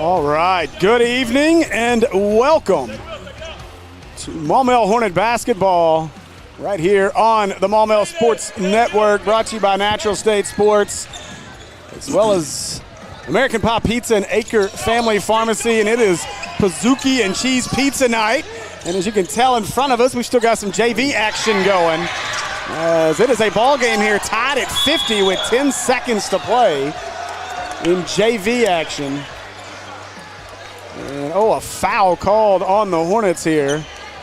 All right, good evening and welcome to Maumelle Hornet basketball right here on the Maumelle Sports Network, brought to you by Natural State Sports, as well as American Pop Pizza and Acre Family Pharmacy, and it is Pizookie and Cheese Pizza night. And as you can tell in front of us, we've still got some JV action going, as it is a ball game here tied at 50 with 10 seconds to play in JV action. And a foul called on the Hornets here.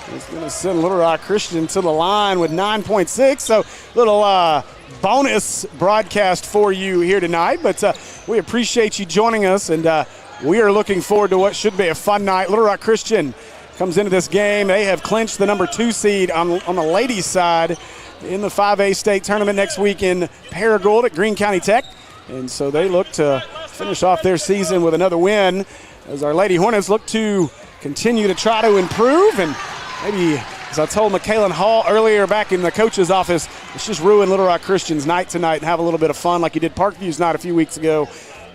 It's going to send Little Rock Christian to the line with 9.6. So little bonus broadcast for you here tonight. But we appreciate you joining us, and we are looking forward to what should be a fun night. Little Rock Christian comes into this game. They have clinched the number 2 seed on the ladies' side in the 5A state tournament next week in Paragould at Greene County Tech. And so they look to finish off their season with another win, as our Lady Hornets look to continue to try to improve. And maybe, as I told McKalen Hall earlier back in the coach's office, let's just ruin Little Rock Christian's night tonight and have a little bit of fun like you did Parkview's night a few weeks ago.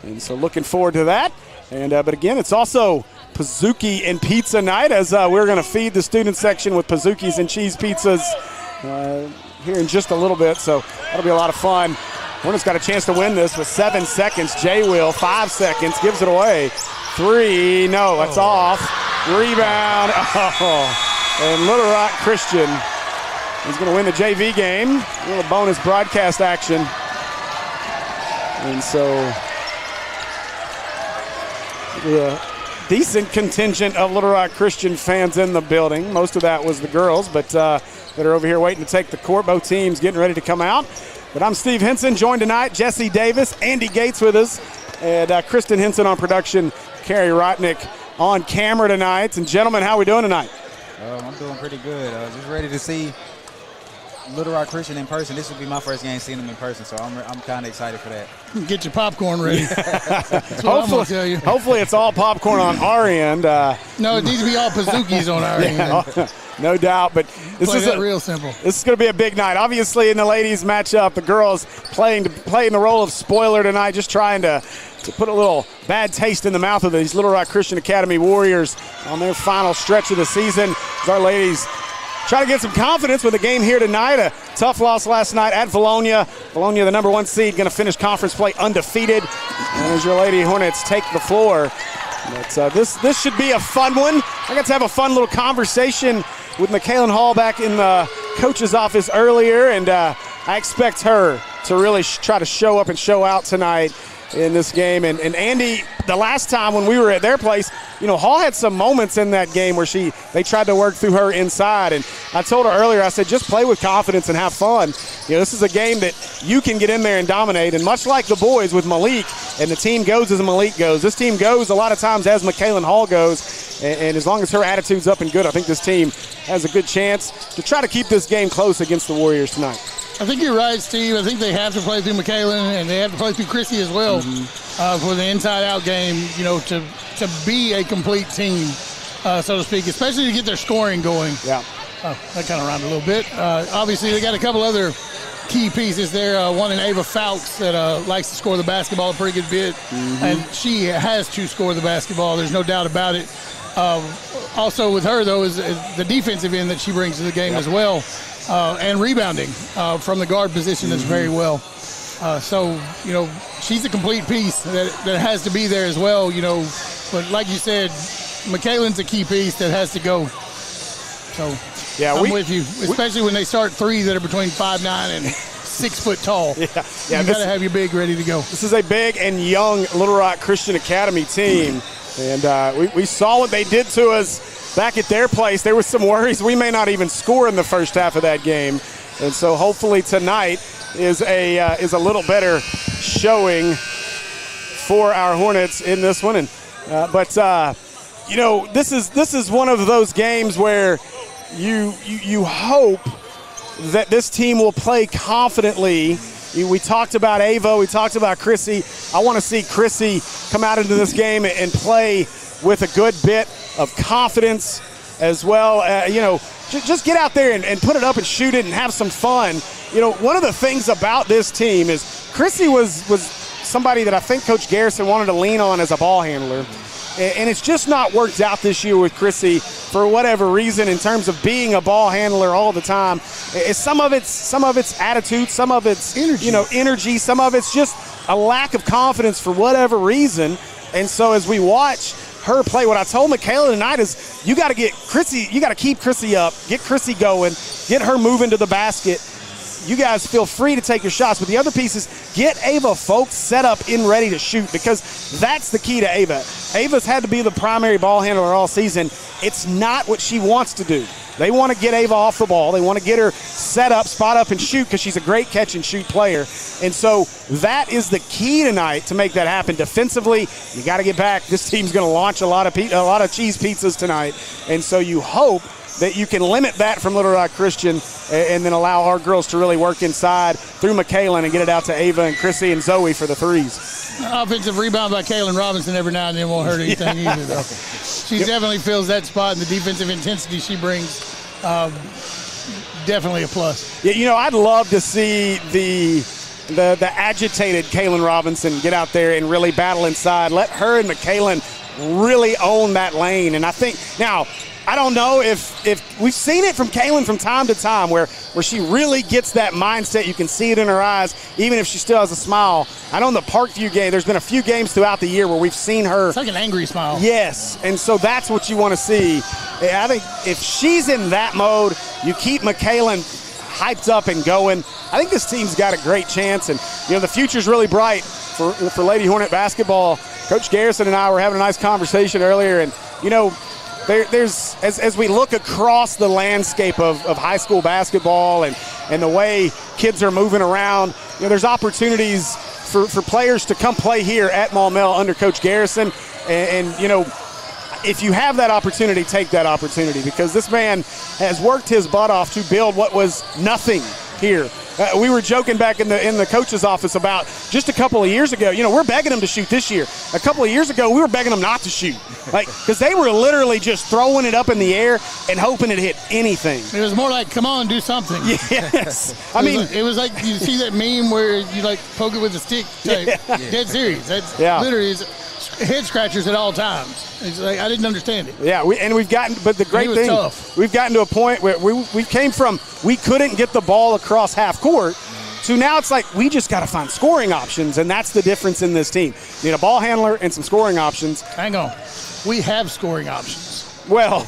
And so looking forward to that. And but again, it's also Pizookie and Pizza night, as we're going to feed the student section with Pizookies and cheese pizzas here in just a little bit. So that'll be a lot of fun. Hornets got a chance to win this with 7 seconds. Jay Will, 5 seconds, gives it away. 3, no, that's off. Rebound, and Little Rock Christian is going to win the JV game. A little bonus broadcast action. And so the decent contingent of Little Rock Christian fans in the building. Most of that was the girls, but that are over here waiting to take the court. Both teams getting ready to come out. But I'm Steve Henson, joined tonight, Jesse Davis, Andy Gates with us, and Kristen Henson on production, Carrie Rotnick on camera tonight. And gentlemen, how are we doing tonight? I'm doing pretty good. Just ready to see Little Rock Christian in person. This will be my first game seeing them in person, so I'm kind of excited for that. Get your popcorn ready. That's what I'm going to tell you. Hopefully it's all popcorn on our end. No, it needs to be all Pizookies on our end. No doubt, but this is real simple. This is going to be a big night. Obviously, in the ladies' matchup, the girls playing the role of spoiler tonight, just trying to put a little bad taste in the mouth of these Little Rock Christian Academy Warriors on their final stretch of the season. As our ladies try to get some confidence with a game here tonight. A tough loss last night at Valonia. Valonia, the number 1 seed, going to finish conference play undefeated. And as your Lady Hornets take the floor, but this should be a fun one. I got to have a fun little conversation with McKalen Hall back in the coach's office earlier, and I expect her to really try to show up and show out tonight in this game. And Andy, the last time when we were at their place, Hall had some moments in that game where they tried to work through her inside. And I told her earlier, I said, just play with confidence and have fun. This is a game that you can get in there and dominate. And much like the boys with Malik, and the team goes as Malik goes, this team goes a lot of times as McKalen Hall goes. And as long as her attitude's up and good, I think this team has a good chance to try to keep this game close against the Warriors tonight. I think you're right, Steve. I think they have to play through McKalen, and they have to play through Chrissy as well for the inside-out game, to be a complete team, so to speak, especially to get their scoring going. Yeah. Oh, that kind of rhymed a little bit. Obviously, they got a couple other key pieces there. One in Ava Fowlks that likes to score the basketball a pretty good bit, and she has to score the basketball. There's no doubt about it. Also with her, though, is the defensive end that she brings to the game as well. And rebounding from the guard position as very well. So, she's a complete piece that has to be there as well, But like you said, McKalen's a key piece that has to go. So, yeah, I'm with you, especially when they start three that are between 5'9" and 6 foot tall. You got to have your big ready to go. This is a big and young Little Rock Christian Academy team. And we saw what they did to us back at their place. There was some worries we may not even score in the first half of that game. And so hopefully tonight is a little better showing for our Hornets in this one. And but this is one of those games where you hope that this team will play confidently. We talked about Ava, we talked about Chrissy. I want to see Chrissy come out into this game and play with a good bit of confidence as well. Just get out there and put it up and shoot it and have some fun. One of the things about this team is Chrissy was somebody that I think Coach Garrison wanted to lean on as a ball handler. And it's just not worked out this year with Chrissy for whatever reason in terms of being a ball handler all the time. Some of it's attitude, some of it's energy, some of it's just a lack of confidence for whatever reason. And so as we watch her play, what I told Michaela tonight is you got to keep Chrissy up, get Chrissy going, get her moving to the basket. You guys feel free to take your shots, but the other piece is get Ava Folks set up and ready to shoot, because that's the key to Ava. Ava's had to be the primary ball handler all season. It's not what she wants to do. They want to get Ava off the ball. They want to get her set up, spot up, and shoot, because she's a great catch-and-shoot player. And so that is the key tonight to make that happen. Defensively, you got to get back. This team's going to launch a lot of cheese pizzas tonight, and so you hope that you can limit that from Little Rock Christian and then allow our girls to really work inside through McKaylin and get it out to Ava and Chrissy and Zoe for the threes. Offensive rebound by Kaylin Robinson every now and then won't hurt anything either, though. She definitely fills that spot, and the defensive intensity she brings, definitely a plus. Yeah, I'd love to see the agitated Kaylin Robinson get out there and really battle inside. Let her and McKaylin really own that lane. And I think now, I don't know if we've seen it from Kaylin from time to time where she really gets that mindset. You can see it in her eyes, even if she still has a smile. I know in the Parkview game, there's been a few games throughout the year where we've seen her. It's like an angry smile. Yes, and so that's what you want to see. I think if she's in that mode, you keep McKaylin hyped up and going. I think this team's got a great chance, and the future's really bright for Lady Hornet basketball. Coach Garrison and I were having a nice conversation earlier, and there's as we look across the landscape of high school basketball and the way kids are moving around, there's opportunities for players to come play here at Maumelle under Coach Garrison, and if you have that opportunity, take that opportunity, because this man has worked his butt off to build what was nothing here. We were joking back in the coach's office about just a couple of years ago, we're begging them to shoot this year. A couple of years ago, we were begging them not to shoot, because they were literally just throwing it up in the air and hoping it hit anything. It was more like, come on, do something. Yes. It was like you see that meme where you poke it with a stick type. Yeah. Dead serious. That's literally head scratchers at all times. It's like, I didn't understand it. Yeah, but the great thing, tough. We've gotten to a point where we came from we couldn't get the ball across half court to now it's like we just got to find scoring options, and that's the difference in this team. You need a ball handler and some scoring options. Hang on. We have scoring options. Well,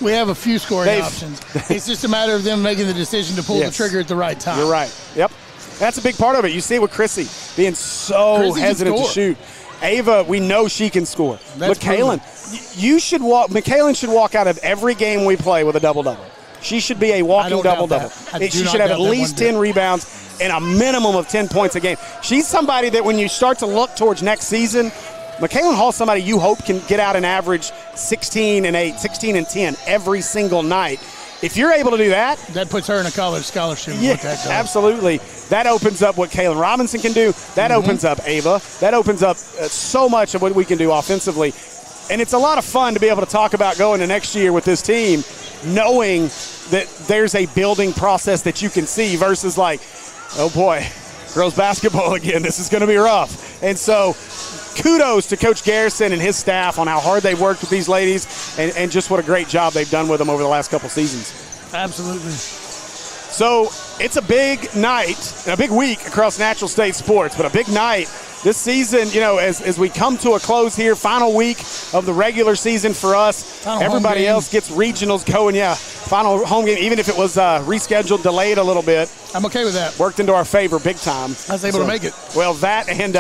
we have a few scoring options. It's just a matter of them making the decision to pull the trigger at the right time. You're right. Yep. That's a big part of it. You see it with Chrissy being so hesitant to shoot. Ava, we know she can score. McKaylin, McKaylin should walk out of every game we play with a double-double. She should be a walking double-double. She should have at least 10 rebounds and a minimum of 10 points a game. She's somebody that when you start to look towards next season, McKaylin Hall's somebody you hope can get out and average 16 and 8, 16 and 10 every single night. If you're able to do that, that puts her in a college scholarship. Yeah, absolutely. That opens up what Kaylin Robinson can do. That opens up Ava. That opens up so much of what we can do offensively. And it's a lot of fun to be able to talk about going to next year with this team, knowing that there's a building process that you can see versus like, oh boy, girls basketball again. This is going to be rough. And so kudos to Coach Garrison and his staff on how hard they've worked with these ladies and just what a great job they've done with them over the last couple seasons. Absolutely. So it's a big night and a big week across Natural State sports, but a big night this season, as we come to a close here, final week of the regular season for us. Everybody else gets regionals going. Yeah, final home game, even if it was rescheduled, delayed a little bit. I'm okay with that. Worked into our favor big time. I was able to make it. Well, that and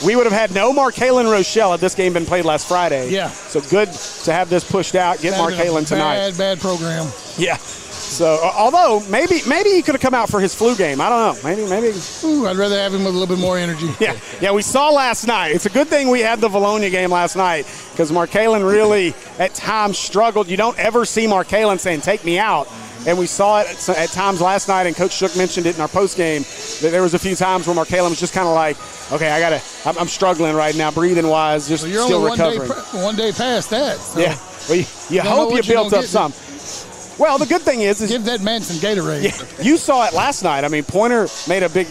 we would have had no Markaylin Rochelle had this game been played last Friday. Yeah. So good to have this pushed out, get Markaylin tonight. Bad program. Yeah. So, although maybe he could have come out for his flu game. I don't know. Maybe. Ooh, I'd rather have him with a little bit more energy. Yeah. We saw last night. It's a good thing we had the Valonia game last night because Markaylin really at times struggled. You don't ever see Markaylin saying, "Take me out." And we saw it at times last night, and Coach Shook mentioned it in our postgame. That there was a few times where Markaylin was just kind of like, "Okay, I'm struggling right now, breathing wise, just you're still only recovering." One day past that. So yeah. Well, you hope you built up some. Well, the good thing is give that man some Gatorade. Yeah, you saw it last night. I mean, Pointer made a big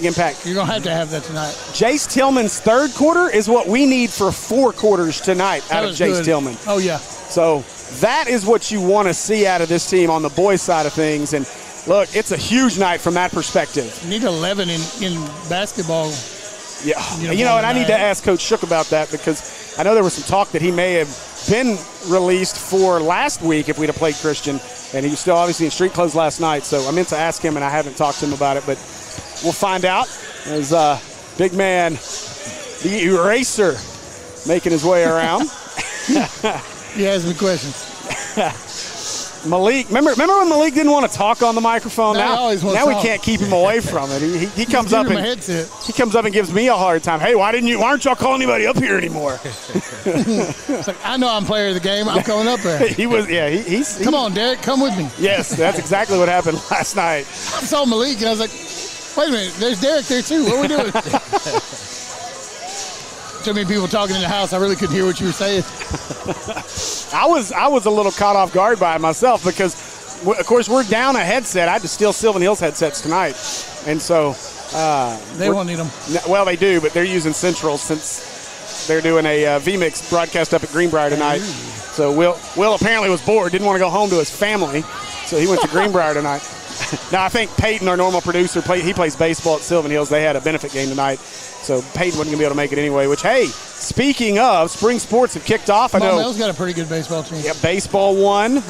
impact. You're going to have that tonight. Jace Tillman's third quarter is what we need for 4 quarters tonight out of Jace Tillman. Oh, yeah. So that is what you want to see out of this team on the boys' side of things. And, look, it's a huge night from that perspective. You need 11 in basketball. Yeah. And I need to ask Coach Shook about that because I know there was some talk that he may have been released for last week if we'd have played Christian, and he was still obviously in street clothes last night. So I meant to ask him, and I haven't talked to him about it, but we'll find out as big man, the eraser, making his way around. He has me questions. Malik, remember when Malik didn't want to talk on the microphone? Now we can't keep him away from it. He comes up and he comes up and gives me a hard time. Hey, why aren't y'all calling anybody up here anymore? It's like, I know I'm player of the game. I'm coming up there. Come on, Derek, come with me. Yes, that's exactly what happened last night. I saw Malik and I was like, wait a minute, there's Derek there too. What are we doing? Too many people talking in the house. I really couldn't hear what you were saying. I was a little caught off guard by it myself because, of course, we're down a headset. I had to steal Sylvan Hills headsets tonight, and so they won't need them. Well, they do, but they're using Central since they're doing a VMix broadcast up at Greenbrier tonight. So Will apparently was bored, didn't want to go home to his family, so he went to Greenbrier tonight. Now I think Peyton, our normal producer, he plays baseball at Sylvan Hills. They had a benefit game tonight. So Peyton wasn't going to be able to make it anyway, which, hey, speaking of, spring sports have kicked off. I know Mel's got a pretty good baseball team. Yeah, baseball won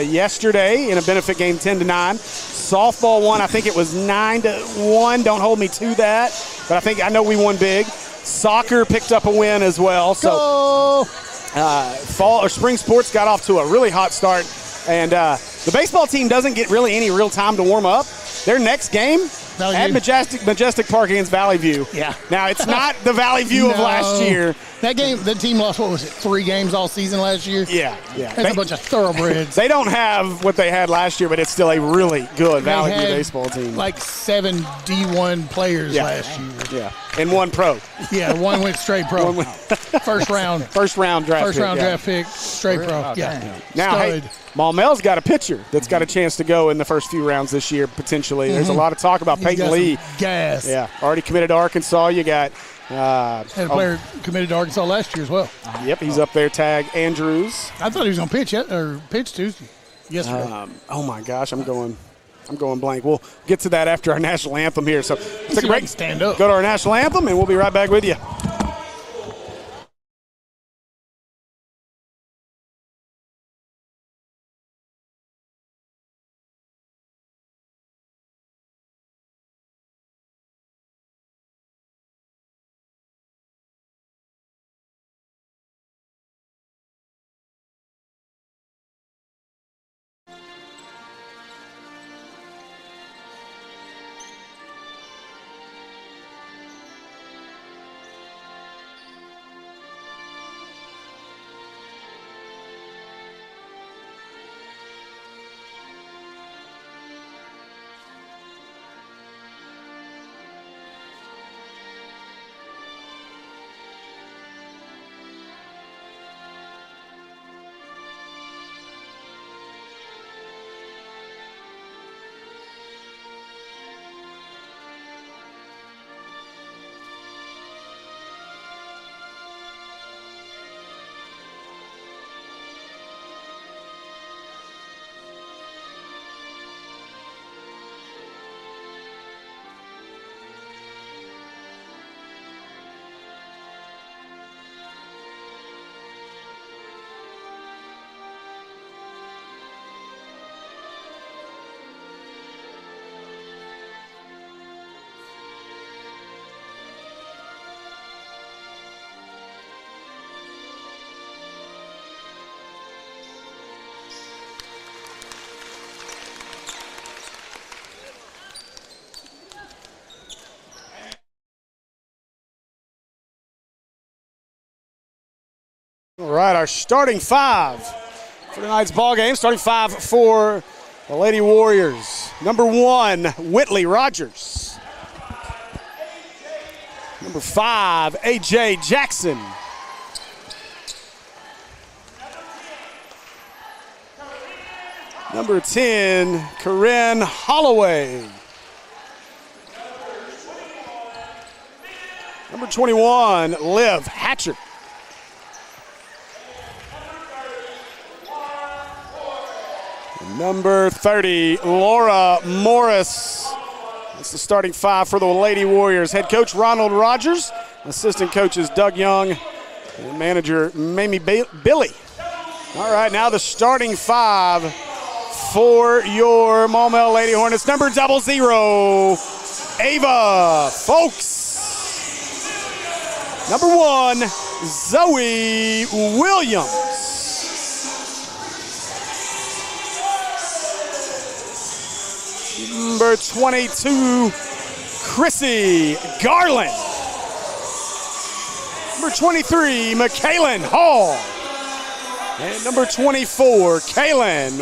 yesterday in a benefit game 10-9. Softball won, I think it was 9-1. Don't hold me to that. But I know we won big. Soccer picked up a win as well. So fall or spring sports got off to a really hot start. And the baseball team doesn't get really any real time to warm up. Their next game at Majestic Park against Valley View. Yeah. Now, it's not the Valley View of last year. That team lost, 3 games all season last year? Yeah. That's a bunch of thoroughbreds. They don't have what they had last year, but it's still a really good Valley View baseball team. Like 7 D1 players last year. Yeah. And 1 pro. Yeah, 1 went straight pro. First round draft pick, straight pro. Yeah. Now, hey, Maumell's got a pitcher that's got a chance to go in the first few rounds this year, potentially. There's a lot of talk about Peyton Lee. Gas. Yeah, already committed to Arkansas. You got had a player committed to Arkansas last year as well. Yep, he's up there. Tag Andrews. I thought he was going to pitch Tuesday. Yesterday. Oh my gosh, I'm going blank. We'll get to that after our national anthem here. So take a break. Stand up. Go to our national anthem, and we'll be right back with you. All right, our starting 5 for tonight's ball game. Starting 5 for the Lady Warriors. Number 1, Whitley Rogers. Number 5, A.J. Jackson. Number 10, Corinne Holloway. Number 21, Liv Hatcher. Number 30, Laura Morris. That's the starting 5 for the Lady Warriors. Head coach Ronald Rogers. Assistant coaches Doug Young and manager Mamie Billy. All right, now the starting 5 for your Maumelle Lady Hornets. Number 00, Ava Folks. Number 1, Zoe Williams. Number 22, Chrissy Garland. Number 23, McKaylin Hall. And number 24, Kaylin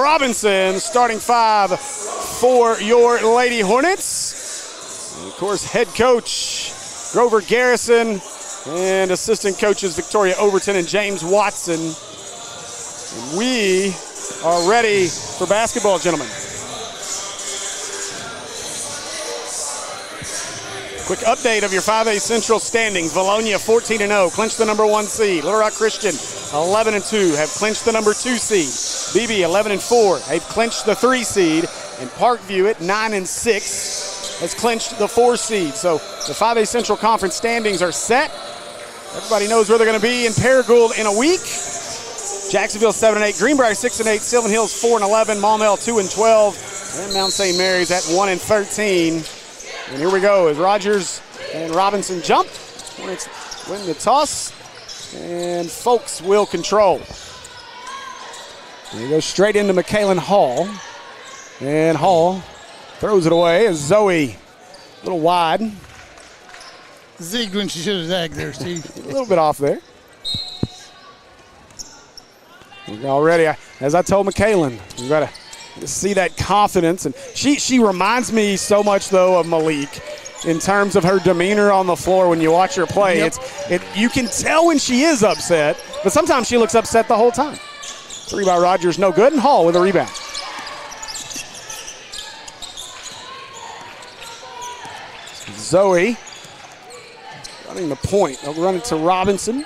Robinson, starting 5 for your Lady Hornets. And of course, head coach Grover Garrison and assistant coaches Victoria Overton and James Watson. And we are ready for basketball, gentlemen. Quick update of your 5A Central standings. Valonia 14-0, clinched the number 1 seed. Little Rock Christian 11-2, have clinched the number 2 seed. BB 11-4, have clinched the 3 seed. And Parkview at 9-6 has clinched the 4 seed. So the 5A Central Conference standings are set. Everybody knows where they're going to be in Paragould in a week. Jacksonville 7-8, Greenbrier 6-8, Sylvan Hills 4-11, Maumelle 2-12, and Mount St. Mary's at 1-13. And here we go as Rogers and Robinson jump. Hornets win the toss, and Folks will control. They go straight into McKaylin Hall, and Hall throws it away as Zoe, a little wide. Zigged when she should have zagged there, Steve. A little bit off there. Already, as I told McKaylin, we got to see that confidence, and she reminds me so much though of Malik in terms of her demeanor on the floor when you watch her play. Yep. You can tell when she is upset, but sometimes she looks upset the whole time. 3 by Rogers, no good, and Hall with a rebound. Zoe running the point. They'll run it to Robinson.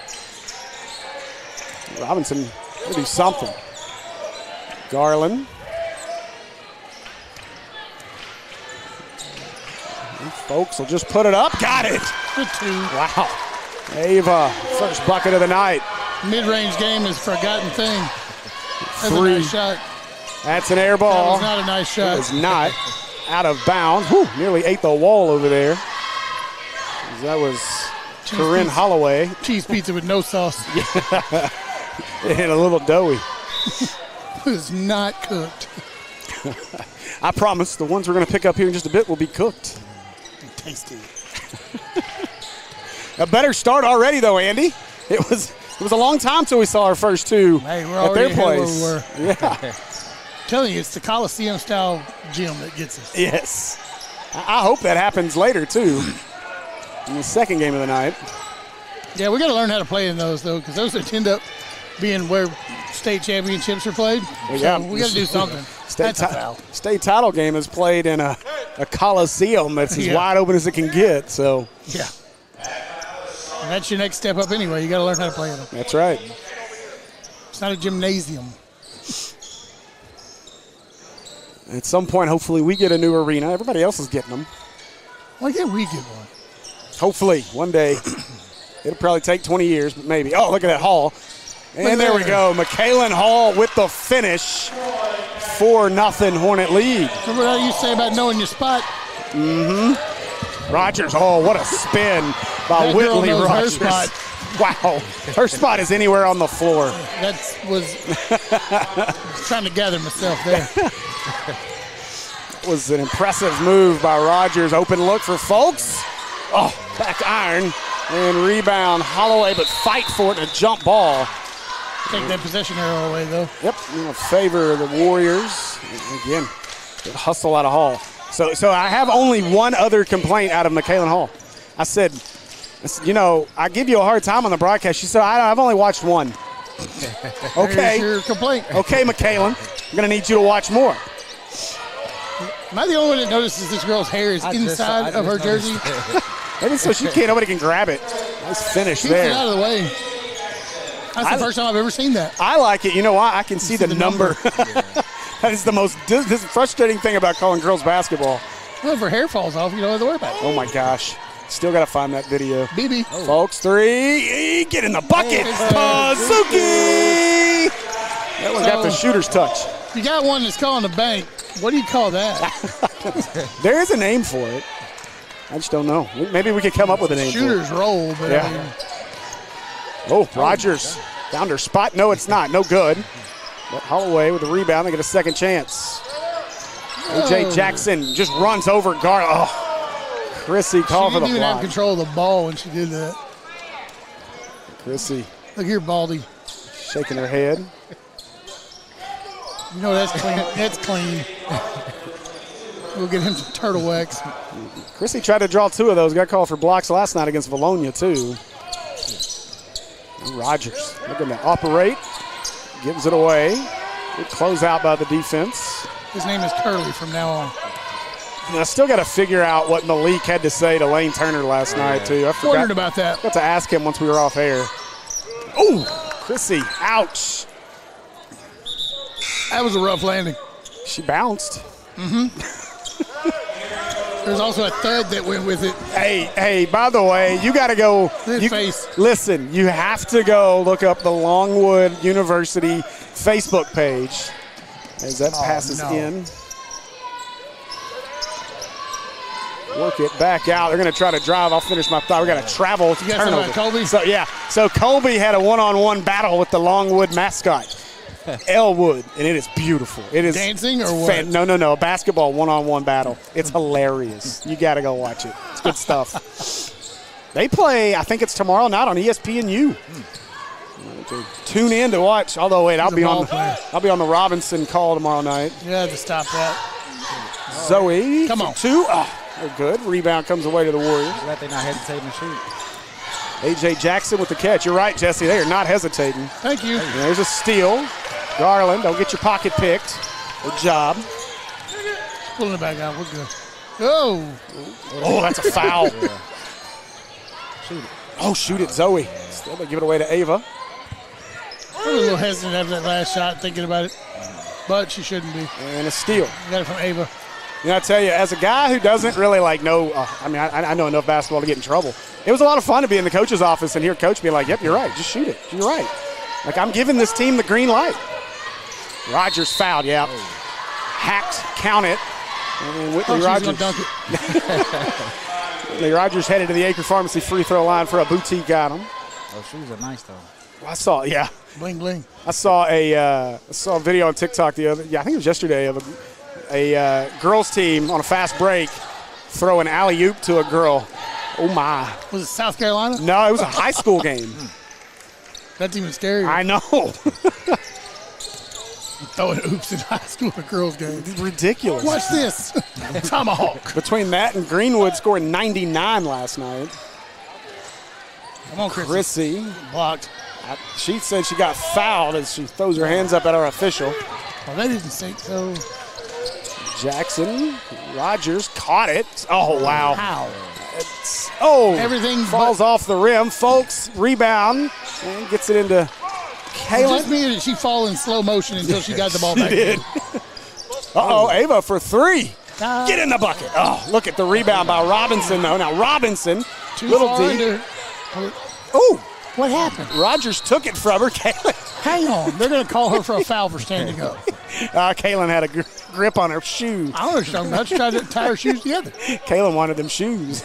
Robinson will do something. Garland. Folks will just put it up. Got it. Good 2. Wow. Ava, first bucket of the night. Mid-range game is a forgotten thing. That's 3. a nice shot. That's an air ball. That was not a nice shot. It was not. Out of bounds. Whew, nearly ate the wall over there. That was Corinne Holloway. Cheese pizza with no sauce. And a little doughy. It was not cooked. I promise the ones we're going to pick up here in just a bit will be cooked. Tasty. A better start already, though, Andy. It was a long time till we saw our first 2 hey, we're at their already place. where we were. Yeah. Telling you, it's the Coliseum-style gym that gets us. Yes. I hope that happens later, too, in the second game of the night. Yeah, we got to learn how to play in those, though, because those end up being where state championships are played. Well, so yeah. we got to do something. That's a foul. State title game is played in a Coliseum that's as wide open as it can get. So yeah, and that's your next step up anyway. You got to learn how to play in them. That's right. It's not a gymnasium. At some point, hopefully, we get a new arena. Everybody else is getting them. Why can't we get one? Hopefully, one day. It'll probably take 20 years, but maybe. Oh, look at that Hall. And there we go. McKaylin Hall with the finish. 4-0 Hornet lead. Remember how you say about knowing your spot? Mm-hmm. Rogers, oh, what a spin by That Whitley girl knows Rogers. her spot. Wow. Her spot is anywhere on the floor. That was trying to gather myself there. It was an impressive move by Rogers. Open look for Folks. Oh, back iron and rebound Holloway, but fight for it in a jump ball. Take that possession arrow away, though. Yep, in favor of the Warriors. Again, good hustle out of Hall. So I have only one other complaint out of McKaylin Hall. I said, you know, I give you a hard time on the broadcast. She said, I've only watched one. Okay. Here's your complaint. Okay, McKaylin. I'm going to need you to watch more. Am I the only one that notices this girl's hair is inside of her jersey? Maybe so nobody can grab it. Nice finish there. Keep it out of the way. That's the first time I've ever seen that. I like it. You know why? I can see the number. That is the most frustrating thing about calling girls basketball. Well, if her hair falls off, you don't have to worry about it. Oh, my gosh. Still got to find that video. BB. Oh. Folks, 3. Get in the bucket. Pazuki. That one got the shooter's touch. You got one that's calling the bank. What do you call that? There is a name for it. I just don't know. Maybe we could come up with a name Shooter's for it. roll. But yeah. Oh, Rogers found her spot. No, it's not. No good. But Holloway with the rebound. They get a second chance. A.J. Jackson just runs over guard. Oh, Chrissy called for the block. She didn't even have control of the ball when she did that. Chrissy. Look here, Baldy. Shaking her head. You know that's clean. That's clean. We'll get him some turtle wax. Chrissy tried to draw 2 of those. Got called for blocks last night against Bologna, too. And Rogers looking to operate. Gives it away. Good close out by the defense. His name is Curly from now on. And I still got to figure out what Malik had to say to Lane Turner last night, too. I wondered about that. Got to ask him once we were off air. Oh, Chrissy, ouch. That was a rough landing. She bounced. Mm-hmm. There's also a thud that went with it. Hey, by the way, you got to go. Listen, you have to go look up the Longwood University Facebook page as that passes in. Work it back out. They're going to try to drive. I'll finish my thought. We got to travel to turnover. Colby? So Colby had a one-on-one battle with the Longwood mascot. Elwood, and it is beautiful. It is dancing or what? No, a basketball one-on-one battle. It's hilarious. You got to go watch it. It's good stuff. They play, I think it's tomorrow night on ESPNU. Tune in to watch. Although wait, I'll be on the Robinson call tomorrow night. You have to stop that. Zoe, come on, 2. Oh, they're good. Rebound comes away to the Warriors. Glad they're not hesitating to shoot. A.J. Jackson with the catch. You're right, Jesse. They are not hesitating. Thank you. There's a steal. Garland, don't get your pocket picked. Good job. Pulling it back out. We're good. Oh, that's a foul. Yeah. Shoot it. Oh, shoot it, Zoe. Still, they give it away to Ava. I was a little hesitant after that last shot, thinking about it, but she shouldn't be. And a steal. Got it from Ava. You know, I tell you, as a guy who doesn't really know, I know enough basketball to get in trouble. It was a lot of fun to be in the coach's office and hear coach be like, yep, you're right, just shoot it. You're right. Like, I'm giving this team the green light. Rogers fouled, yeah. Hacked, count it. And Whitley Rogers. Dunk it. Whitley Rogers headed to the Acre Pharmacy free throw line for a boutique item. Oh, shoes are nice, though. Well, I saw, yeah. Bling, bling. I saw a video on TikTok I think it was yesterday of a girls team on a fast break throw an alley-oop to a girl. Oh, my. Was it South Carolina? No, it was a high school game. That's even scarier. I know. Throwing oops in high school for girls' games. It's ridiculous. Watch this. Tomahawk. Between that and Greenwood scoring 99 last night. Come on, Chrissy. Blocked. She said she got fouled as she throws her hands up at our official. Well, they didn't think so. Jackson. Rogers caught it. Oh, wow. How? Everything falls off the rim. Folks, rebound. And gets it into Kaylin. It just means that she fall in slow motion until she got the ball back. She did. Ava for 3. Get in the bucket. Oh, look at the rebound by Robinson, though. Now, Robinson, little D. Oh, what happened? Rogers took it from her. Kaylin. Hang on. They're going to call her for a foul for standing up. Kaylin had a grip on her shoe. I don't know what you're talking about. She tried to tie her shoes together. Kaylin wanted them shoes.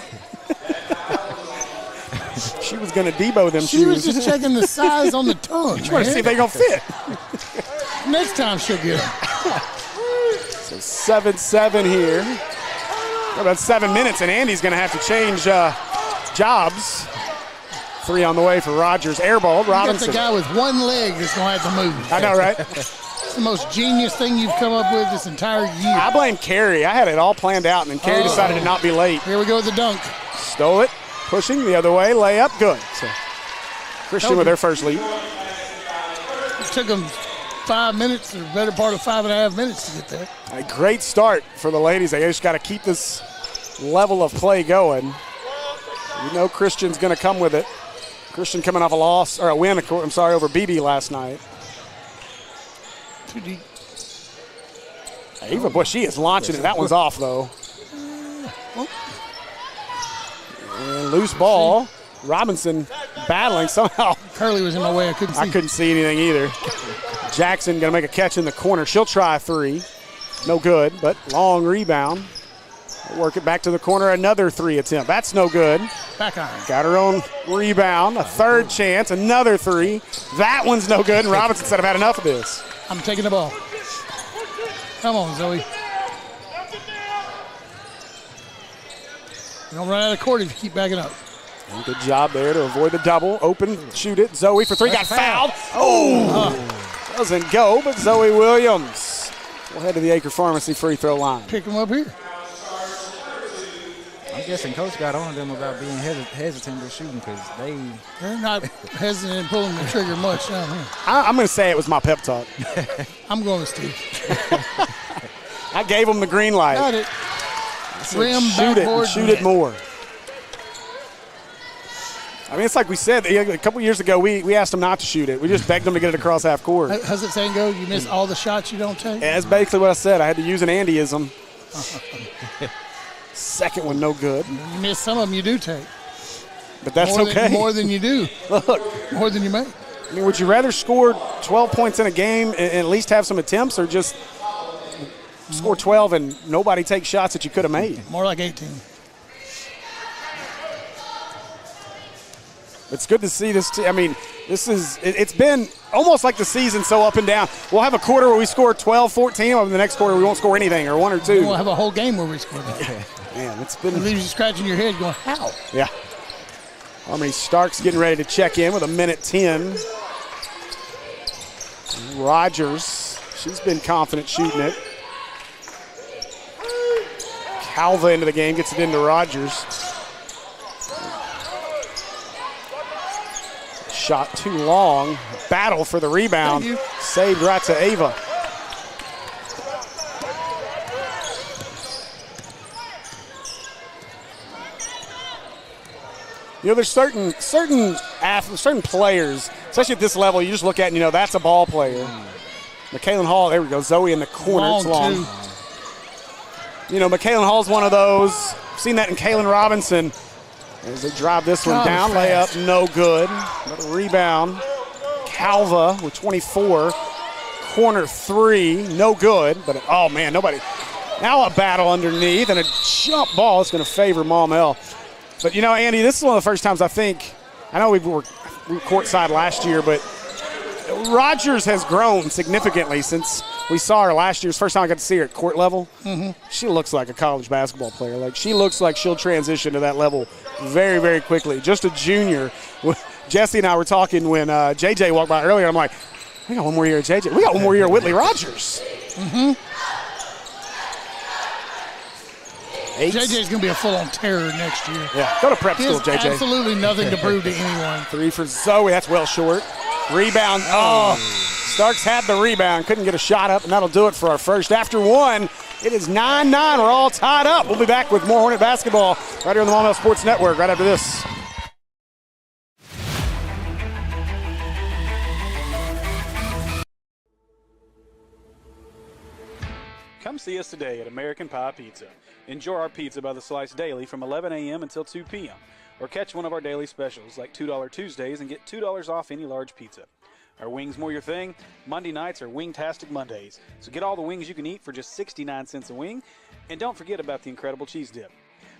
She was going to Debo them shoes. She was just checking the size on the tongue. She wanted to see if they're going to fit. Next time she'll get them. So 7-7 here. About 7 minutes, and Andy's going to have to change jobs. 3 on the way for Rogers. Airball, Robinson. That's a guy with one leg that's going to have to move. I know, right? It's the most genius thing you've come up with this entire year. I blame Carey. I had it all planned out, and then Carey decided to not be late. Here we go with the dunk. Stole it. Pushing the other way. Layup. Good. So Christian with their first lead. It took them 5 minutes, or better part of 5.5 minutes to get there. A great start for the ladies. They just got to keep this level of play going. You know Christian's going to come with it. Christian coming off a loss, or a win, over BB last night. Too deep. Ava, boy, she is launching it. That one's off, though. And loose ball. Robinson battling somehow. Curly was in my way. I couldn't see anything either. Jackson going to make a catch in the corner. She'll try a three. No good, but long rebound. Work it back to the corner. Another three attempt. That's no good. Back on. Got her own rebound. A third chance. Another three. That one's no good. And Robinson said, I've had enough of this. I'm taking the ball. Come on, Zoe. You're going to run out of court if you keep backing up. And good job there to avoid the double. Open, shoot it. Zoe for three. Got fouled. Oh! Doesn't go, but Zoe Williams will head to the Acre Pharmacy free throw line. Pick him up here. I'm guessing Coach got on them about being hesitant with shooting because they're not hesitant in pulling the trigger much down here. I'm going to say it was my pep talk. I'm going with Steve. I gave him the green light. Got it. Rim, shoot it and shoot it more. I mean, it's like we said a couple years ago. We asked them not to shoot it. We just begged them to get it across half court. How's it saying go? You miss all the shots you don't take. Yeah, that's basically what I said. I had to use an Andyism. Second one, no good. You miss some of them you do take. But that's okay. More than you do. Look. More than you make. I mean, would you rather score 12 points in a game and at least have some attempts, or just score 12 and nobody take shots that you could have made? More like 18. It's good to see this. I mean, it's been almost like the season so up and down. We'll have a quarter where we score 12, 14, or the next quarter we won't score anything, or one or two. We'll have a whole game where we score that. Man, it's been. It leaves you scratching your head going, how? Yeah. Harmony Starks getting ready to check in with 1:10. Rogers, she's been confident shooting it. Calva into the game, gets it into Rogers. Shot too long. Battle for the rebound. Saved right to Ava. You know, there's certain athletes, certain players, especially at this level, you just look at and that's a ball player. McKaylin Hall, there we go. Zoe in the corner. It's long. McKaylin Hall's one of those. I've seen that in Kaylin Robinson. As they drive this one down, layup, no good. Another rebound. Calva with 24. Corner three, no good. But, oh, man, nobody. Now a battle underneath and a jump ball. It's going to favor Maumelle. But, Andy, this is one of the first times I know we were courtside last year, but Rogers has grown significantly since we saw her last year. It's the first time I got to see her at court level. Mm-hmm. She looks like a college basketball player. She looks like she'll transition to that level very, very quickly. Just a junior. Jesse and I were talking when JJ walked by earlier. I'm like, we got one more year at JJ. We got one more year at Whitley Rogers. Mm-hmm. JJ's going to be a full-on terror next year. Yeah, go to prep school, JJ. Absolutely nothing to prove to anyone. Three for Zoe. That's well short. Rebound. Oh, Starks had the rebound. Couldn't get a shot up, and that'll do it for our first. After one, it is 9-9. We're all tied up. We'll be back with more Hornet basketball right here on the Maumelle Sports Network right after this. Come see us today at American Pie Pizza. Enjoy our pizza by the slice daily from 11 a.m. until 2 p.m. Or catch one of our daily specials like $2 Tuesdays and get $2 off any large pizza. Are wings more your thing? Monday nights are Wingtastic Mondays. So get all the wings you can eat for just 69 cents a wing. And don't forget about the incredible cheese dip.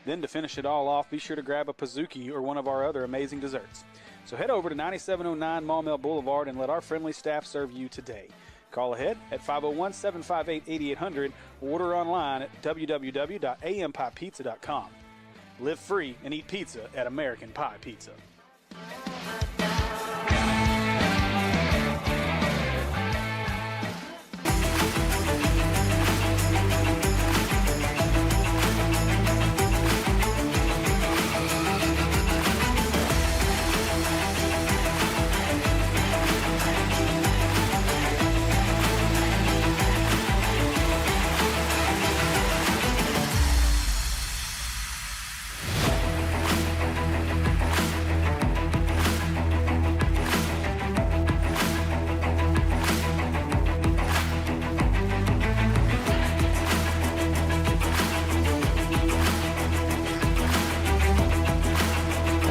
Then to finish it all off, be sure to grab a Pizookie or one of our other amazing desserts. So head over to 9709 Maumelle Boulevard and let our friendly staff serve you today. Call ahead at 501-758-8800 or order online at www.ampiepizza.com. Live free and eat pizza at American Pie Pizza.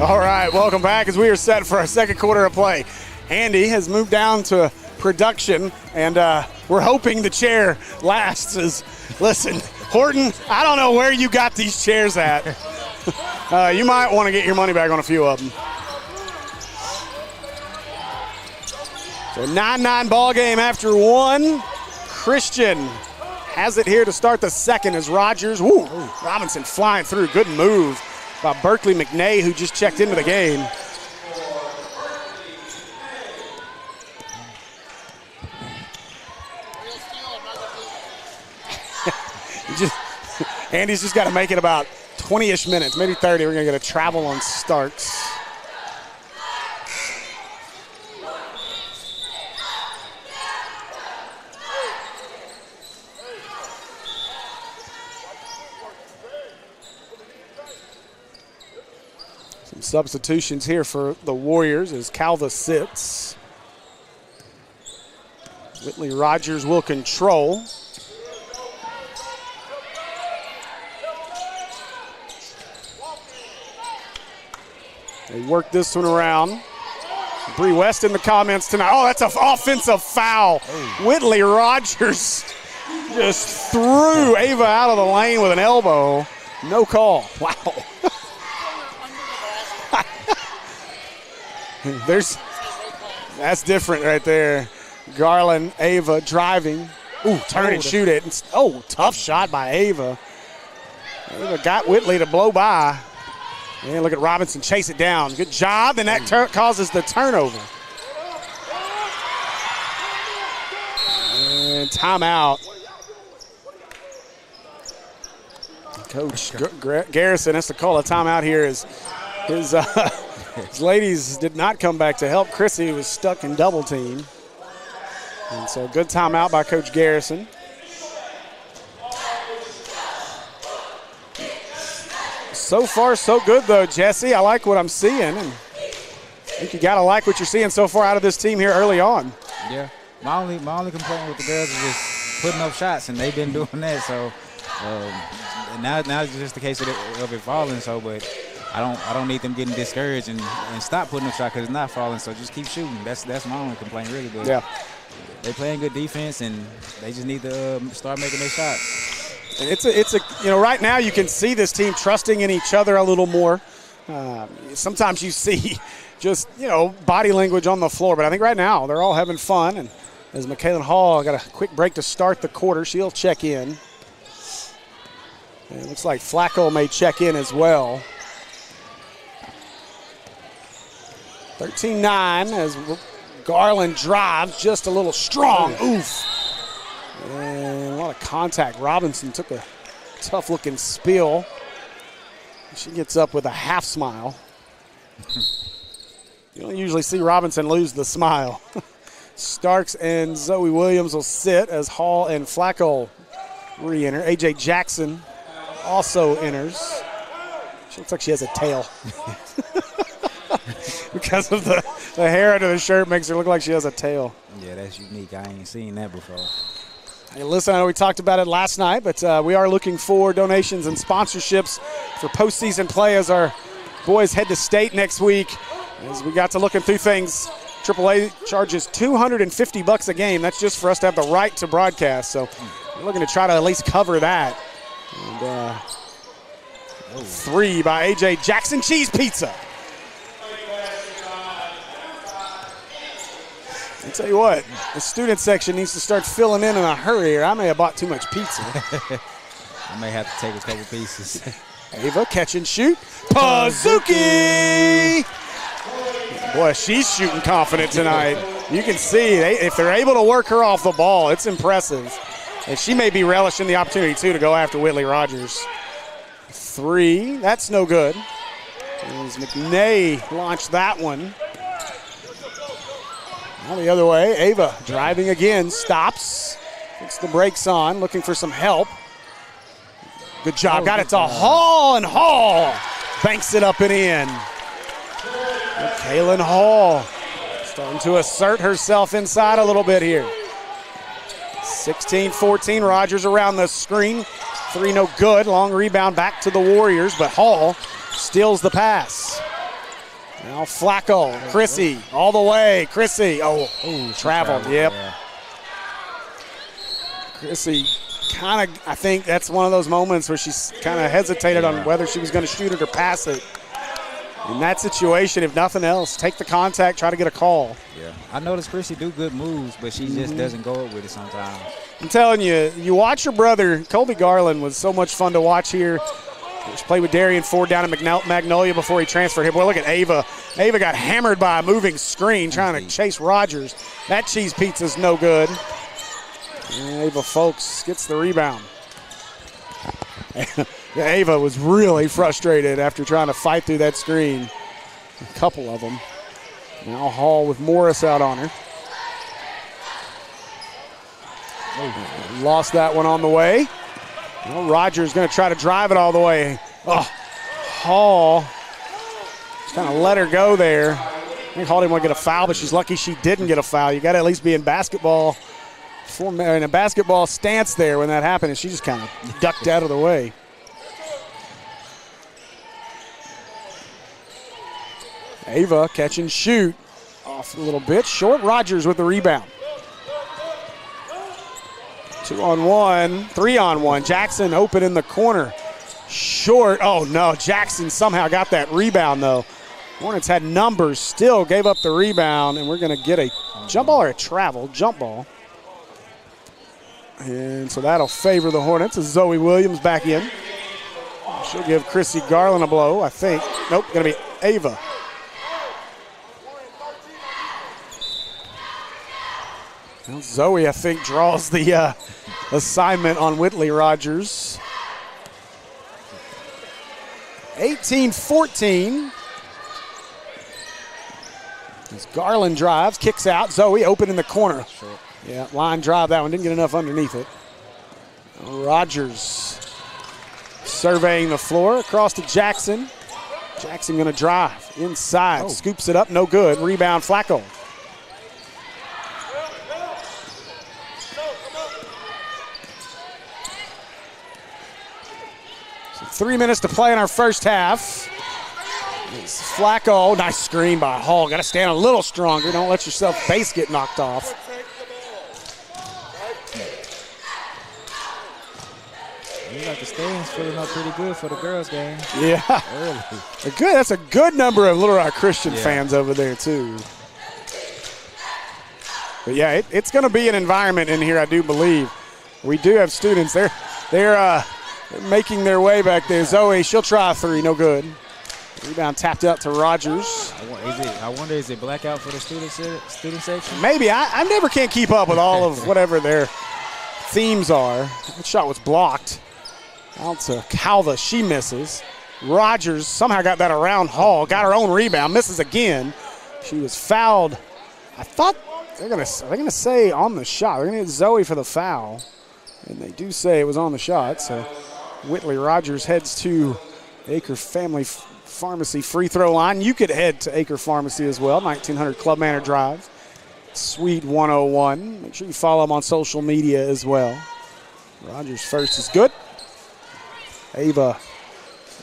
All right, welcome back as we are set for our second quarter of play. Andy has moved down to production, and we're hoping the chair lasts. Listen, Horton, I don't know where you got these chairs at. You might want to get your money back on a few of them. So 9-9 ball game after one. Christian has it here to start the second as Rogers. Woo, Robinson flying through. Good move by Berkeley McNay, who just checked into the game. Andy's just got to make it about 20-ish minutes, maybe 30. We're going to get a travel on Starks. Some substitutions here for the Warriors as Calva sits. Whitley Rogers will control. They work this one around. Bree West in the comments tonight. Oh, that's an offensive foul. Oh. Whitley Rogers just threw Ava out of the lane with an elbow. No call. Wow. That's different right there. Garland, Ava driving. Ooh, turn and shoot it. Oh, tough shot by Ava. Ava got Whitley to blow by. And look at Robinson chase it down. Good job, and that causes the turnover. And timeout. Coach Garrison has to call a timeout here as his ladies did not come back to help. Chrissy was stuck in double team. And so good timeout by Coach Garrison. So far, so good, though, Jesse. I like what I'm seeing. And I think you got to like what you're seeing so far out of this team here early on. Yeah. My only complaint with the girls is just putting up shots, and they've been doing that. So now it's just the case of it falling. So, but I don't need them getting discouraged and stop putting up shots because it's not falling. So just keep shooting. That's my only complaint, really. But yeah, they're playing good defense, and they just need to start making their shots. And it's a right now you can see this team trusting in each other a little more. Sometimes you see just, body language on the floor, but I think right now they're all having fun. And as McKaylin Hall got a quick break to start the quarter, she'll check in. And it looks like Flacco may check in as well. 13-9 as Garland drives just a little strong. Oof. And a lot of contact. Robinson took a tough-looking spill. She gets up with a half smile. You don't usually see Robinson lose the smile. Starks and Zoe Williams will sit as Hall and Flacco re-enter. A.J. Jackson also enters. She looks like she has a tail. Because of the hair under the shirt makes her look like she has a tail. Yeah, that's unique. I ain't seen that before. Hey, listen, I know we talked about it last night, but we are looking for donations and sponsorships for postseason play as our boys head to state next week. As we got to looking through things, AAA charges $250 a game. That's just for us to have the right to broadcast. So we're looking to try to at least cover that. And 3 by A.J. Jackson Cheese Pizza. I'll tell you what, the student section needs to start filling in a hurry, or I may have bought too much pizza. I may have to take a couple pieces. Ava, catch and shoot. Pazuki! Boy, she's shooting confident tonight. You can see if they're able to work her off the ball, it's impressive. And she may be relishing the opportunity, too, to go after Whitley Rogers. 3, that's no good. As McNay launched that one. Now the other way, Ava driving again, stops, puts the brakes on, looking for some help. Good job, got it to Hall, and Hall banks it up and in. Kaylin Hall starting to assert herself inside a little bit here. 16-14, Rogers around the screen. 3 no good, long rebound back to the Warriors, but Hall steals the pass. Now Flacco, Chrissy, all the way. Chrissy, traveled, yep. Yeah. Chrissy kind of, I think that's one of those moments where she's kind of hesitated on whether she was going to shoot it or pass it. In that situation, if nothing else, take the contact, try to get a call. Yeah. I noticed Chrissy do good moves, but she just doesn't go up with it sometimes. I'm telling you, you watch your brother. Colby Garland was so much fun to watch here. She played with Darian Ford down in Magnolia before he transferred here. Boy, look at Ava. Ava got hammered by a moving screen trying to chase Rogers. That cheese pizza's no good. And Ava Folks gets the rebound. Ava was really frustrated after trying to fight through that screen. A couple of them. Now Hall with Morris out on her. Lost that one on the way. Well, Rogers going to try to drive it all the way. Oh, Hall just kind of let her go there. I think Hall didn't want to get a foul, but she's lucky she didn't get a foul. You got to at least be in basketball in a basketball stance there when that happened, and she just kind of ducked out of the way. Ava catch and shoot off a little bit short. Rogers with the rebound. 2-on-1, 3-on-1. Jackson open in the corner. Short. Oh, no. Jackson somehow got that rebound, though. Hornets had numbers, still gave up the rebound, and we're going to get a jump ball or a travel jump ball. And so that'll favor the Hornets as Zoe Williams back in. She'll give Chrissy Garland a blow, I think. Nope, going to be Ava. Well, Zoe, I think, draws the assignment on Whitley Rogers. 18-14. As Garland drives, kicks out. Zoe open in the corner. Yeah, line drive, that one didn't get enough underneath it. Rogers surveying the floor across to Jackson. Jackson going to drive inside, scoops it up, no good. Rebound, Flacco. So 3 minutes to play in our first half. It's Flacco, nice screen by Hall. Got to stand a little stronger. Don't let yourself base get knocked off. Looks like the stands filling up pretty good for the girls' game. Yeah. Early. Good. That's a good number of Little Rock Christian fans over there, too. But, yeah, it's going to be an environment in here, I do believe. We do have students. They're making their way back there. Zoe, she'll try a three. No good. Rebound tapped out to Rogers. I wonder, is it blackout for the student section? Maybe. I never can keep up with all of whatever their themes are. That shot was blocked. Out to Calva. She misses. Rogers somehow got that around Hall. Got her own rebound. Misses again. She was fouled. I thought they're gonna say on the shot. They're going to get Zoe for the foul. And they do say it was on the shot. So Whitley Rogers heads to Acre Family Pharmacy free throw line. You could head to Acre Pharmacy as well. 1900 Club Manor Drive. Suite 101. Make sure you follow them on social media as well. Rogers first is good. Ava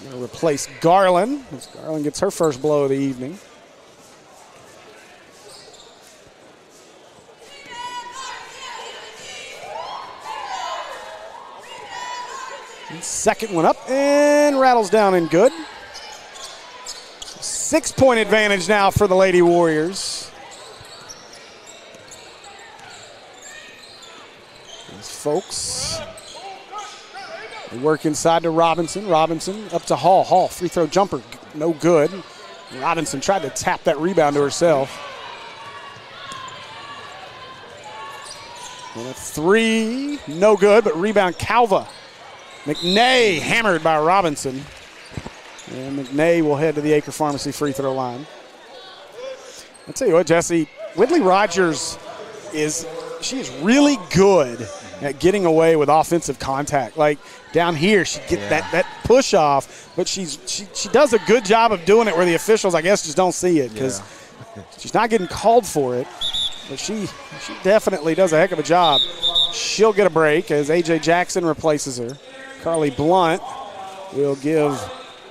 going to replace Garland as Garland gets her first blow of the evening. And second one up and rattles down and good. 6-point advantage now for the Lady Warriors. These folks. They work inside to Robinson. Robinson up to Hall. Hall, free throw jumper, no good. Robinson tried to tap that rebound to herself. And a three, no good, but rebound Calva. McNay hammered by Robinson. And McNay will head to the Acre Pharmacy free throw line. I'll tell you what, Jesse, Whitley Rogers is really good at getting away with offensive contact. Like down here, she get that push off, but she does a good job of doing it where the officials, I guess, just don't see it because she's not getting called for it. But she definitely does a heck of a job. She'll get a break as A.J. Jackson replaces her. Carly Blunt will give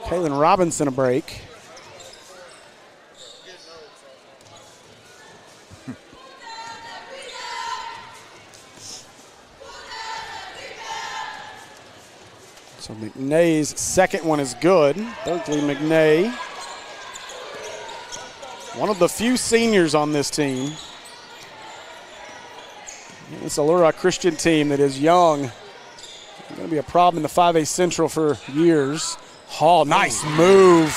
Kaylin Robinson a break. So McNay's second one is good. Berkeley McNay, one of the few seniors on this team. It's a Little Rock Christian team that is young. It's going to be a problem in the 5A Central for years. Hall, nice move.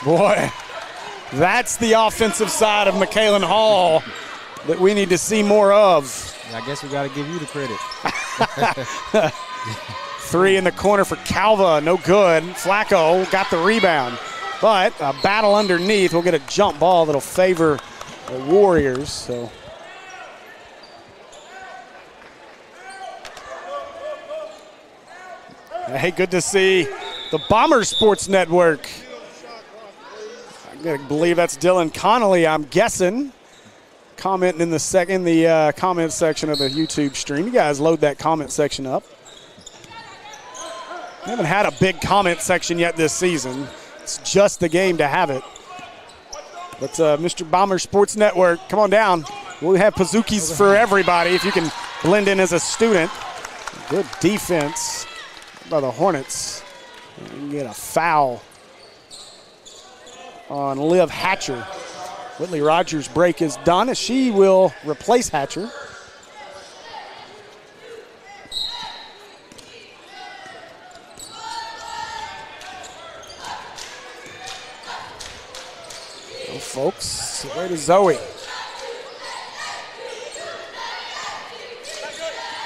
Boy, that's the offensive side of McKalen Hall that we need to see more of. I guess we got to give you the credit. 3 in the corner for Calva, no good. Flacco got the rebound, but a battle underneath. We'll get a jump ball that'll favor the Warriors. So. Hey, good to see the Bomber Sports Network. I believe that's Dylan Connolly, I'm guessing, commenting in the comment section of the YouTube stream. You guys load that comment section up. We haven't had a big comment section yet this season. It's just the game to have it. But Mr. Bomber Sports Network, come on down. We'll have Pazookies for everybody if you can blend in as a student. Good defense by the Hornets. And get a foul on Liv Hatcher. Whitley Rogers' break is done as she will replace Hatcher. So folks, where to Zoe?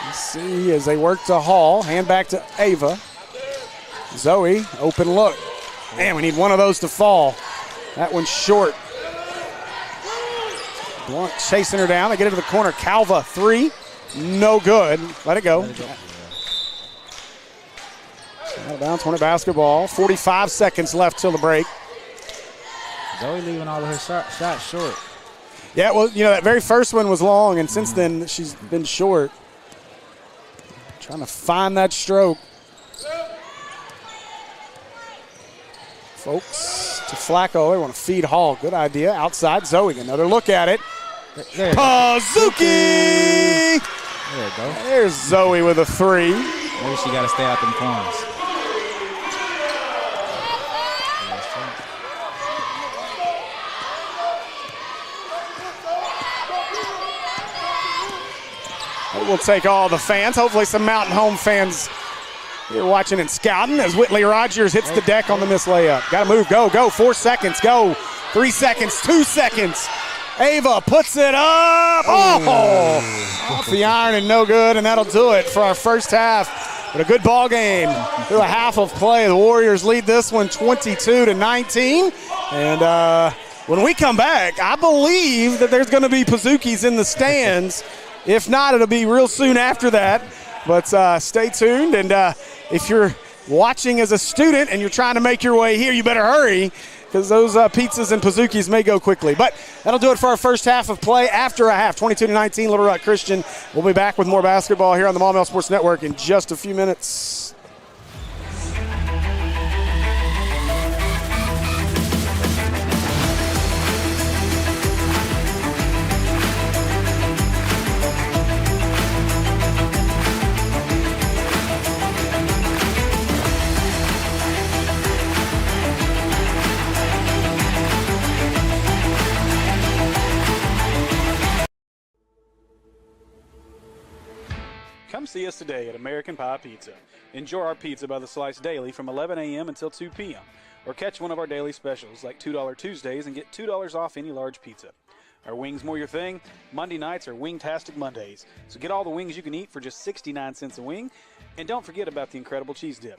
Let's see as they work to Hall. Hand back to Ava. Zoe, open look. Man, we need one of those to fall. That one's short. Blunt chasing her down. They get into the corner. Calva, 3. No good. Let it go. Out of bounds, Hornet basketball. 45 seconds left till the break. Zoe leaving all of her shots short. Yeah, well, you know, that very first one was long, and since then she's been short. Trying to find that stroke. Folks, to Flacco. They want to feed Hall. Good idea. Outside, Zoe. Another look at it. Pazookie! There you go. There's Zoe with a 3. Maybe she got to stay out them corners. We'll take all the fans. Hopefully some Mountain Home fans here watching and scouting as Whitley Rogers hits the deck on the missed layup. Got to move. Go, go. 4 seconds. Go. 3 seconds. 2 seconds. Ava puts it up. Oh! Off the iron and no good, and that'll do it for our first half. But a good ball game through a half of play. The Warriors lead this one 22-19. And when we come back, I believe that there's going to be Pazookies in the stands. If not, it'll be real soon after that. But stay tuned. And if you're watching as a student and you're trying to make your way here, you better hurry because those pizzas and Pazookies may go quickly. But that'll do it for our first half of play. After a half, 22-19, Little Rock Christian. We'll be back with more basketball here on the Maumelle Sports Network in just a few minutes. Come see us today at American Pie Pizza. Enjoy our pizza by the slice daily from 11 a.m. until 2 p.m. Or catch one of our daily specials like $2 Tuesdays and get $2 off any large pizza. Are wings more your thing? Monday nights are Wingtastic Mondays. So get all the wings you can eat for just 69 cents a wing. And don't forget about the incredible cheese dip.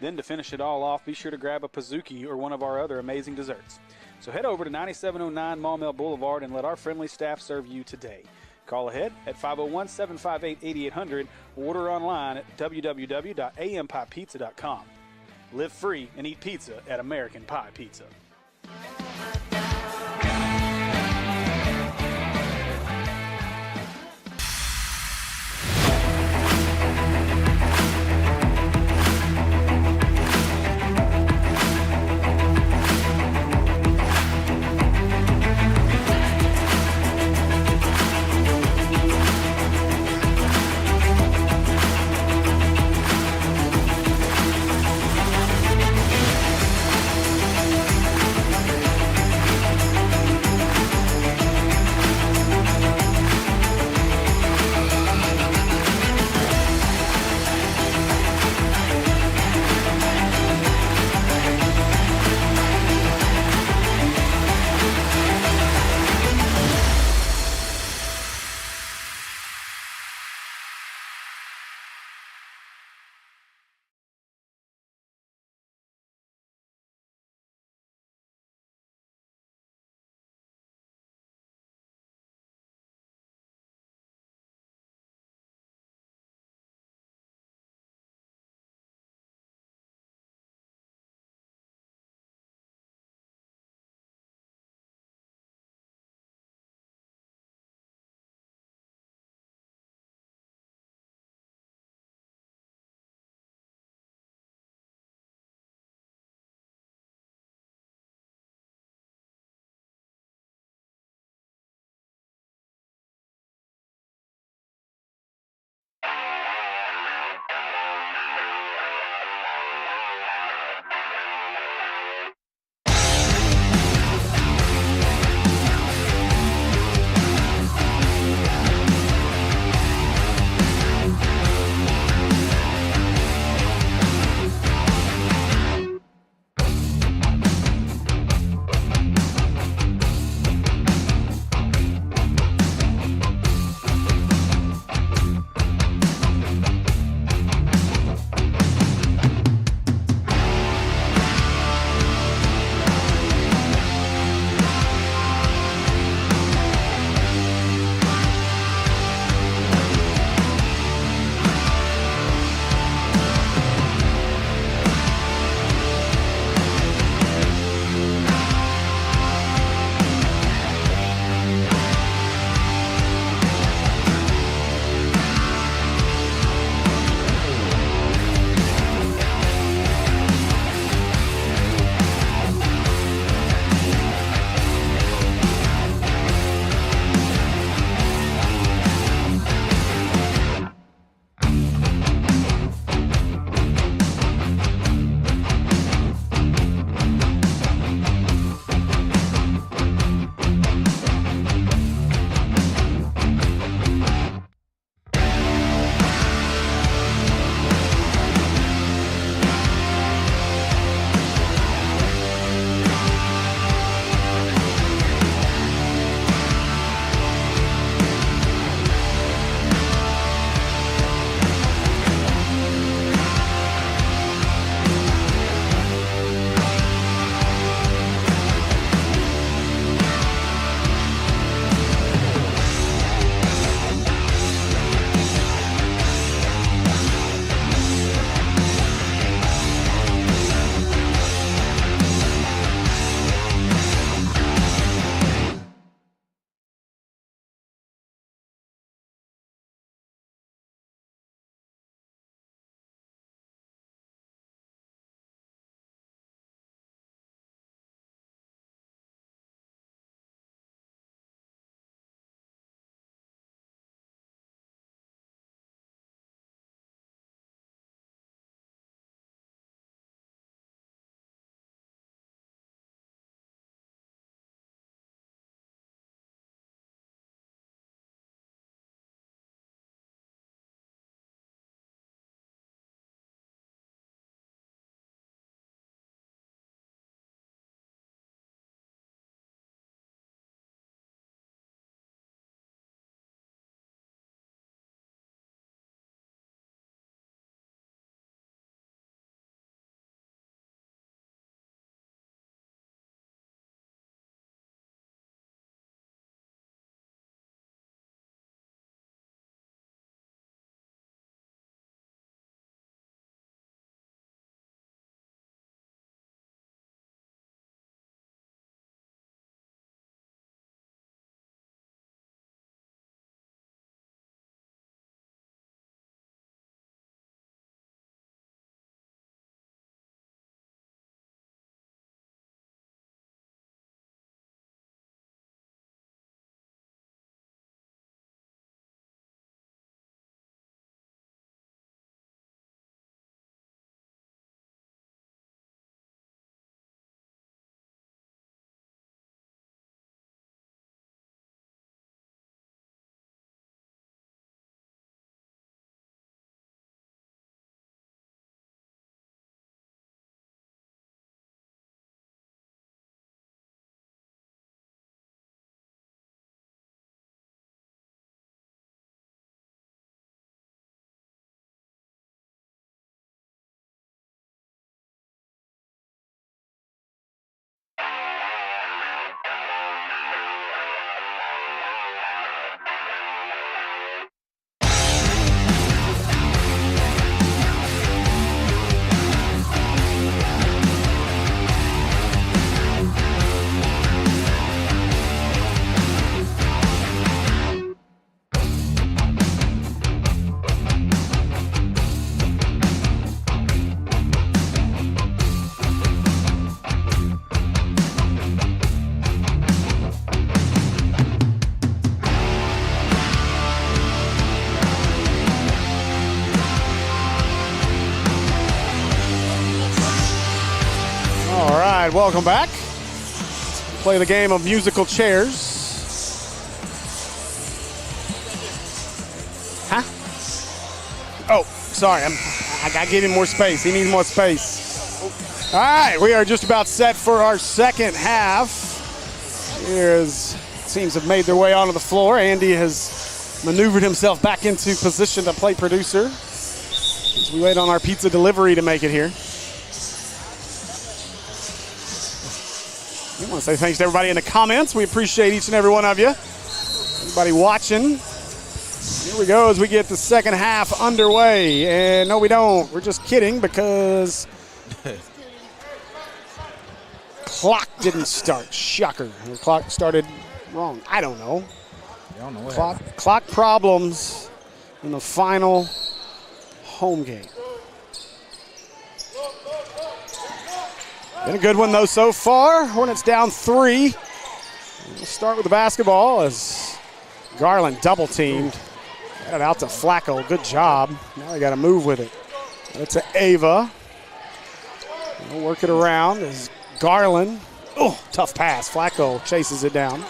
Then to finish it all off, be sure to grab a Pazookie or one of our other amazing desserts. So head over to 9709 Maumelle Boulevard and let our friendly staff serve you today. Call ahead at 501-758-8800 or order online at www.ampiepizza.com. Live free and eat pizza at American Pie Pizza. welcome back. Play the game of musical chairs. Huh? Oh, sorry. I got to give him more space. He needs more space. All right, we are just about set for our second half. Here's teams have made their way onto the floor. Andy has maneuvered himself back into position to play producer as we wait on our pizza delivery to make it here. I want to say thanks to everybody in the comments. We appreciate each and every one of you. Everybody watching. Here we go as we get the second half underway. And no, we don't. We're just kidding because clock didn't start. Shocker. The clock started wrong. I don't know. Clock problems in the final home game. Been a good one, though, so far. Hornets down 3. We'll start with the basketball as Garland double-teamed. Got it out to Flacco. Good job. Now they got to move with it. It's to Ava. We'll work it around as Garland. Oh, tough pass. Flacco chases it down.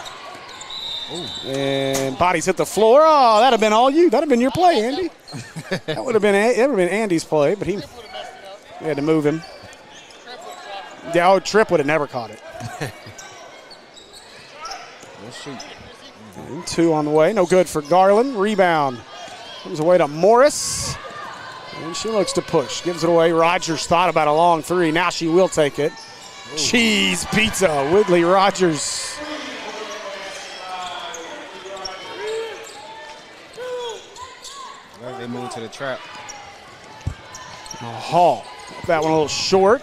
And bodies hit the floor. Oh, that'd have been all you. That'd have been your play, Andy. That would have been Andy's play, but he had to move him. Yeah, Tripp would have never caught it. Let's shoot. And 2 on the way. No good for Garland. Rebound. Comes away to Morris. And she looks to push. Gives it away. Rogers thought about a long 3. Now she will take it. Ooh. Cheese pizza. Whitley Rogers. Well, they move to the trap. Hall. That one a little short.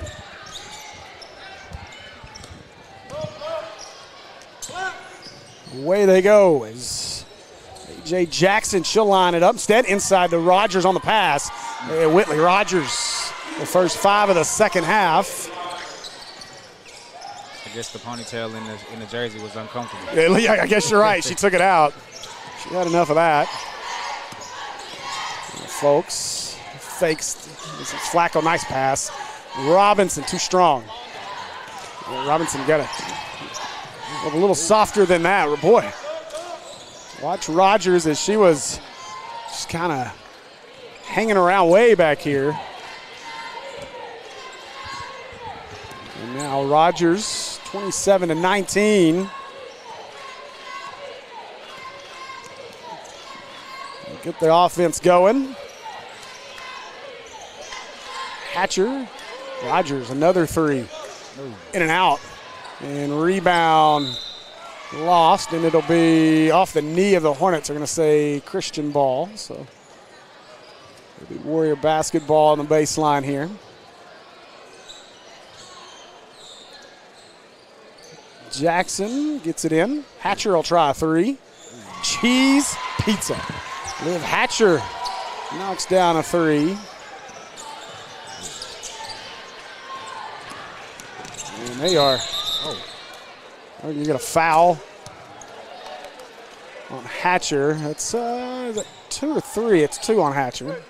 Away they go as A.J. Jackson, she'll line it up. Instead, inside to Rogers on the pass. Whitley Rogers, the first 5 of the second half. I guess the ponytail in the jersey was uncomfortable. Yeah, I guess you're right. She took it out. She had enough of that. Folks, fakes. Flacco, nice pass. Robinson, too strong. Robinson got it. A little softer than that. Boy, watch Rogers as she was just kind of hanging around way back here. And now Rogers, 27-19. Get the offense going. Hatcher, Rogers, another 3. In and out. And rebound lost, and it'll be off the knee of the Hornets. They're going to say Christian ball. So it'll be Warrior basketball on the baseline here. Jackson gets it in. Hatcher will try a 3. Cheese pizza. Liv Hatcher knocks down a 3. And they are. Oh, you get a foul on Hatcher. That's is it 2 or 3? It's 2 on Hatcher.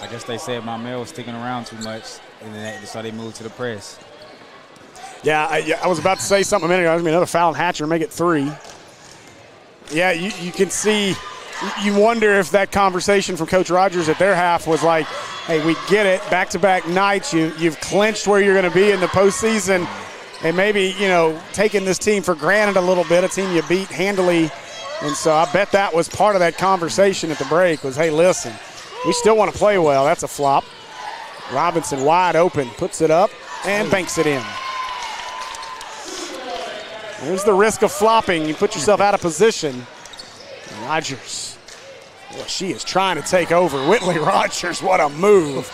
I guess they said my man was sticking around too much, and then so they moved to the press. Yeah, I was about to say something a minute ago. There's another foul on Hatcher, make it 3. Yeah, you can see. You wonder if that conversation from Coach Rogers at their half was like, hey, we get it, back-to-back nights, you've clinched where you're going to be in the postseason, and maybe, taking this team for granted a little bit, a team you beat handily. And so I bet that was part of that conversation at the break was, hey, listen, we still want to play well. That's a flop. Robinson wide open, puts it up, and banks it in. There's the risk of flopping. You put yourself out of position. Rogers. Boy, she is trying to take over. Whitley Rogers, what a move.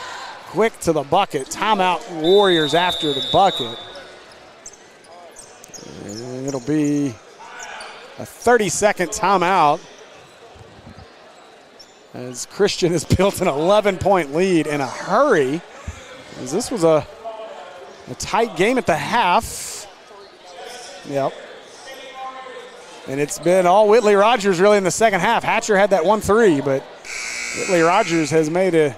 Quick to the bucket. Timeout Warriors after the bucket. And it'll be a 30-second timeout as Christian has built an 11-point lead in a hurry. As this was a tight game at the half. Yep. And it's been all Whitley Rogers really in the second half. Hatcher had that 1-3, but Whitley Rogers has made it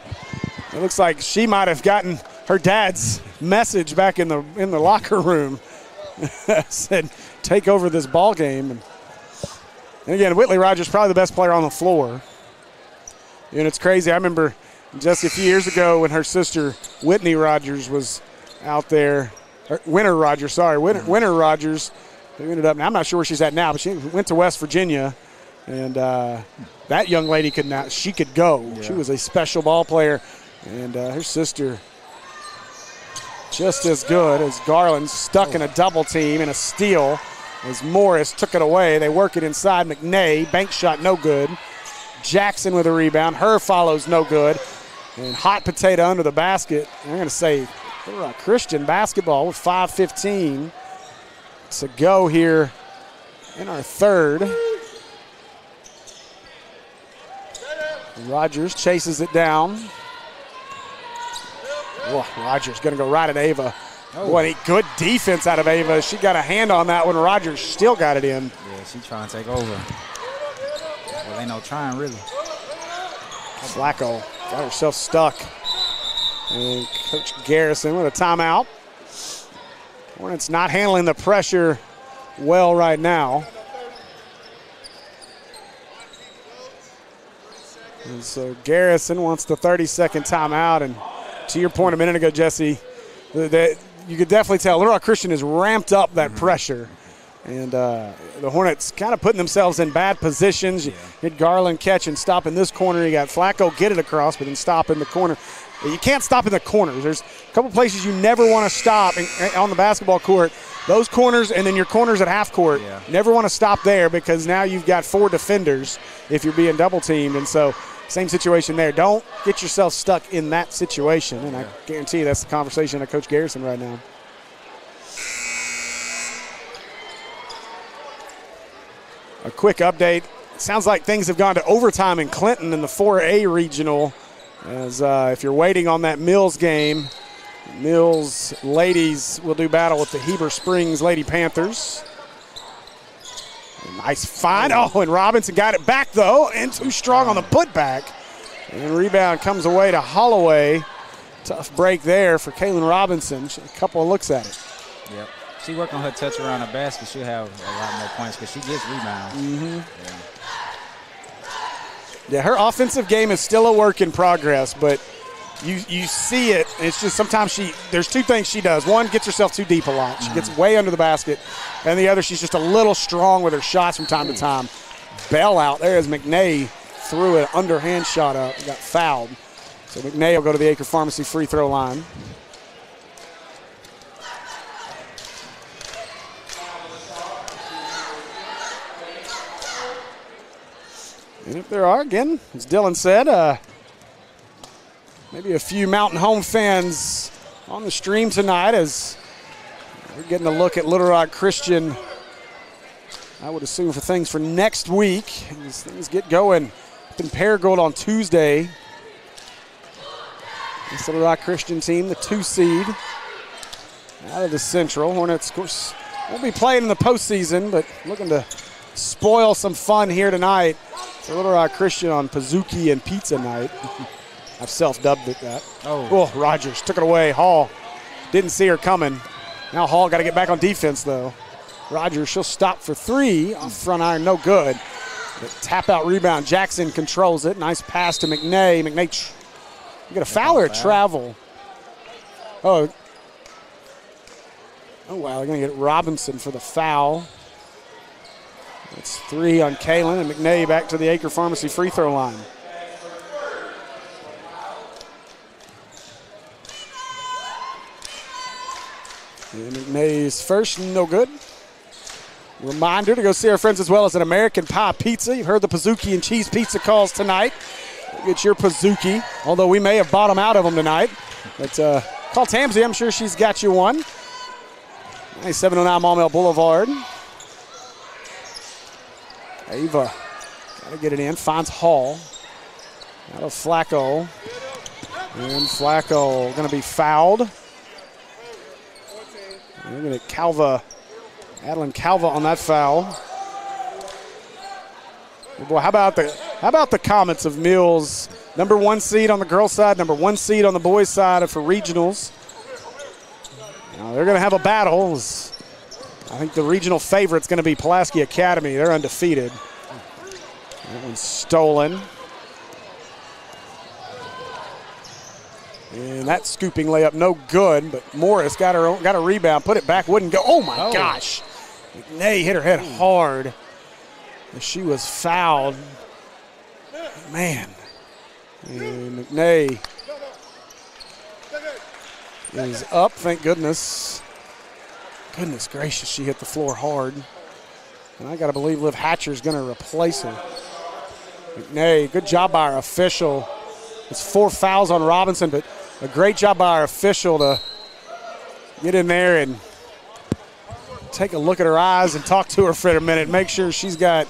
looks like she might have gotten her dad's message back in the locker room said, "Take over this ball game." And again, Whitley Rogers probably the best player on the floor. And it's crazy. I remember just a few years ago when her sister Whitney Rogers was out there. Winter Rogers, Winter Rogers, who ended up, now I'm not sure where she's at now, but she went to West Virginia, and that young lady could go. Yeah. She was a special ball player, and her sister just as good as Garland, stuck in a double team and a steal as Morris took it away. They work it inside. McNay, bank shot, no good. Jackson with a rebound. Her follows, no good. And hot potato under the basket. I'm going to say Christian basketball with 5:15 to go here in our third. Rogers chases it down. Oh, Rogers going to go right at Ava. What good defense out of Ava. She got a hand on that one. Rogers still got it in. Yeah, she's trying to take over. Well, ain't no trying, really. Flacco got herself stuck. And Coach Garrison with a timeout. Hornets not handling the pressure well right now. And so Garrison wants the 30-second timeout. And to your point a minute ago, Jesse, that you could definitely tell Little Rock Christian has ramped up that pressure. And the Hornets kind of putting themselves in bad positions. You had Garland catch and stop in this corner. You got Flacco get it across, but then stop in the corner. You can't stop in the corners. There's a couple places you never want to stop on the basketball court. Those corners and then your corners at half court. Yeah. You never want to stop there because now you've got 4 defenders if you're being double teamed. And so same situation there. Don't get yourself stuck in that situation. And I guarantee you that's the conversation of Coach Garrison right now. A quick update. It sounds like things have gone to overtime in Clinton in the 4A regional. As if you're waiting on that Mills game, Mills ladies will do battle with the Heber Springs Lady Panthers. Nice find. Oh, and Robinson got it back, though, and too strong on the putback. And rebound comes away to Holloway. Tough break there for Kaylin Robinson. A couple of looks at it. Yep. She work on her touch around the basket. She'll have a lot more points because she gets rebounds. Mm-hmm. Yeah, her offensive game is still a work in progress, but you see it. It's just sometimes there's two things she does. One, gets herself too deep a lot. She gets way under the basket. And the other, she's just a little strong with her shots from time to time. Bell out there as McNay threw an underhand shot up. Got fouled. So McNay will go to the Acre Pharmacy free throw line. And if there are, again, as Dylan said, maybe a few Mountain Home fans on the stream tonight as we're getting a look at Little Rock Christian, I would assume, for things for next week as things get going up in Paragould on Tuesday. This Little Rock Christian team, the 2 seed out of the Central. Hornets, of course, won't be playing in the postseason, but looking to spoil some fun here tonight for Little Rock Christian on Pizookie and Pizza Night. I've self-dubbed it that. Oh, Rogers took it away. Hall didn't see her coming. Now Hall got to get back on defense, though. Rogers, she'll stop for 3 off front iron, no good. The tap-out rebound. Jackson controls it. Nice pass to McNay. McNay, you got a foul or a travel? Oh, wow, they're going to get Robinson for the foul. That's 3 on Kaylin, and McNay back to the Acre Pharmacy free throw line. And McNay's first, no good. Reminder to go see our friends as well as an American Pie Pizza. You've heard the Pizookie and Cheese Pizza calls tonight. Get your Pizookie, although we may have bought them out of them tonight. But call Tamsy, I'm sure she's got you one. Nice 709 Maumelle Boulevard. Ava got to get it in, finds Hall. Out of Flacco. And Flacco going to be fouled. And we're going to get Adeline Calva on that foul. Boy, how about the comments of Mills, number 1 seed on the girls' side, number 1 seed on the boys' side for regionals. Now they're going to have a battle. I think the regional favorite's going to be Pulaski Academy. They're undefeated. That one's stolen. And that scooping layup, no good, but Morris got a rebound, put it back, wouldn't go. Oh, my gosh. McNay hit her head hard. She was fouled. Man. And McNay is up, thank goodness. Goodness gracious, she hit the floor hard. And I got to believe Liv Hatcher's going to replace her. McNay, good job by our official. It's 4 fouls on Robinson, but a great job by our official to get in there and take a look at her eyes and talk to her for a minute. Make sure she's got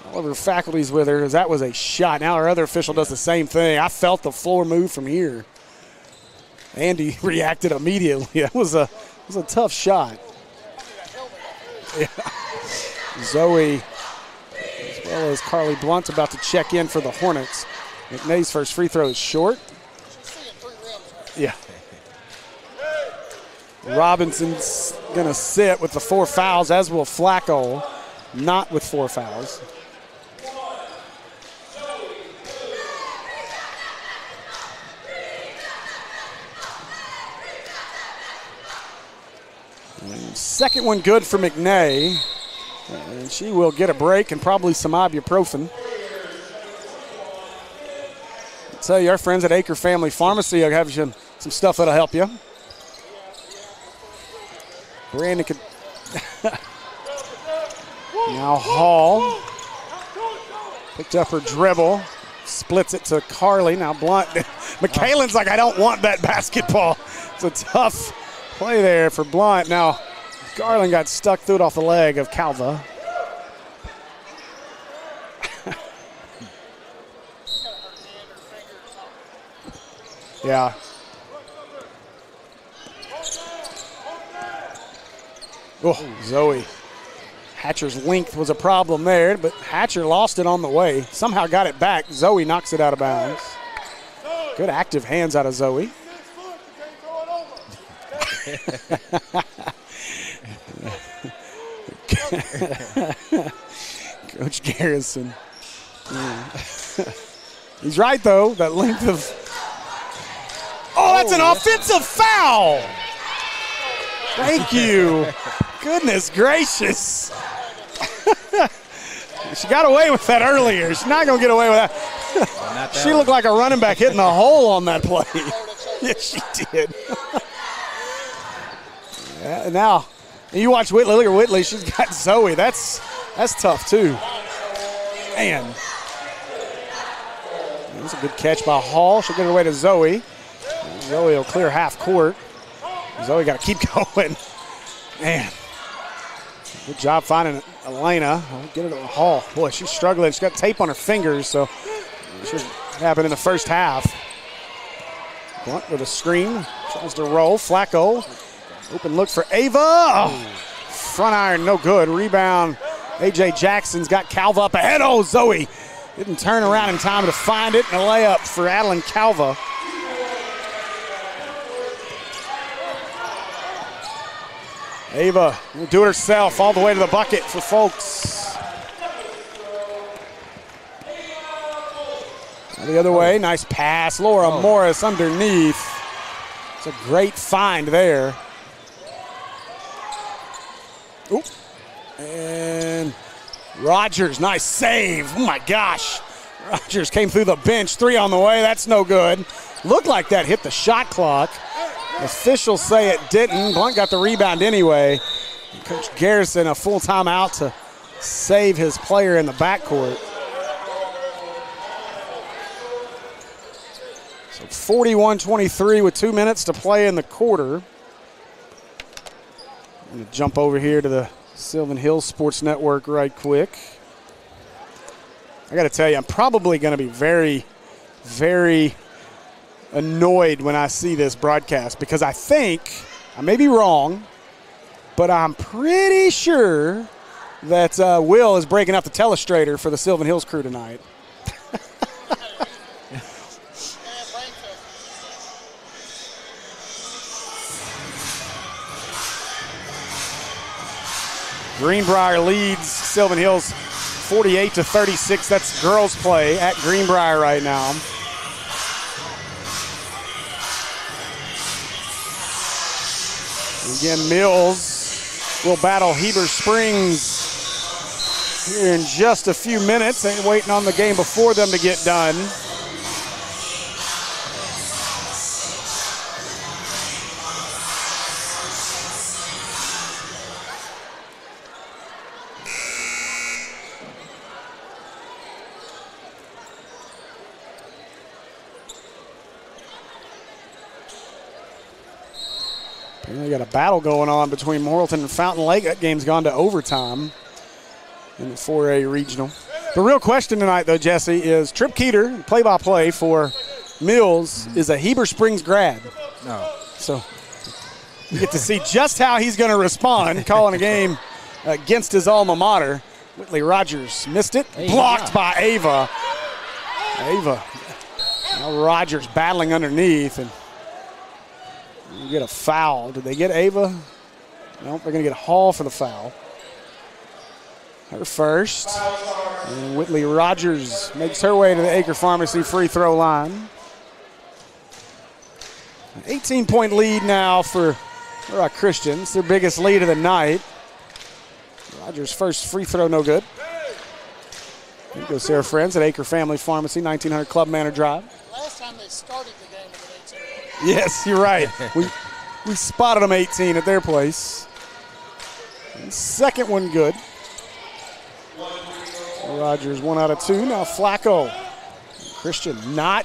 all of her faculties with her, because that was a shot. Now our other official does the same thing. I felt the floor move from here. Andy reacted immediately. That was a tough shot. Yeah. Zoe, as well as Carly Blunt's about to check in for the Hornets. McNay's first free throw is short. Yeah. Robinson's going to sit with the 4 fouls, as will Flacco, not with 4 fouls. And second one good for McNay. And she will get a break and probably some ibuprofen. I'll tell you, our friends at Acre Family Pharmacy will have you some stuff that'll help you. Brandon could. Now Hall picked up her dribble, splits it to Carly. Now Blunt. McKaylin's like, I don't want that basketball. It's a tough play there for Blunt. Now Garland got stuck through it off the leg of Calva. Yeah. Oh, Zoe. Hatcher's length was a problem there, but Hatcher lost it on the way. Somehow got it back. Zoe knocks it out of bounds. Good active hands out of Zoe. Coach Garrison. He's right, though. That length of... Oh, that's an offensive foul. Thank you. Goodness gracious. She got away with that earlier. She's not going to get away with that. She looked like a running back hitting the hole on that play. Yes, she did. Yeah, now, you watch Whitley. Look at Whitley. She's got Zoe. That's tough, too. Man. That's a good catch by Hall. She'll get her way to Zoe. Zoe will clear half court. Zoe got to keep going. Man. Good job finding Elena. I'll get it to Hall. Boy, she's struggling. She's got tape on her fingers, so it should happen in the first half. Blunt with a screen. Tries to roll. Flacco. Open look for Ava. Oh, front iron, no good. Rebound. A.J. Jackson's got Calva up ahead. Oh, Zoe didn't turn around in time to find it. And a layup for Adeline Calva. Ava will do it herself all the way to the bucket for Folks. The other way, nice pass. Laura Morris underneath. It's a great find there. Oop. And Rogers, nice save. Oh my gosh. Rogers came through the bench. 3 on the way. That's no good. Looked like that hit the shot clock. Officials say it didn't. Blunt got the rebound anyway. Coach Garrison a full timeout to save his player in the backcourt. So 41-23 with 2 minutes to play in the quarter. I'm going to jump over here to the Sylvan Hills Sports Network right quick. I got to tell you, I'm probably going to be very, very annoyed when I see this broadcast, because I think, I may be wrong, but I'm pretty sure that Will is breaking up the telestrator for the Sylvan Hills crew tonight. Greenbrier leads Sylvan Hills 48-36. That's girls play at Greenbrier right now. Again, Mills will battle Heber Springs here in just a few minutes. They're waiting on the game before them to get done. They got a battle going on between Morrilton and Fountain Lake. That game's gone to overtime in the 4A regional. The real question tonight, though, Jesse, is Trip Keeter, play-by-play for Mills, is a Heber Springs grad. No. So you get to see just how he's going to respond, calling a game against his alma mater. Whitley Rogers missed it, blocked by Ava. Ava. Now Rogers battling underneath, and you get a foul. Did they get Ava? Nope, they're going to get Hall for the foul. Her first. And Whitley Rogers makes her way to the Acre Pharmacy free throw line. An 18-point lead now for Christians, their biggest lead of the night. Rogers' first free throw, no good. Here goes Sarah Friends at Acre Family Pharmacy, 1900 Club Manor Drive. Last time they started the game with an 18. Yes, you're right. we spotted them 18 at their place. And second one good. Rogers 1 out of 2. Now Flacco. Christian not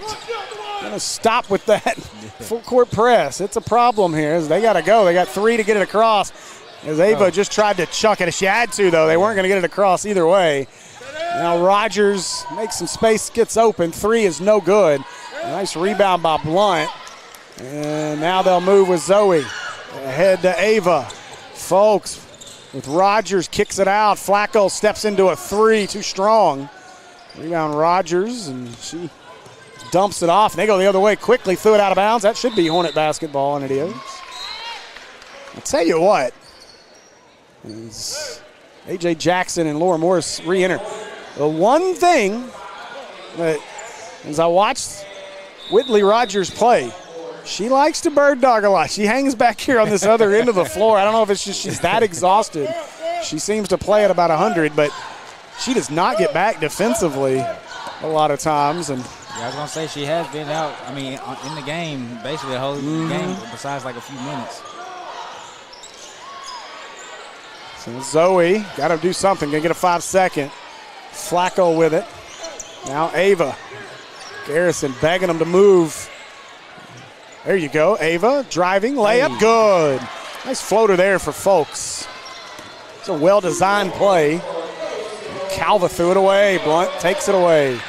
going to stop with that full court press. It's a problem here as they got to go. They got 3 to get it across. As Ava just tried to chuck it. She had to, though. They weren't going to get it across either way. Now Rogers makes some space, gets open. 3 is no good. A nice rebound by Blunt. And now they'll move with Zoe. Ahead to Ava. Folks with Rogers, kicks it out. Flacco steps into a 3, too strong. Rebound Rogers, and she dumps it off. And they go the other way quickly, threw it out of bounds. That should be Hornet basketball, and it is. I'll tell you what. A.J. Jackson and Laura Morris re-enter. The one thing that, as I watched Whitley Rogers play, she likes to bird dog a lot. She hangs back here on this other end of the floor. I don't know if it's just she's that exhausted. She seems to play at about 100, but she does not get back defensively a lot of times. And yeah, I was going to say she has been out, I mean, in the game, basically the whole game, besides like a few minutes. So Zoe got to do something. Going to get a 5-second. Flacco with it. Now Ava. Garrison begging him to move. There you go. Ava driving, layup, good. Nice floater there for Folks. It's a well-designed play. Calva threw it away. Blunt takes it away.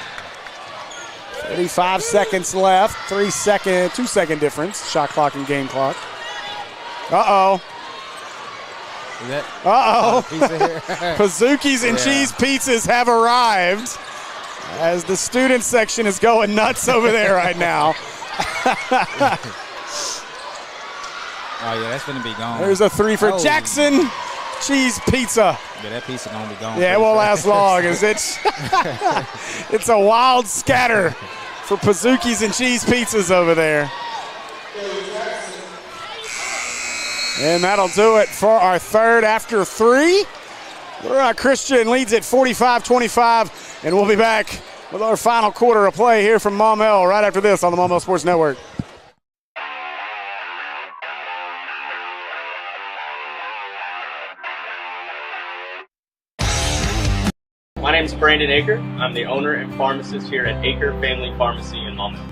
35 seconds left. 2-second difference. Shot clock and game clock. Uh-oh. Pazookies and cheese pizzas have arrived as the student section is going nuts over there right now. Oh, yeah, that's going to be gone. There's a 3 for Jackson. Cheese pizza. Yeah, that pizza going to be gone. Yeah, it won't last long as it's it's a wild scatter for Pazookies and cheese pizzas over there. And that'll do it for our third after 3. Christian leads at 45-25, and we'll be back with our final quarter of play here from Maumelle right after this on the Maumelle Sports Network. My name is Brandon Aker. I'm the owner and pharmacist here at Aker Family Pharmacy in Maumelle.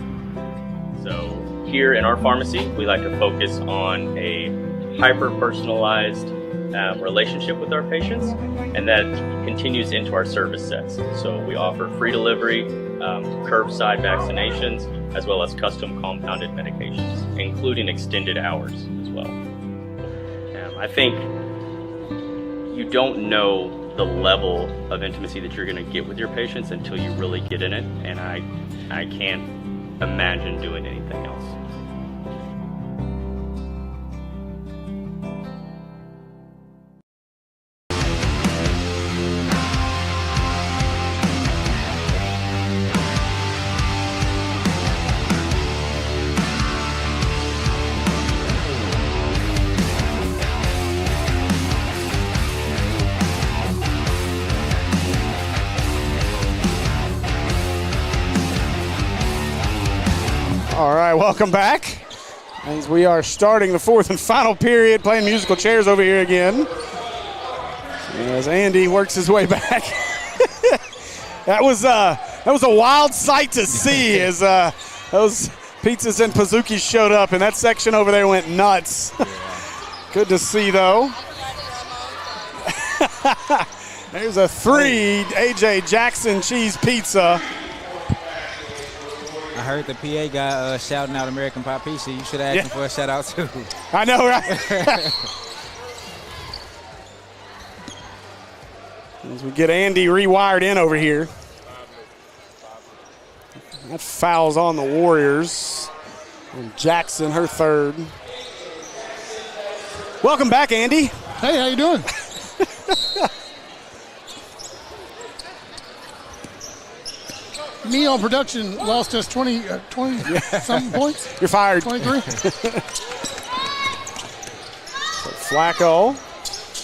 So here in our pharmacy, we like to focus on a hyper-personalized relationship with our patients, and that continues into our service sets. So we offer free delivery, curbside vaccinations, as well as custom compounded medications, including extended hours as well. I think you don't know the level of intimacy that you're going to get with your patients until you really get in it, and I can't imagine doing anything else. All right, welcome back. As we are starting the fourth and final period, playing musical chairs over here again. As Andy works his way back. That was a wild sight to see as those pizzas and Pazookies showed up, and that section over there went nuts. Good to see, though. There's a 3 A.J. Jackson cheese pizza. I heard the PA guy shouting out American Pie Pizza. You should ask him for a shout out too. I know, right? As we get Andy rewired in over here. That foul's on the Warriors. And Jackson, her third. Welcome back, Andy. Hey, how you doing? Me on production lost us 20 something points. You're fired. 23. Flacco.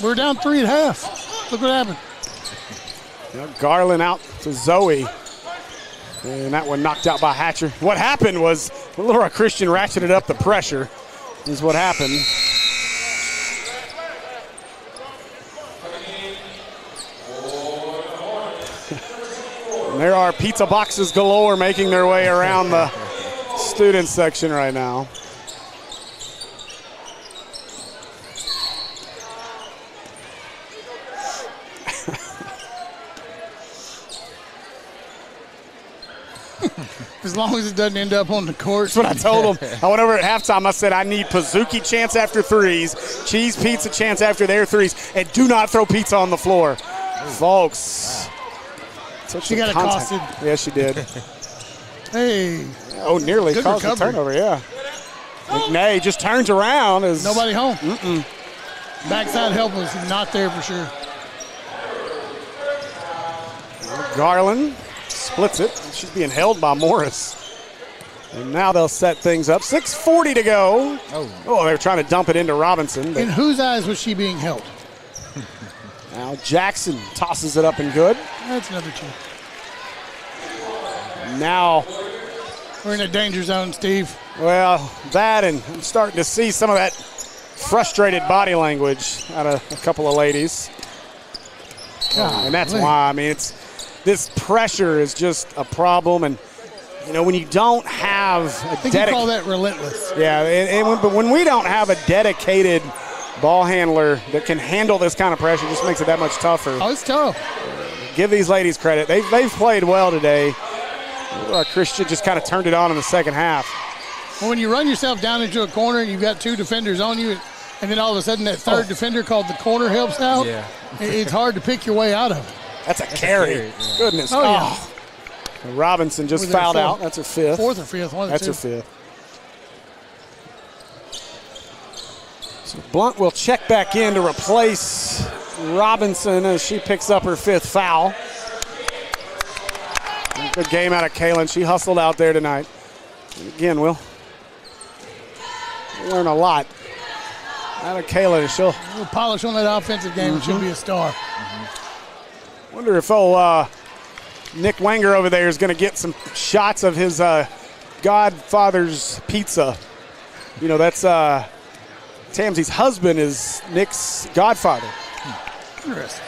We're down 3 at half. Look what happened. Garland out to Zoe. And that one knocked out by Hatcher. What happened was Little Rock Christian ratcheted up the pressure is what happened. And there are pizza boxes galore making their way around the student section right now. As long as it doesn't end up on the court. That's what I told them. I went over at halftime. I said, I need Pazookie chance after threes, cheese pizza chance after their threes, and do not throw pizza on the floor. Folks. She got accosted. Yeah, she did. Hey. Oh, nearly Good caused a recovery. turnover, yeah. McNay just turns around. As Nobody home. Backside help was not there for sure. Garland splits it. She's being held by Morris. And now they'll set things up. 6:40 to go. Oh, they're trying to dump it into Robinson. In whose eyes was she being held? Now Jackson tosses it up and good. That's another 2. Now, We're in a danger zone, Steve. well, that and I'm starting to see some of that frustrated body language out of a couple of ladies. And that's why, I mean, this pressure is just a problem. And, you know, when you don't have I think you call that relentless. Yeah, but when we don't have a dedicated ball handler that can handle this kind of pressure, it just makes it that much tougher. Oh, it's tough. Give these ladies credit. They've played well today. Christian just kind of turned it on in the second half. Well, when you run yourself down into a corner and you've got 2 defenders on you, and then all of a sudden that third defender called the corner helps out, it's hard to pick your way out of it. That's a carry. Goodness. Oh, yeah. Robinson just fouled out. That's her 5th. 4th or 5th. One of the That's 2. her 5th. So Blunt will check back in to replace Robinson as she picks up her 5th foul. Good game out of Kaylin. She hustled out there tonight. And again, we'll learn a lot out of Kaylin. She'll polish on that offensive game and she'll be a star. wonder if Nick Wenger over there is going to get some shots of his Godfather's pizza. You know, that's Tamsy's husband is Nick's godfather.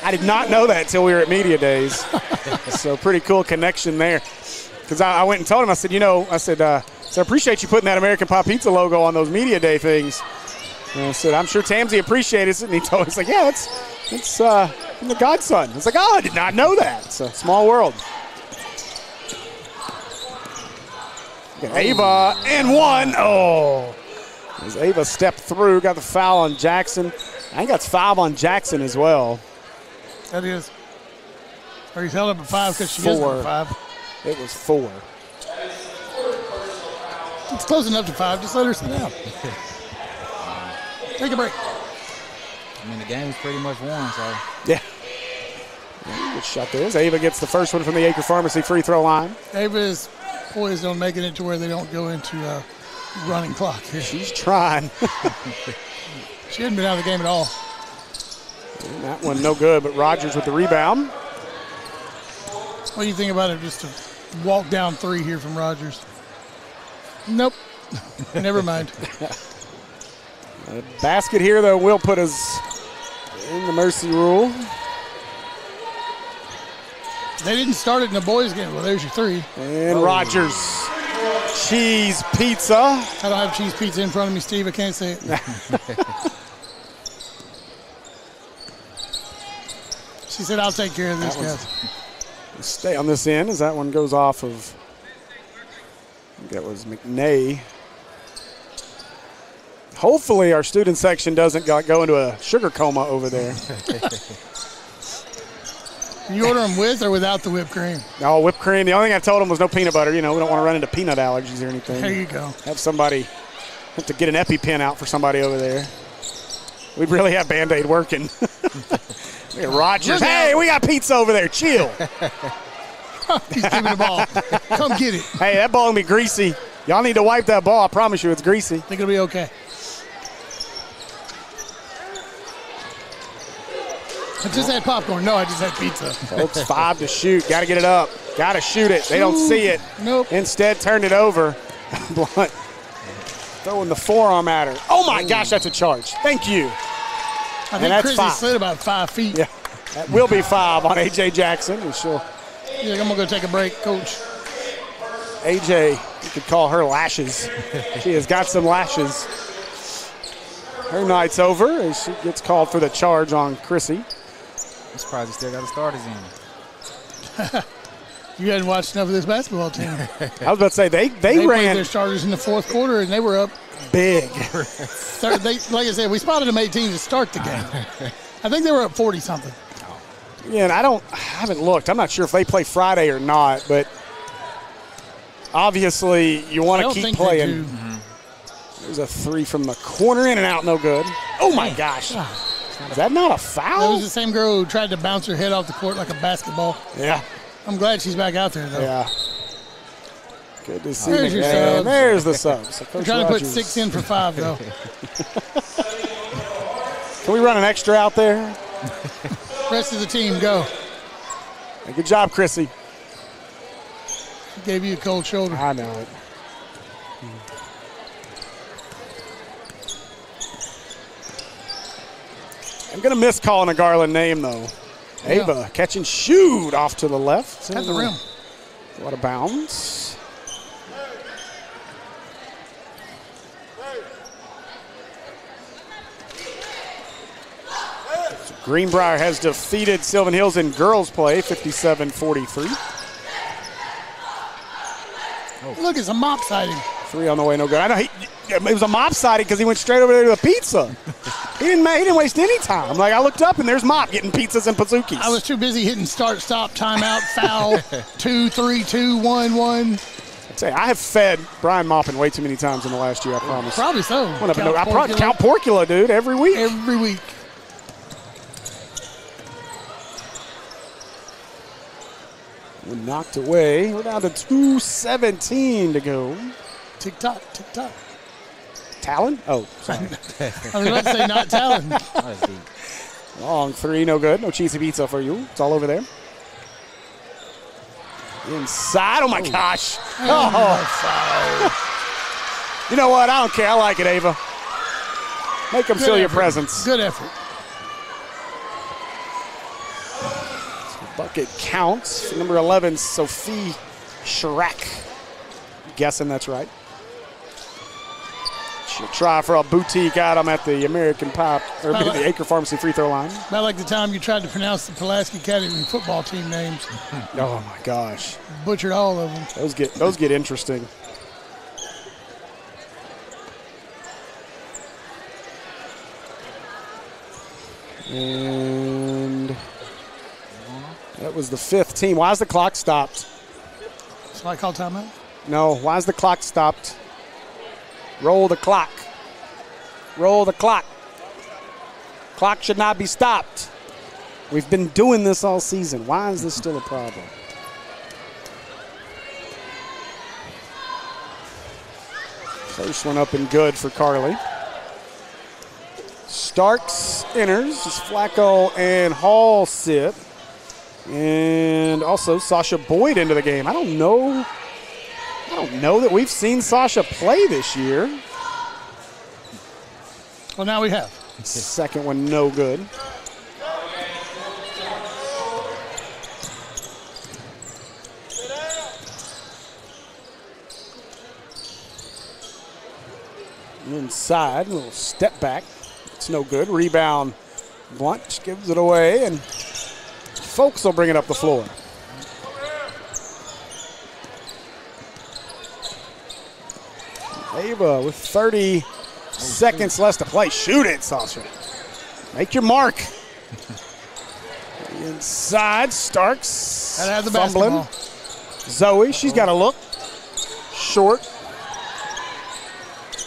I did not know that until we were at Media Days. So pretty cool connection there. Because I went and told him, I said, I appreciate you putting that American Pie Pizza logo on those Media Day things. And I said, I'm sure Tamsy appreciates it. And he told me, he's like, yeah, it's from the godson. I was like, oh, I did not know that. It's a small world. Ava and 1. Oh. As Ava stepped through, got the foul on Jackson. I think that's 5 on Jackson as well. That is. Or he's held up at 5 because she is at 5. It was 4. It's close enough to 5. Just let her sit down. Take a break. I mean, the game's pretty much won, so. Yeah. Good shot there. Ava gets the first one from the Acre Pharmacy free throw line. Ava is poised on making it to where they don't go into running clock here. She's trying. She hadn't been out of the game at all. And that one no good, but Rogers with the rebound. What do you think about it, just to walk down 3 here from Rogers? Nope. Never mind. Basket here, though, will put us in the mercy rule. They didn't start it in the boys' game. Well, there's your 3. And Rogers. Cheese pizza. I don't have cheese pizza in front of me, Steve. I can't say it. She said, I'll take care of this, guys. Stay on this end as that one goes off of, I think that was McNay. Hopefully our student section doesn't go into a sugar coma over there. You order them with or without the whipped cream? No, whipped cream. The only thing I told them was no peanut butter. You know, we don't want to run into peanut allergies or anything. There you go. Have to get an EpiPen out for somebody over there. We really have Band-Aid working. Look at Rogers. Hey, we got pizza over there. Chill. He's giving the ball. Come get it. Hey, that ball gonna be greasy. Y'all need to wipe that ball. I promise you it's greasy. I think it'll be okay. I just had popcorn. No, I just had pizza. Folks, 5 to shoot. Got to get it up. Got to shoot it. They don't see it. Nope. Instead, turned it over. Blunt throwing the forearm at her. Oh, my gosh, that's a charge. Thank you. I think Chrissy slid about 5 feet. Yeah, that will be 5 on A.J. Jackson. And she'll. Yeah, I'm going to go take a break, Coach. A.J., you could call her lashes. She has got some lashes. Her night's over as she gets called for the charge on Chrissy. I'm surprised he still got the starters in. You hadn't watched enough of this basketball team. I was about to say, they played ran their starters in the fourth quarter, and they were up big. Like I said, we spotted them 18 to start the game. I think they were up 40-something. Yeah, and I haven't looked. I'm not sure if they play Friday or not, but obviously you want to keep playing. There's a 3 from the corner, in and out, no good. Oh, my gosh. Is that not a foul? That was the same girl who tried to bounce her head off the court like a basketball. Yeah. I'm glad she's back out there, though. Yeah. Good to see There's you. your subs. There's the subs. So We're trying to put 6 in for 5, though. Can we run an extra out there? Rest of the team, go. Hey, good job, Chrissy. Gave you a cold shoulder. I know it. I'm going to miss calling a Garland name, though. Yeah. Ava, catch and shoot off to the left. At the rim. What a bounce. So Greenbrier has defeated Sylvan Hills in girls play, 57-43. Look, it's a mop sighting. 3 on the way, no good. I know it was a mop sighting because he went straight over there to the pizza. He didn't waste any time. Like, I looked up and there's Mop getting pizzas and Pazookies. I was too busy hitting start, stop, timeout, foul, 2, 3, 2, 1, 1. I'd say I have fed Brian Maupin way too many times in the last year, I promise. Probably so. I count Porcula, dude, every week. Every week. We're knocked away. We're down to 2:17 to go. Tick tock, tick tock. Talon? Oh, sorry. I was about to say not Talon. Long 3, no good. No cheesy pizza for you. It's all over there. Inside. Oh, my gosh. Oh. You know what? I don't care. I like it, Ava. Make them feel your presence. Good effort. Bucket counts. Number 11, Sophie Schrack. Guessing that's right. She'll try for a boutique item at the American Pop, or the Acre Pharmacy free throw line. About like the time you tried to pronounce the Pulaski Academy football team names. Oh my gosh. Butchered all of them. Those get interesting. And that was the 5th team. Why is the clock stopped? So I call timeout? No, why is the clock stopped? Roll the clock. Roll the clock. Clock should not be stopped. We've been doing this all season. Why is this still a problem? First one up and good for Carly. Starks enters. It's Flacco and Hall sit. And also Sasha Boyd into the game. I don't know don't know that we've seen Sasha play this year. Well, now we have. Second one, no good. Inside, a little step back. It's no good. Rebound. Blunt just gives it away, and Folks will bring it up the floor. Ava with 30 seconds left to play. Shoot it, Sasha. Make your mark. Inside, Starks. Gotta have the fumbling. basketball. Zoe, she's got a look. Short.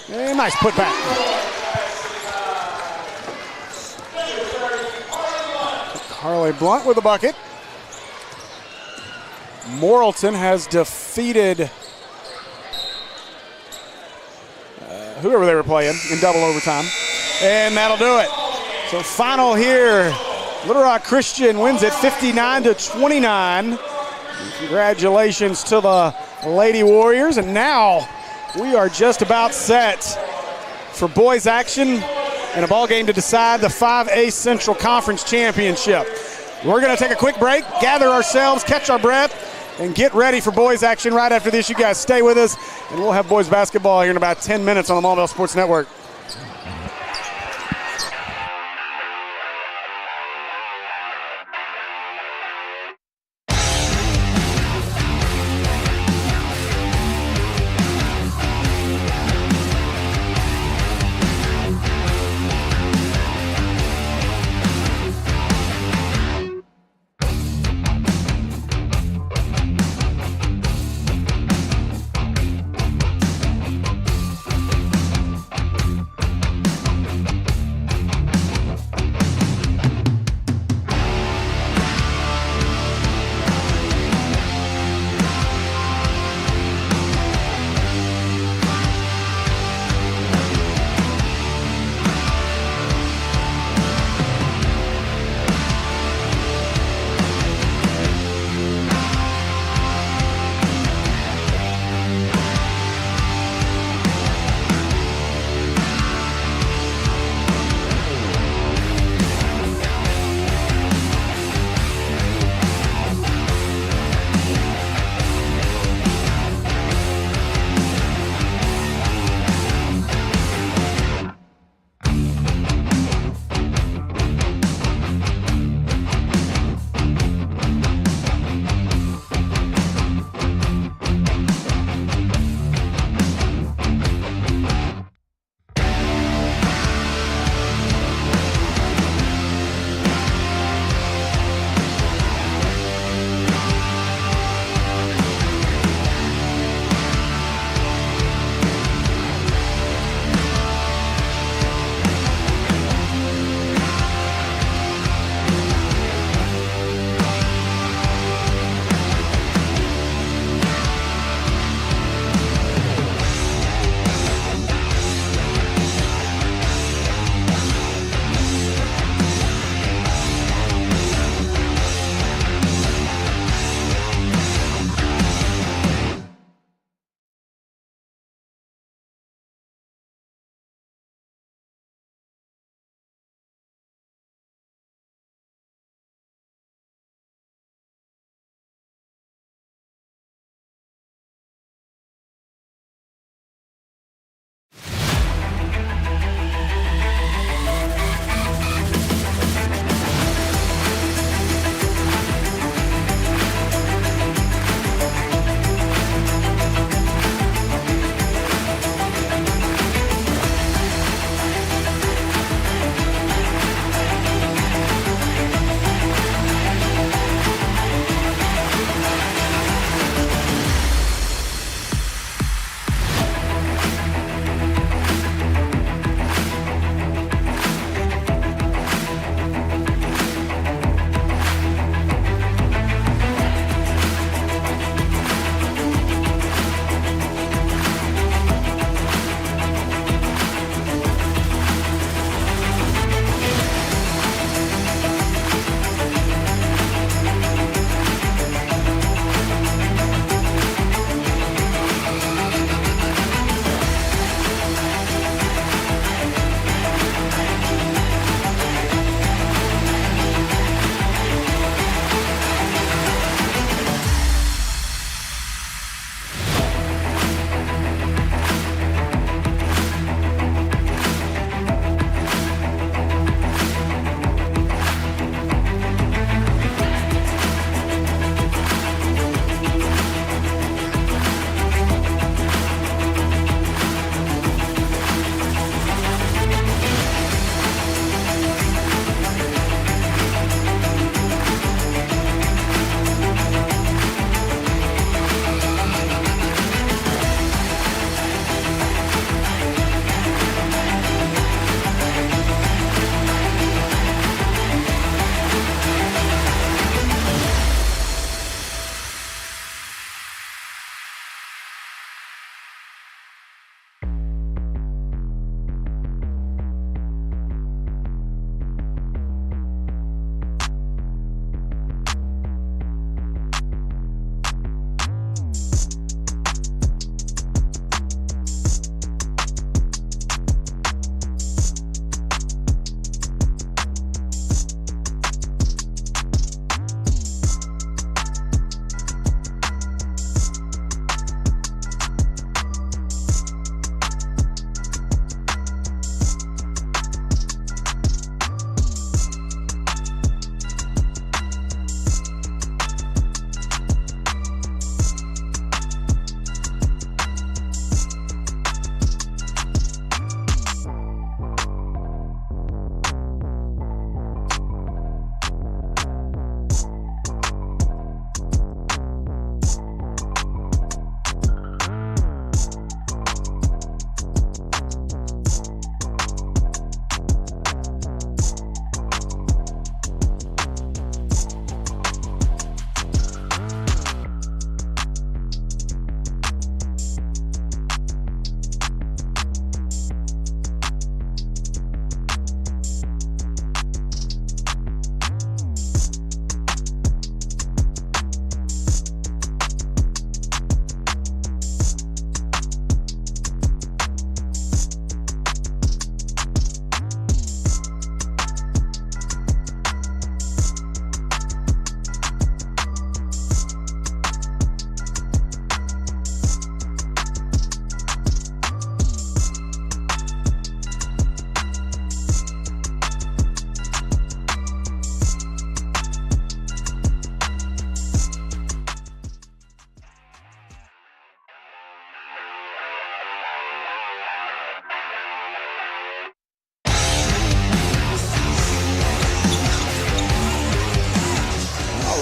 And nice putback. Carly Blunt with a bucket. Morrilton has defeated whoever they were playing in double overtime. And that'll do it. So final here, Little Rock Christian wins it 59-29. Congratulations to the Lady Warriors. And now we are just about set for boys action and a ball game to decide the 5A Central Conference Championship. We're going to take a quick break, gather ourselves, catch our breath, and get ready for boys action right after this. You guys stay with us, and we'll have boys basketball here in about 10 minutes on the Maulville Sports Network.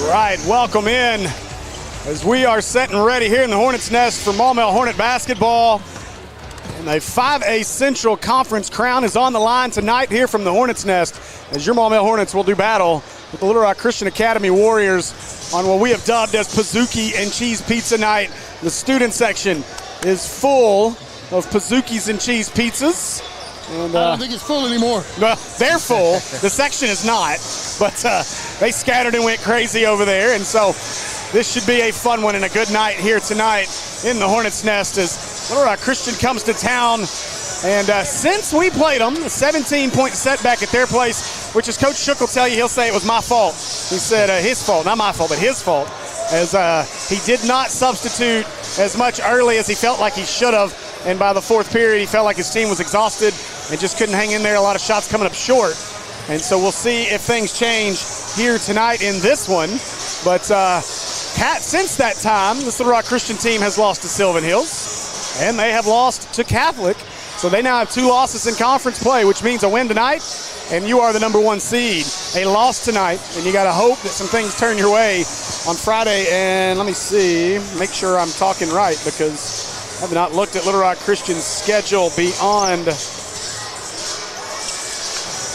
right, welcome in as we are set and ready here in the Hornets' Nest for Maumelle Hornet basketball. And a 5A Central Conference crown is on the line tonight here from the Hornets' Nest as your Maumelle Hornets will do battle with the Little Rock Christian Academy Warriors on what we have dubbed as Pizookie and Cheese Pizza Night. The student section is full of Pizookies and cheese pizzas. And, I don't think it's full anymore. Well, they're full. The section is not, but they scattered and went crazy over there. And so this should be a fun one and a good night here tonight in the Hornets' Nest as Little Rock Christian comes to town. And since we played them, a 17-point setback at their place, which as Coach Shook will tell you, he'll say it was my fault. He said his fault, not my fault, but his fault, as he did not substitute as much early as he felt like he should have. And by the fourth period, he felt like his team was exhausted and just couldn't hang in there. A lot of shots coming up short. And so we'll see if things change here tonight in this one. But since that time, this Little Rock Christian team has lost to Sylvan Hills, and they have lost to Catholic. So they now have 2 losses in conference play, which means a win tonight, and you are the number 1 seed. A loss tonight, and you got to hope that some things turn your way on Friday. And let me see, make sure I'm talking right, because I have not looked at Little Rock Christian's schedule beyond.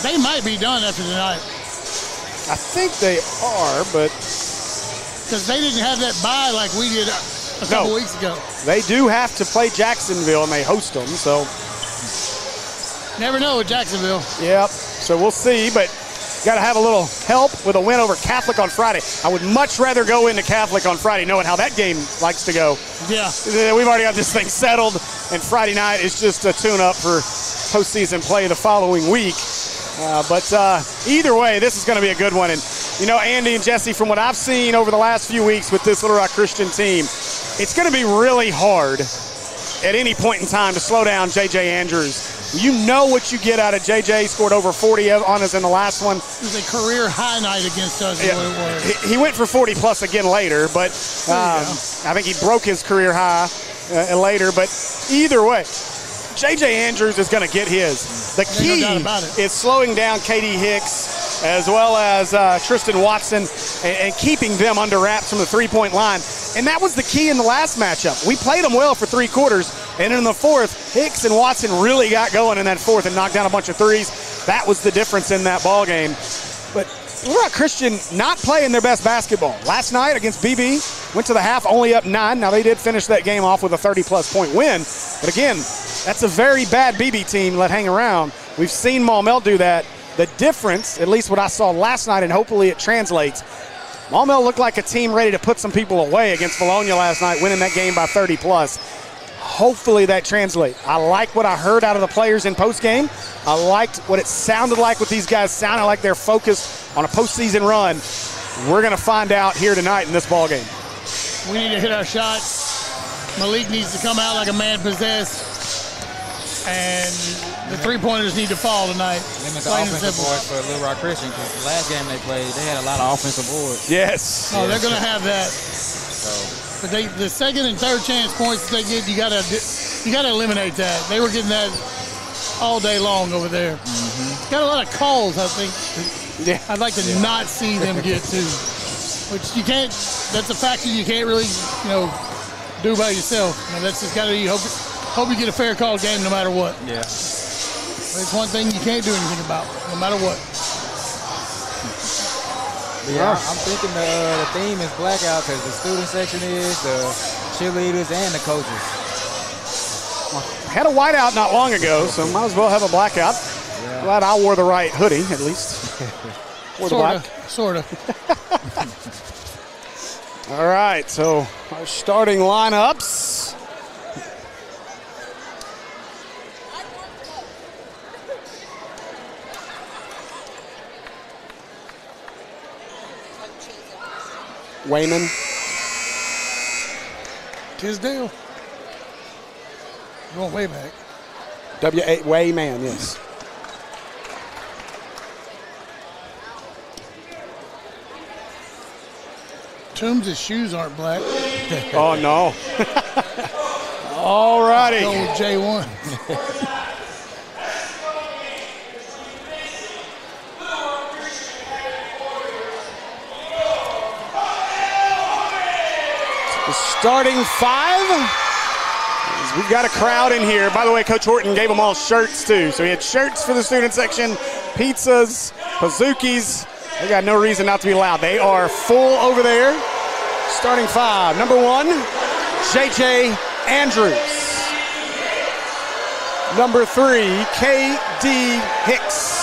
They might be done after tonight. I think they are, but because they didn't have that bye like we did a couple weeks ago. They do have to play Jacksonville, and they host them, so. Never know with Jacksonville. Yep, so we'll see, but got to have a little help with a win over Catholic on Friday. I would much rather go into Catholic on Friday knowing how that game likes to go. Yeah. We've already got this thing settled, and Friday night is just a tune-up for postseason play the following week. But either way, this is going to be a good one. And, you know, Andy and Jesse, from what I've seen over the last few weeks with this Little Rock Christian team, it's going to be really hard at any point in time to slow down J.J. Andrews. You know what you get out of J.J. Scored over 40 on us in the last one. It was a career high night against us. Yeah. What it was. He went for 40-plus again later, but I think he broke his career high later. But either way, J.J. Andrews is going to get his. The key is slowing down Katie Hicks as well as Tristan Watson and keeping them under wraps from the three-point line. And that was the key in the last matchup. We played them well for 3 quarters, and in the fourth, Hicks and Watson really got going in that fourth and knocked down a bunch of threes. That was the difference in that ball game. But Little Rock Christian not playing their best basketball. Last night against BB, went to the half only up 9. Now they did finish that game off with a 30-plus point win. But again, that's a very bad BB team let hang around. We've seen Maumelle do that. The difference, at least what I saw last night, and hopefully it translates, Maumelle looked like a team ready to put some people away against Bologna last night, winning that game by 30-plus. Hopefully that translates. I like what I heard out of the players in postgame. I liked what it sounded like with these guys. Sounded like they're focused on a postseason run. We're going to find out here tonight in this ball game. We need to hit our shots. Malik needs to come out like a man possessed. And the three-pointers need to fall tonight. Limit the offensive boards for Little Rock Christian, because the last game they played, they had a lot of offensive boards. Yes. Oh, they're going to have that. But the second and third chance points they get, you got to eliminate that. They were getting that all day long over there. Mm-hmm. Got a lot of calls, I think. Yeah. I'd like to not see them get to, which you can't. That's a factor you can't really, do by yourself. That's just got to be. Hope you get a fair call game no matter what. Yeah. But it's one thing you can't do anything about, no matter what. Yeah, I'm thinking the theme is blackout because the student section is, the cheerleaders, and the coaches. Had a whiteout not long ago, so might as well have a blackout. Yeah. Glad I wore the right hoodie, at least. Sort of. All right, so our starting lineups. Wayman. Tisdale. Going way back. Wayman, yes. Toombs' shoes aren't black. Oh, no. All righty. Go with J1. The starting 5. We've got a crowd in here. By the way, Coach Horton gave them all shirts too. So he had shirts for the student section, pizzas, Pazookies. They got no reason not to be loud. They are full over there. Starting 5. Number 1, J.J. Andrews. Number 3, K.D. Hicks.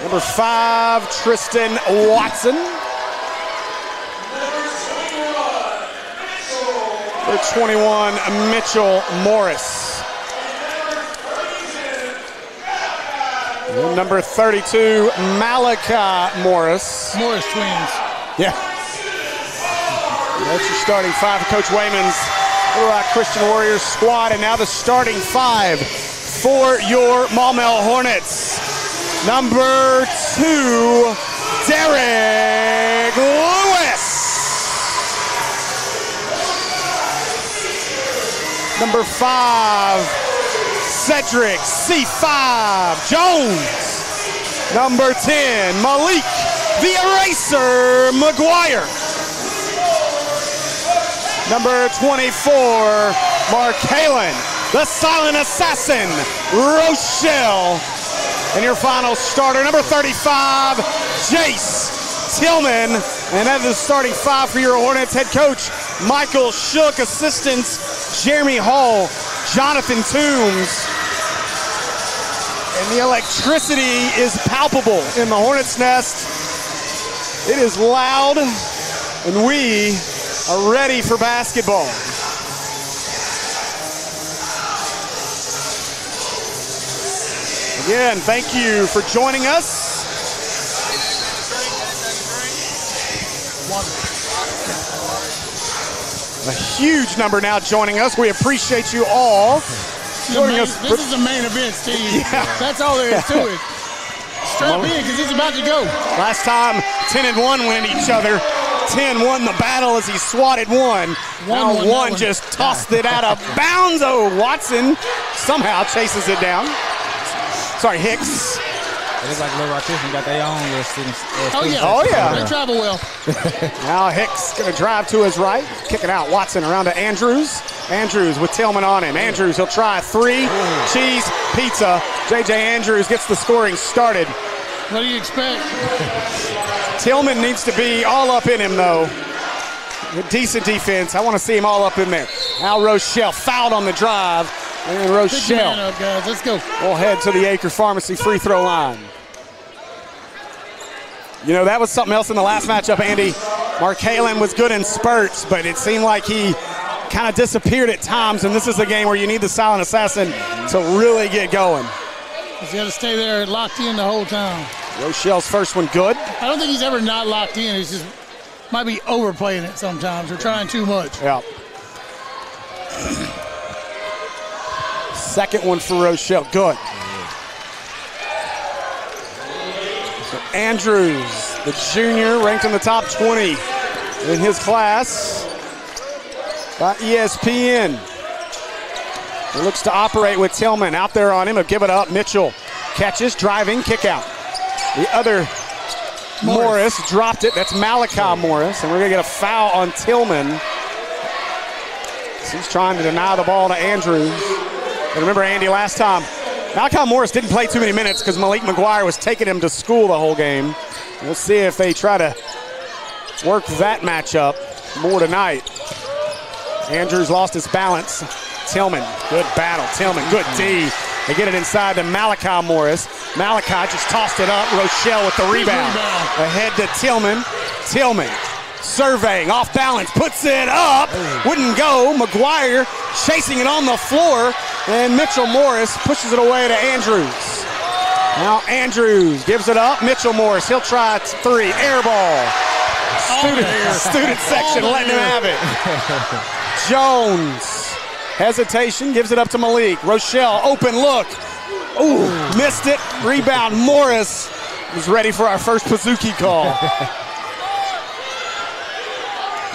Number 5, Tristan Watson. Number 21, Mitchell Morris. And number 32, Malachi Morris. Morris twins. Yeah. That's your starting 5 for Coach Wayman's Little Rock Christian Warriors squad. And now the starting 5 for your Maumelle Hornets. Number 2, Derek Lewis. Number 5, Cedric C5 Jones. Number 10, Malik the Eraser McGuire. Number 24, Mark Halen, the Silent Assassin, Rochelle. And your final starter, number 35, Jace Tillman. And that is the starting 5 for your Hornets. Head coach Michael Shook, assistants Jeremy Hall, Jonathan Toombs. And the electricity is palpable in the Hornets' nest. It is loud, and we are ready for basketball. Again, thank you for joining us. A huge number now joining us. We appreciate you all joining us. This is the main event, Steve. Yeah. That's all there is to it. Strap in, because it's about to go. Last time, 10 and 1 went at each other. 10 won the battle as he swatted one. Now one just tossed it out of bounds. Oh, Watson somehow chases it down. Sorry, Hicks. It looks like Little Rock Christian got their own little students. Oh, yeah. They travel well. Now Hicks going to drive to his right. Kick it out. Watson around to Andrews. Andrews with Tillman on him. Andrews, he'll try 3. Cheese, pizza. J.J. Andrews gets the scoring started. What do you expect? Tillman needs to be all up in him, though. Decent defense. I want to see him all up in there. Now Rochelle fouled on the drive. And Rochelle. Man up, guys. Let's go. We'll head to the Acre Pharmacy free throw line. You know, that was something else in the last matchup, Andy. Mark Halen was good in spurts, but it seemed like he kind of disappeared at times, and this is a game where you need the Silent Assassin to really get going. He's got to stay there locked in the whole time. Rochelle's first one good. I don't think he's ever not locked in. He's just might be overplaying it sometimes or trying too much. Yeah. Second one for Rochelle, good. So Andrews, the junior, ranked in the top 20 in his class by ESPN. He looks to operate with Tillman out there on him. He'll give it up. Mitchell catches, driving, kick out. The other Morris dropped it. That's Malachi Morris, and we're going to get a foul on Tillman. He's trying to deny the ball to Andrews. And remember, Andy, last time, Malachi Morris didn't play too many minutes because Malik McGuire was taking him to school the whole game. We'll see if they try to work that matchup more tonight. Andrews lost his balance. Tillman, good battle. Tillman, good D. They get it inside to Malachi Morris. Malachi just tossed it up. Rochelle with the rebound. Ahead to Tillman. Tillman surveying, off balance, puts it up. Wouldn't go. McGuire chasing it on the floor. And Mitchell Morris pushes it away to Andrews. Now Andrews gives it up. Mitchell Morris, he'll try 3. Air ball. Student section letting him have it. Jones. Hesitation, gives it up to Malik. Rochelle, open look. Ooh, missed it. Rebound, Morris is ready for our first Pazookie call.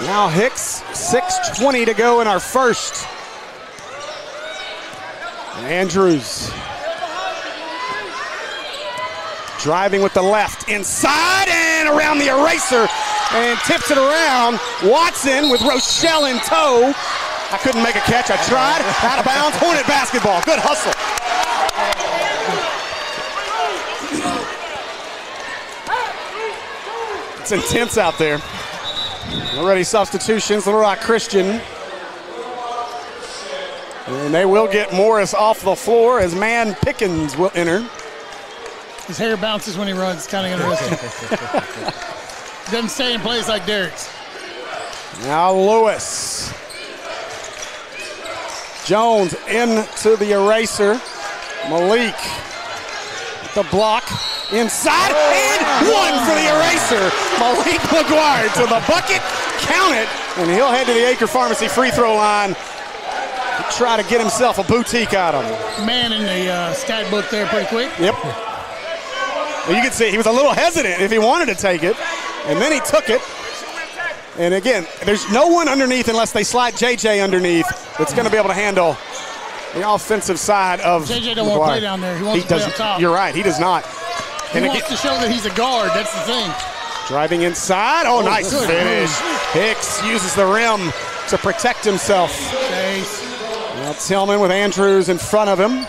Now Hicks, 6:20 to go in our first. Andrews. Driving with the left, inside and around the eraser. and tips it around. Watson with Rochelle in tow. I couldn't make a catch. I tried. Out of bounds. Hornet basketball. Good hustle. It's intense out there. Already substitutions. Little Rock Christian. And they will get Morris off the floor as Man Pickens will enter. His hair bounces when he runs. It's kind of interesting. Doesn't stay in place like Derek's. Now Lewis. Jones into the eraser. Malik. The block. Inside. And one for the eraser. Malik McGuire to the bucket. Count it. And he'll head to the Acre Pharmacy free throw line. Try to get himself a boutique out of him. Man in the stat book there pretty quick. Yep. Well, you can see he was a little hesitant if he wanted to take it, and then he took it. And again, there's no one underneath unless they slide JJ underneath that's going to be able to handle the offensive side of JJ don't want to play down there. He wants to play up top. You're right. He does not. He wants to show that he's a guard. That's the thing. Driving inside. Oh, nice finish. Hicks uses the rim to protect himself. Chase. Now Tillman with Andrews in front of him.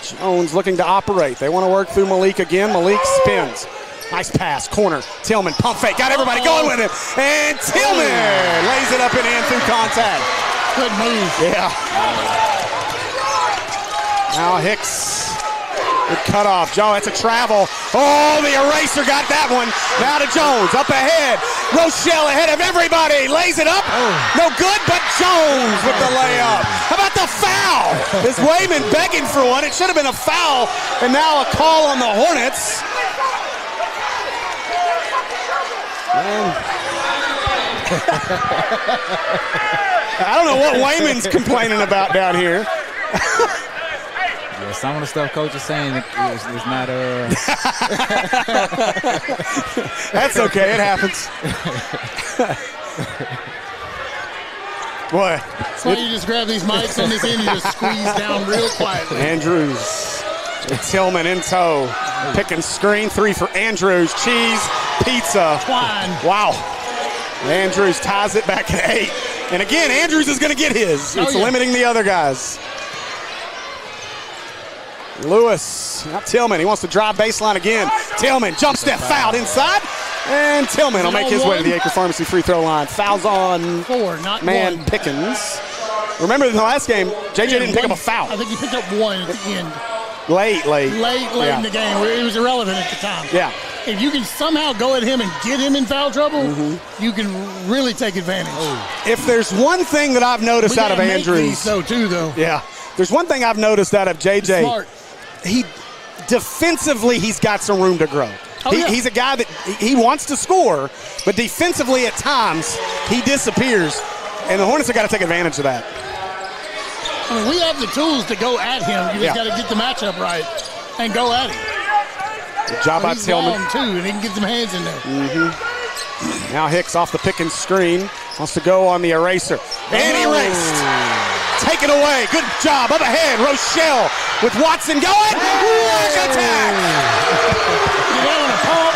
Jones looking to operate. They want to work through Malik again. Malik spins. Nice pass, corner. Tillman, pump fake. Got everybody going with him. And Tillman lays it up and in through contact. Good move. Yeah. Now Hicks. Good cutoff. Joe, that's a travel. Oh, the eraser got that one. Now to Jones, up ahead. Rochelle ahead of everybody. Lays it up. No good, but Jones with the layup. How about the foul? Is Wayman begging for one? It should have been a foul. And now a call on the Hornets. I don't know what Wayman's complaining about down here. Yeah, some of the stuff Coach is saying is not That's okay, it happens. Boy. That's why you just grab these mics on this end and just squeeze down real quietly. Andrews. Tillman in tow. Pick and screen. 3 for Andrews. Cheese. Pizza. Twine. Wow. Andrews ties it back at 8. And again, Andrews is going to get his. It's limiting the other guys. Lewis, not Tillman. He wants to drive baseline again. Tillman, jump step, fouled inside. And Tillman will make his way to the Acre Pharmacy free throw line. Fouls on 4, not Man 1. Pickens. Remember in the last game, JJ didn't pick up a foul. I think he picked up 1 at the end. Late Yeah. In the game where it was irrelevant at the time. Yeah. If you can somehow go at him and get him in foul trouble, you can really take advantage. If there's one thing that I've noticed out of Andrews, though. Yeah. There's one thing I've noticed out of JJ. Smart. He defensively, he's got some room to grow. He's a guy that he wants to score, but defensively at times he disappears, and the Hornets have got to take advantage of that. I mean, we have the tools to go at him. You just got to get the matchup right and go at him. Good job by Tillman. Long too, and he can get some hands in there. Now Hicks off the pick and screen. Wants to go on the eraser. And erased. Take it away. Good job. Up ahead. Rochelle with Watson going. Rush attack. You don't want to pump.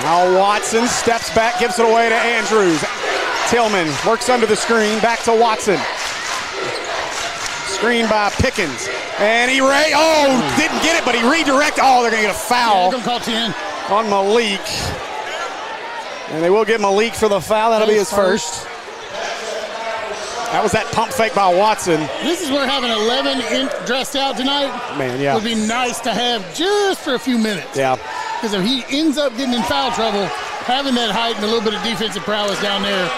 Now Watson steps back, gives it away to Andrews. Tillman works under the screen. Back to Watson. Screen by Pickens. And he didn't get it, but he redirected. Oh, they're going to get a foul. They're going to call 10 on Malik. And they will get Malik for the foul. That'll be his first. That was that pump fake by Watson. This is where having 11 dressed out tonight would be nice to have just for a few minutes. Yeah. Because if he ends up getting in foul trouble, having that height and a little bit of defensive prowess down there,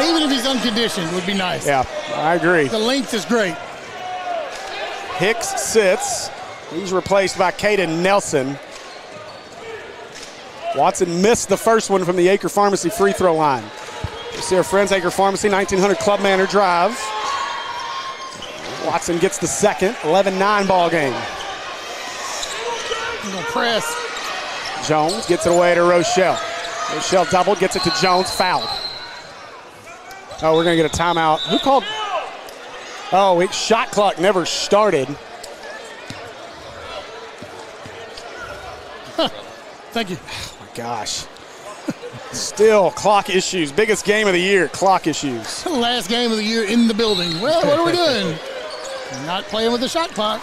even if he's unconditioned, would be nice. Yeah, I agree. The length is great. Hicks sits. He's replaced by Caden Nelson. Watson missed the first one from the Acre Pharmacy free throw line. You see our friends, Acre Pharmacy, 1900 Club Manor Drive. Watson gets the second, 11-9 ball game. He's going to press. Jones gets it away to Rochelle. Rochelle double, gets it to Jones, fouled. Oh, we're going to get a timeout. Who called? Oh, shot clock never started. Thank you. Oh, my gosh. Still clock issues. Biggest game of the year, clock issues. Last game of the year in the building. Well, what are we doing? Not playing with the shot clock.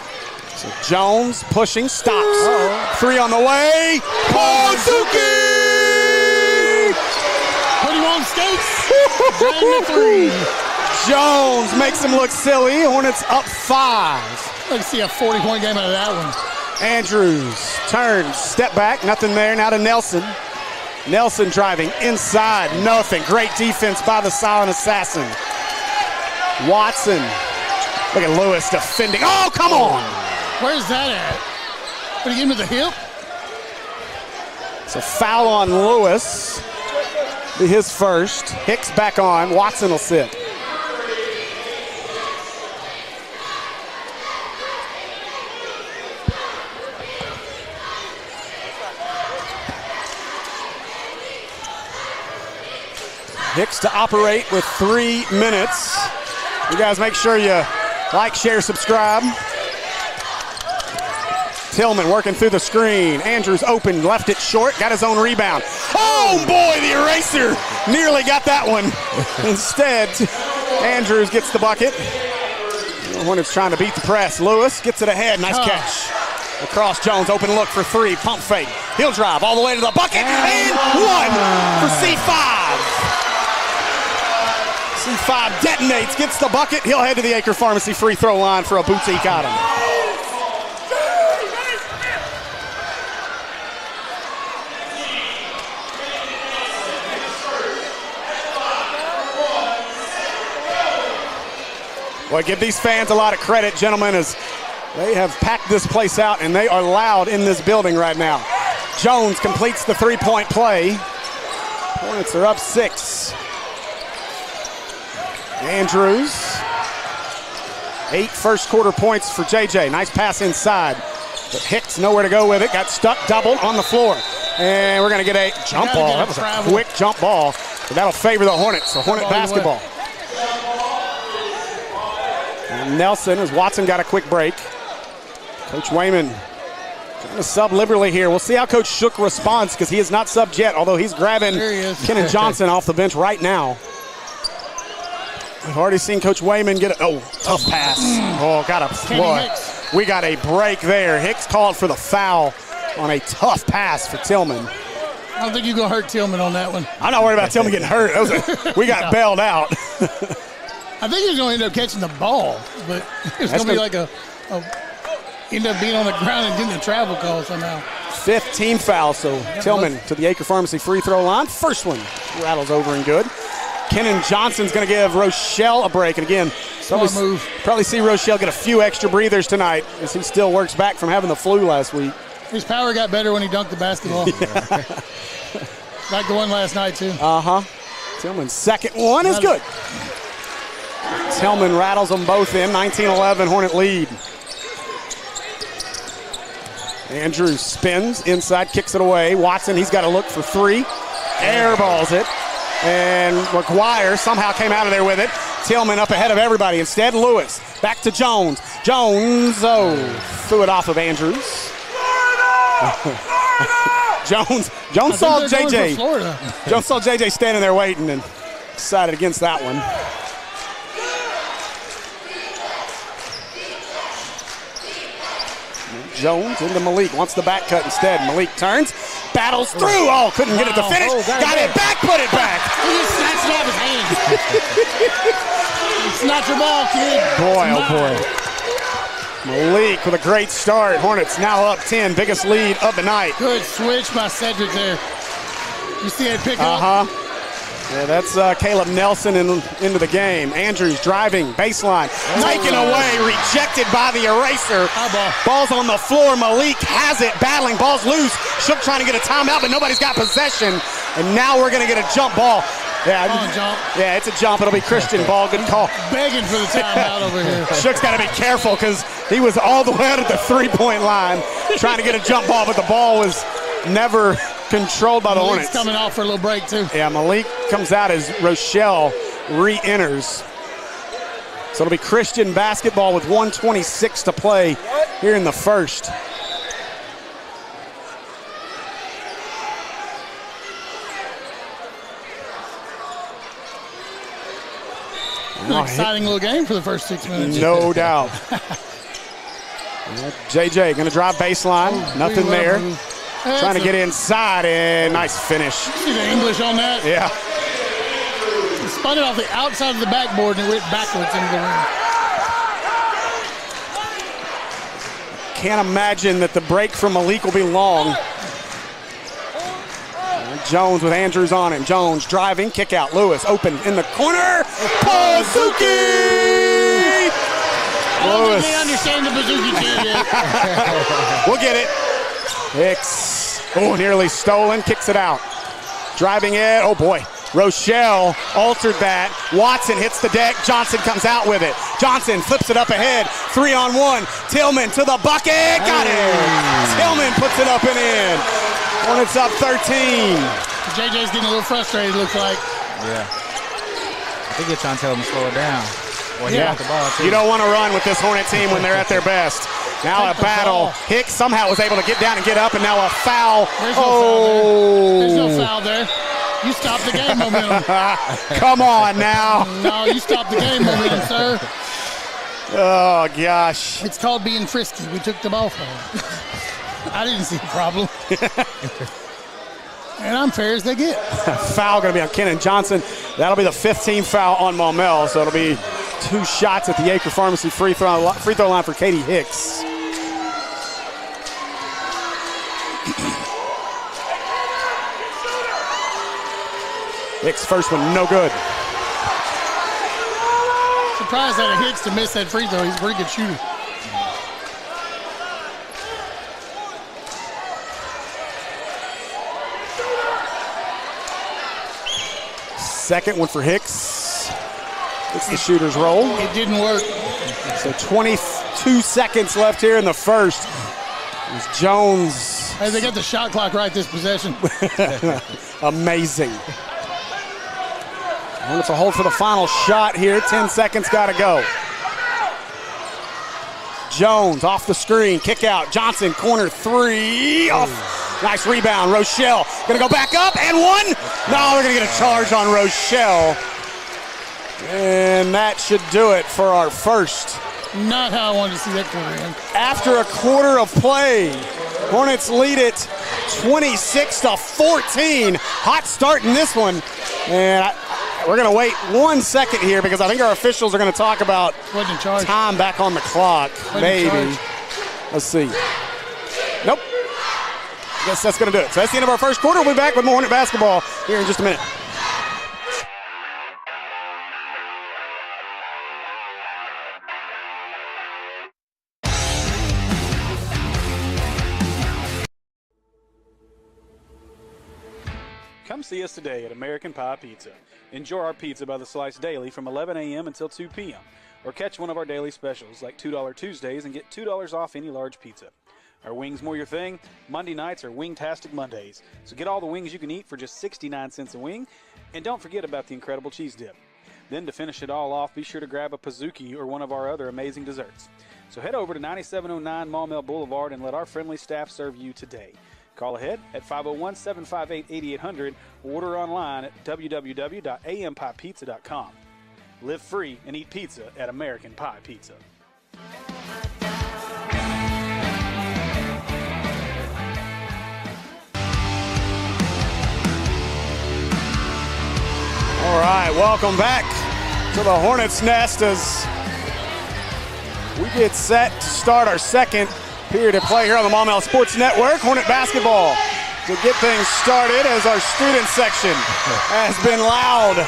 So Jones pushing, stops. 3 on the way. Kozuki! Put him on skates. Drain the 3. Jones makes him look silly. Hornets up 5. Let's see a 40-point game out of that one. Andrews turns, step back, nothing there. Now to Nelson. Nelson driving inside, nothing. Great defense by the silent assassin. Watson. Look at Lewis defending. Oh, come on! Where's that at? Did he get him to the hip? It's a foul on Lewis. Be his first. Hicks back on. Watson will sit. Hicks to operate with 3 minutes. You guys make sure you like, share, subscribe. Tillman working through the screen. Andrews open, left it short, got his own rebound. Oh boy, the eraser nearly got that one. Instead, Andrews gets the bucket. The Hornets trying to beat the press. Lewis gets it ahead, nice catch. Across Jones, open look for 3, pump fake. He'll drive all the way to the bucket, and 1 for C5. C5 detonates, gets the bucket. He'll head to the Acre Pharmacy free throw line for a boutique item. Well, give these fans a lot of credit, gentlemen, as they have packed this place out and they are loud in this building right now. Jones completes the 3-point play. Hornets are up 6. Andrews, 8 first quarter points for JJ. Nice pass inside, but Hicks nowhere to go with it. Got stuck double on the floor. And we're going to get a jump ball. That was a quick jump ball, but that'll favor the Hornets. So Hornet basketball. And Nelson, as Watson got a quick break. Coach Wayman trying to sub liberally here. We'll see how Coach Shook responds because he is not subbed yet, although he's grabbing Kenan Johnson off the bench right now. We've already seen Coach Wayman get a tough pass. Oh, we got a break there. Hicks called for the foul on a tough pass for Tillman. I don't think you're going to hurt Tillman on that one. I'm not worried about Tillman getting hurt. We got bailed out. I think he's going to end up catching the ball, but it's going to be like end up being on the ground and getting a travel call somehow. 15 fouls, so Tillman to the Acre Pharmacy free throw line. First one rattles over and good. Kenan Johnson's going to give Rochelle a break. And again, probably see Rochelle get a few extra breathers tonight as he still works back from having the flu last week. His power got better when he dunked the basketball. Like the one last night, too. Tillman's second one is good. Tillman rattles them both in. 19-11 Hornet lead. Andrews spins inside, kicks it away. Watson, he's got to look for 3. Airballs it. And McGuire somehow came out of there with it. Tillman up ahead of everybody. Instead, Lewis. Back to Jones. Jones, threw it off of Andrews. Jones saw JJ. Jones saw JJ standing there waiting and decided against that one. Jones into Malik, wants the back cut instead. Malik turns, battles through. Oh, couldn't get it to finish. Got it back, put it back. He just snatched it off his hands. It's not your ball, kid. Boy, oh boy. Malik with a great start. Hornets now up 10, biggest lead of the night. Good switch by Cedric there. You see that pick up? Yeah, that's Caleb Nelson into the game. Andrews driving, baseline, taken away, rejected by the eraser. Ball's on the floor. Malik has it, battling, ball's loose. Shook trying to get a timeout, but nobody's got possession. And now we're going to get a jump ball. Yeah, it's a jump. It'll be Christian ball. Good call. Begging for the timeout over here. Shook's got to be careful because he was all the way out at the three-point line trying to get a jump ball, but the ball was never controlled by the Hornets. Coming off for a little break, too. Yeah, Malik comes out as Rochelle re-enters. So it'll be Christian basketball with 1:26 to play here in the first. An exciting little game for the first 6 minutes. No doubt. JJ going to drive baseline. Nothing there. Trying to get inside, and nice finish. See the English on that? Yeah. He spun it off the outside of the backboard and it went backwards into the ring. Can't imagine that the break from Malik will be long. Jones with Andrews on him. Jones driving, kick out. Lewis open in the corner. Pazuki! I don't think they understand the Pazuki chant yet. We'll get it. Hicks, nearly stolen, kicks it out. Driving it, oh boy. Rochelle altered that. Watson hits the deck. Johnson comes out with it. Johnson flips it up ahead. 3-on-1. Tillman to the bucket. Got it. Tillman puts it up and in. Hornets up 13. JJ's getting a little frustrated, looks like. Yeah. I think you're trying to tell him to slow it down. Well, he got the ball, too. You don't want to run with this Hornet team when they're at their best. Now a battle. Hicks somehow was able to get down and get up, and now a foul. There's no foul there. There's no foul there. You stopped the game momentum. Come on now. No, you stopped the game momentum, sir. Oh, gosh. It's called being frisky. We took the ball from him. I didn't see a problem. And I'm fair as they get. Foul going to be on Kenan Johnson. That'll be the 15th foul on Maumelle, so it'll be 2 shots at the Acre Pharmacy free throw line for Katie Hicks. Hicks' first one, no good. Surprised out of Hicks to miss that free throw. He's a pretty good shooter. Second one for Hicks. It's the shooter's roll. It didn't work. So 22 seconds left here in the first. It's Jones. Hey, they got the shot clock right this possession. Amazing. And it's a hold for the final shot here. 10 seconds got to go. Jones off the screen, kick out. Johnson, corner 3. Off. Nice rebound. Rochelle going to go back up and one. No, we're going to get a charge on Rochelle. And that should do it for our first. Not how I wanted to see that quarter end. After a quarter of play, Hornets lead it 26-14. Hot start in this one. And we're going to wait 1 second here because I think our officials are going to talk about time back on the clock. Maybe. Let's see. Nope. Guess that's going to do it. So that's the end of our first quarter. We'll be back with more Hornet basketball here in just a minute. Come see us today at American Pie Pizza. Enjoy our pizza by the slice daily from 11 a.m. until 2 p.m. Or catch one of our daily specials like $2 Tuesdays and get $2 off any large pizza. Are wings more your thing? Monday nights are Wingtastic Mondays. So get all the wings you can eat for just 69 cents a wing. And don't forget about the incredible cheese dip. Then to finish it all off, be sure to grab a Pazuki or one of our other amazing desserts. So head over to 9709 Maumelle Boulevard and let our friendly staff serve you today. Call ahead at 501-758-8800 or order online at www.ampiepizza.com. Live free and eat pizza at American Pie Pizza. All right, welcome back to the Hornets' Nest as we get set to start our second period of play here on the Maumelle Sports Network. Hornet basketball to get things started as our student section has been loud,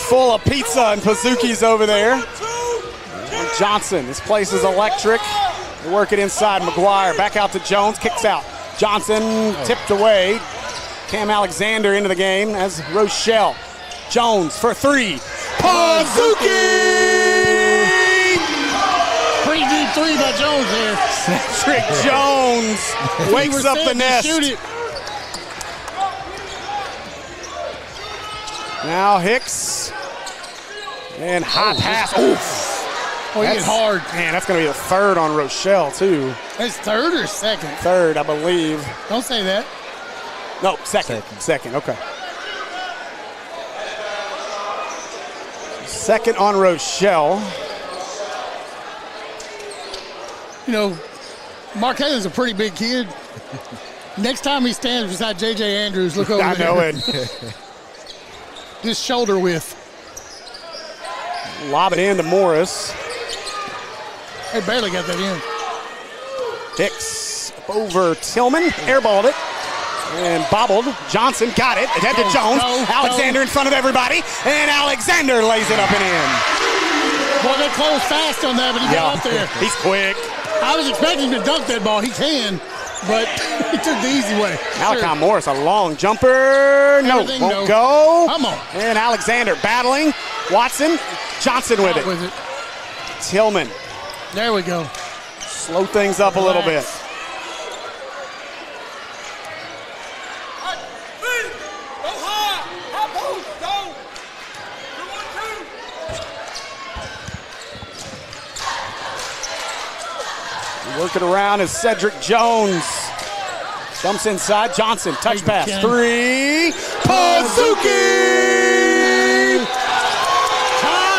full of pizza and Pazukis over there. And Johnson, this place is electric. They work it inside. McGuire back out to Jones, kicks out. Johnson tipped away. Cam Alexander into the game as Rochelle. Jones for 3. Pazuki! Pretty deep 3 by Jones there. Cedric Jones wakes up the nest. Shoot it. Now Hicks. And hot pass. Oof. Oh, he hit hard. Man, that's going to be the third on Rochelle, too. It's third or second? Third, I believe. Don't say that. No, second. Second, okay. Second on Rochelle. You know, Marquette's a pretty big kid. Next time he stands beside J.J. Andrews, look over there. I know it. Just shoulder width. Lob it in to Morris. They barely got that in. Hicks over Tillman, airballed it, and bobbled. Johnson got it. It had to Jones. Alexander in front of everybody, and Alexander lays it up and in. Boy, they closed fast on that, but he got up there. He's quick. I was expecting him to dunk that ball. He can, but he took the easy way. Malachi Morris, a long jumper. No, won't go. Come on. And Alexander battling. Watson, Johnson with it. Tillman. There we go. Slow things up a little bit. Working around is Cedric Jones. Jumps inside. Johnson, touch pass. Three. Pazuki!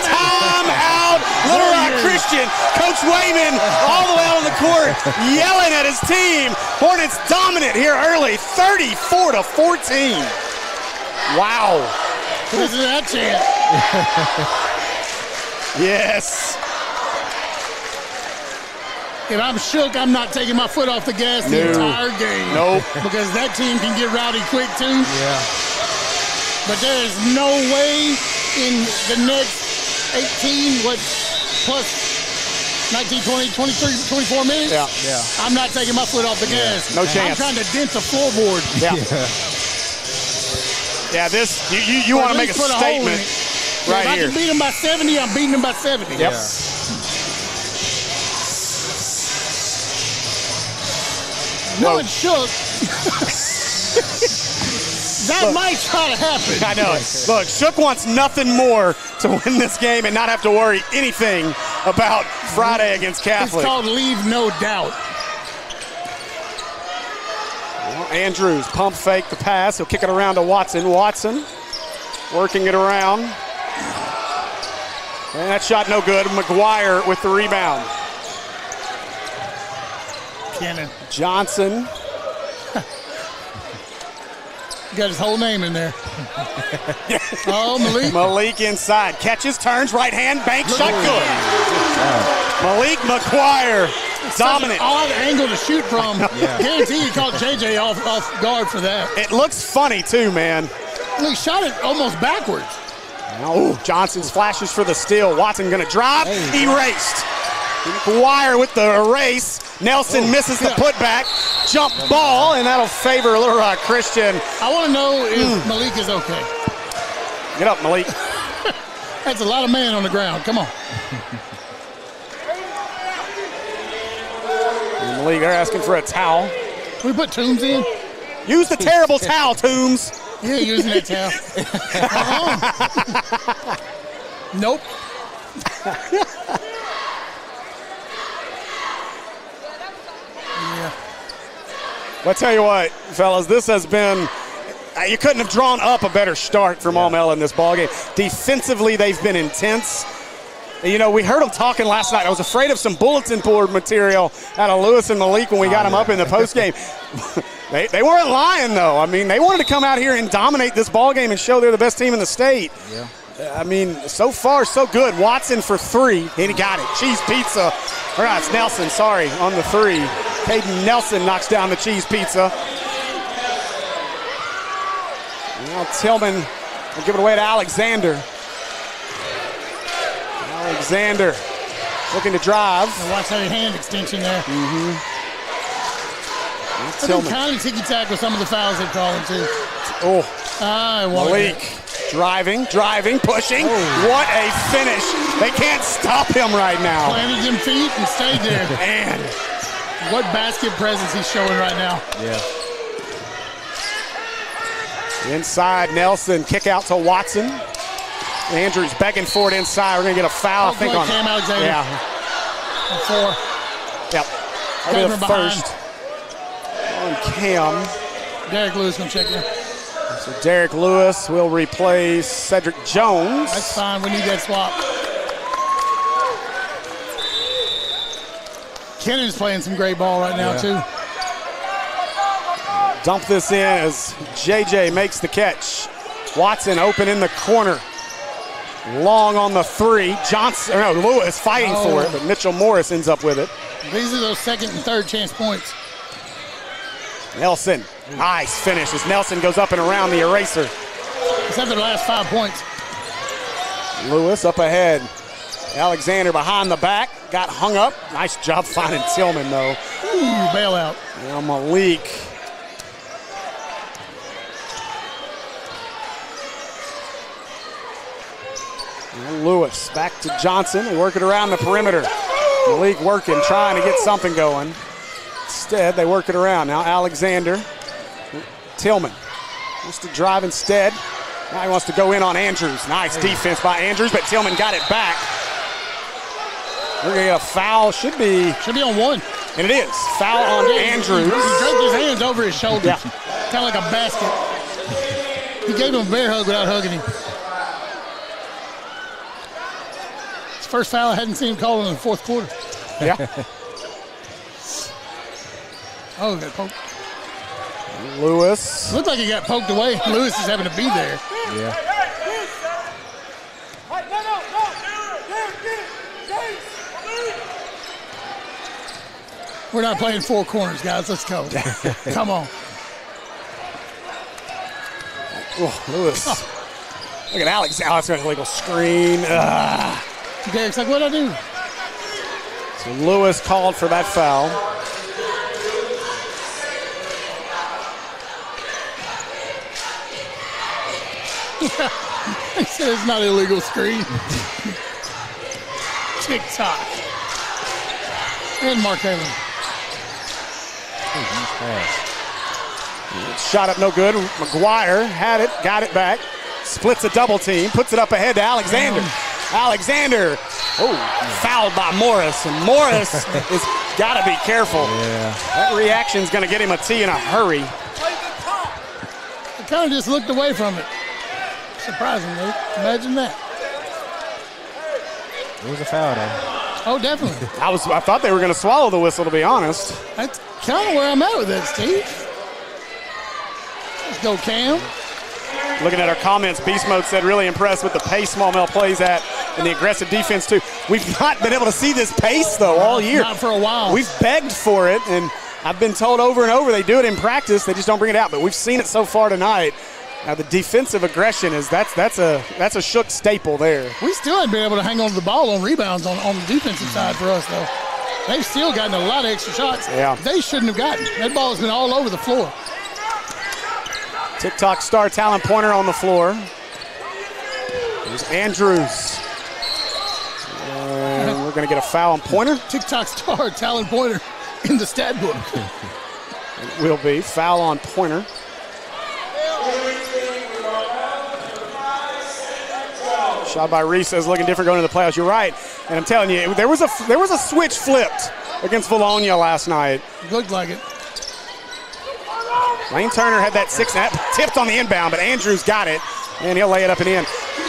Time out. Little Rock Christian. Coach Wayman all the way out on the court yelling at his team. Hornets dominant here early, 34-14. Wow. Listen to that chant. Yes. If I'm shook, I'm not taking my foot off the gas the entire game. Nope. Because that team can get rowdy quick, too. Yeah. But there is no way in the next 18, plus 19, 20, 23, 24 minutes? Yeah. I'm not taking my foot off the gas. No chance. I'm trying to dent the floorboard. Yeah. Yeah, this, you want to make a statement right here. If I can beat him by 70, I'm beating him by 70. Yep. Yeah. No, it's shook. That might try to happen. I know it. Look, Shook wants nothing more to win this game and not have to worry anything about Friday against Catholic. It's called leave no doubt. Well, Andrews, pump fake the pass. He'll kick it around to Watson. Watson working it around. And that shot no good. McGuire with the rebound. Cannon. Johnson. Got his whole name in there. Oh, Malik. Malik inside. Catches, turns, right hand, bank, shot good. Malik McGuire, dominant. Such an odd angle to shoot from. Guarantee he caught JJ off guard for that. It looks funny too, man. And he shot it almost backwards. Oh, Johnson's flashes for the steal. Watson gonna drive, erased. McGuire with the erase. Nelson misses the putback. Jump ball, and that'll favor Little Rock Christian. I want to know if Malik is okay. Get up, Malik. That's a lot of man on the ground. Come on. And Malik, they're asking for a towel. Can we put Toombs in? Use the terrible towel, Toombs. Yeah, using that towel. Nope. Well, I tell you what, fellas, this has been, you couldn't have drawn up a better start for Maumelle in this ballgame. Defensively, they've been intense. You know, we heard them talking last night. I was afraid of some bulletin board material out of Lewis and Malik when we got them up in the postgame. They weren't lying, though. I mean, they wanted to come out here and dominate this ballgame and show they're the best team in the state. Yeah. I mean, so far, so good. Watson for three, and he got it. Cheese pizza. Or no, it's Nelson, sorry, on the three. Caden Nelson knocks down the cheese pizza. Now Tillman will give it away to Alexander. Alexander looking to drive. And watch that hand extension there. They've been kind of ticky-tack with some of the fouls they're calling, too. Malik driving, pushing. What a finish. They can't stop him right now. Planted them feet and stayed there. Man. What basket presence he's showing right now. Yeah. Inside, Nelson, kick out to Watson. Andrews begging for it inside. We're going to get a foul, I think, on Cam Alexander. Yeah. 4. Yep. That'll be the first on Cam. Derek Lewis going to check in. So Derek Lewis will replace Cedric Jones. That's fine. We need that swap. Kennon's playing some great ball right now, too. Dump this in as JJ makes the catch. Watson open in the corner. Long on the 3. Lewis fighting for it, but Mitchell Morris ends up with it. These are those second and third chance points. Nelson, nice finish as Nelson goes up and around the eraser. Except for the last 5 points. Lewis up ahead. Alexander behind the back, got hung up. Nice job finding Tillman, though. Ooh, bailout. Now Malik. And Lewis back to Johnson. They work it around the perimeter. Malik working, trying to get something going. Instead, they work it around. Now Alexander. Tillman wants to drive instead. Now he wants to go in on Andrews. Nice defense by Andrews, but Tillman got it back. We're going to get a foul. Should be on 1. And it is. Foul on Andrews. He draped his hands over his shoulder. Yeah. Kind of like a basket. He gave him a bear hug without hugging him. It's the first foul I hadn't seen him call in the fourth quarter. Yeah. Oh, got poked. Lewis. Looked like he got poked away. Lewis is having to be there. Yeah. We're not playing 4 corners, guys. Let's go. Come on. Oh, Lewis. Oh. Look at Alex. Alex got an illegal screen. Derek's like, what'd I do? So Lewis called for that foul. He said it's not illegal screen. TikTok. And Mark Haley. Shot up no good. McGuire had it, got it back. Splits a double team, puts it up ahead to Alexander. Alexander, fouled by Morris. And Morris has got to be careful. Yeah. That reaction's going to get him a tee in a hurry. He kind of just looked away from it. Surprisingly. Imagine that. It was a foul, though. Oh, definitely. I thought they were going to swallow the whistle, to be honest. That's kind of where I'm at with that, Steve. Let's go, Cam. Looking at our comments, Beast Mode said really impressed with the pace Small Mel plays at and the aggressive defense, too. We've not been able to see this pace, though, all year. Not for a while. We've begged for it, and I've been told over and over they do it in practice. They just don't bring it out, but we've seen it so far tonight. Now, the defensive aggression that's a Shook staple there. We still haven't been able to hang on to the ball on rebounds on the defensive side for us, though. They've still gotten a lot of extra shots. Yeah. They shouldn't have gotten. That ball has been all over the floor. TikTok star talent pointer on the floor. There's Andrews. And we're going to get a foul on Pointer. TikTok star talent pointer in the stat book. It will be. Foul on Pointer. Shot by Reese is looking different going into the playoffs. You're right. And I'm telling you, there was a switch flipped against Bologna last night. Looked like it. Lane Turner had that tipped on the inbound, but Andrews got it, and he'll lay it up and in.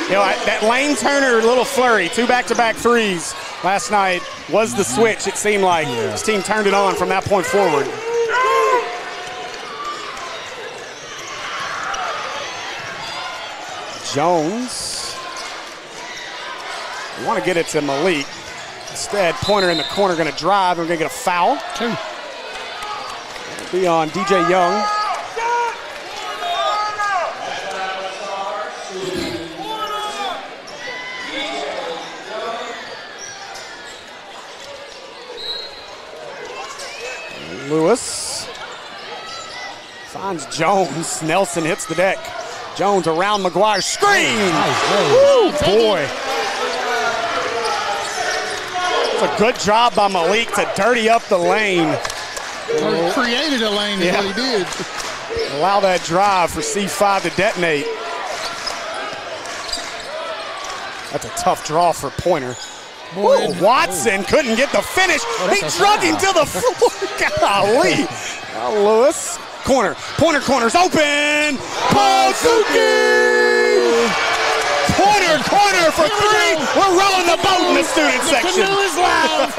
You know, that Lane Turner little flurry, 2 back-to-back threes last night was the switch, it seemed like. His team turned it on from that point forward. Jones. We want to get it to Malik. Instead, Pointer in the corner going to drive. We're going to get a foul. 2. It'll be on DJ Young. Lewis finds Jones. Nelson hits the deck. Jones around McGuire. Screen! Woo, boy. It's a good job by Malik to dirty up the lane. Created a lane is what he did. Allow that drive for C5 to detonate. That's a tough draw for Pointer. Ooh, Watson couldn't get the finish. He drug him to the floor. Golly. Lewis. Corner. Corner's open. Postgame. Corner for three. We're rolling the boat in the student section. The canoe is loud.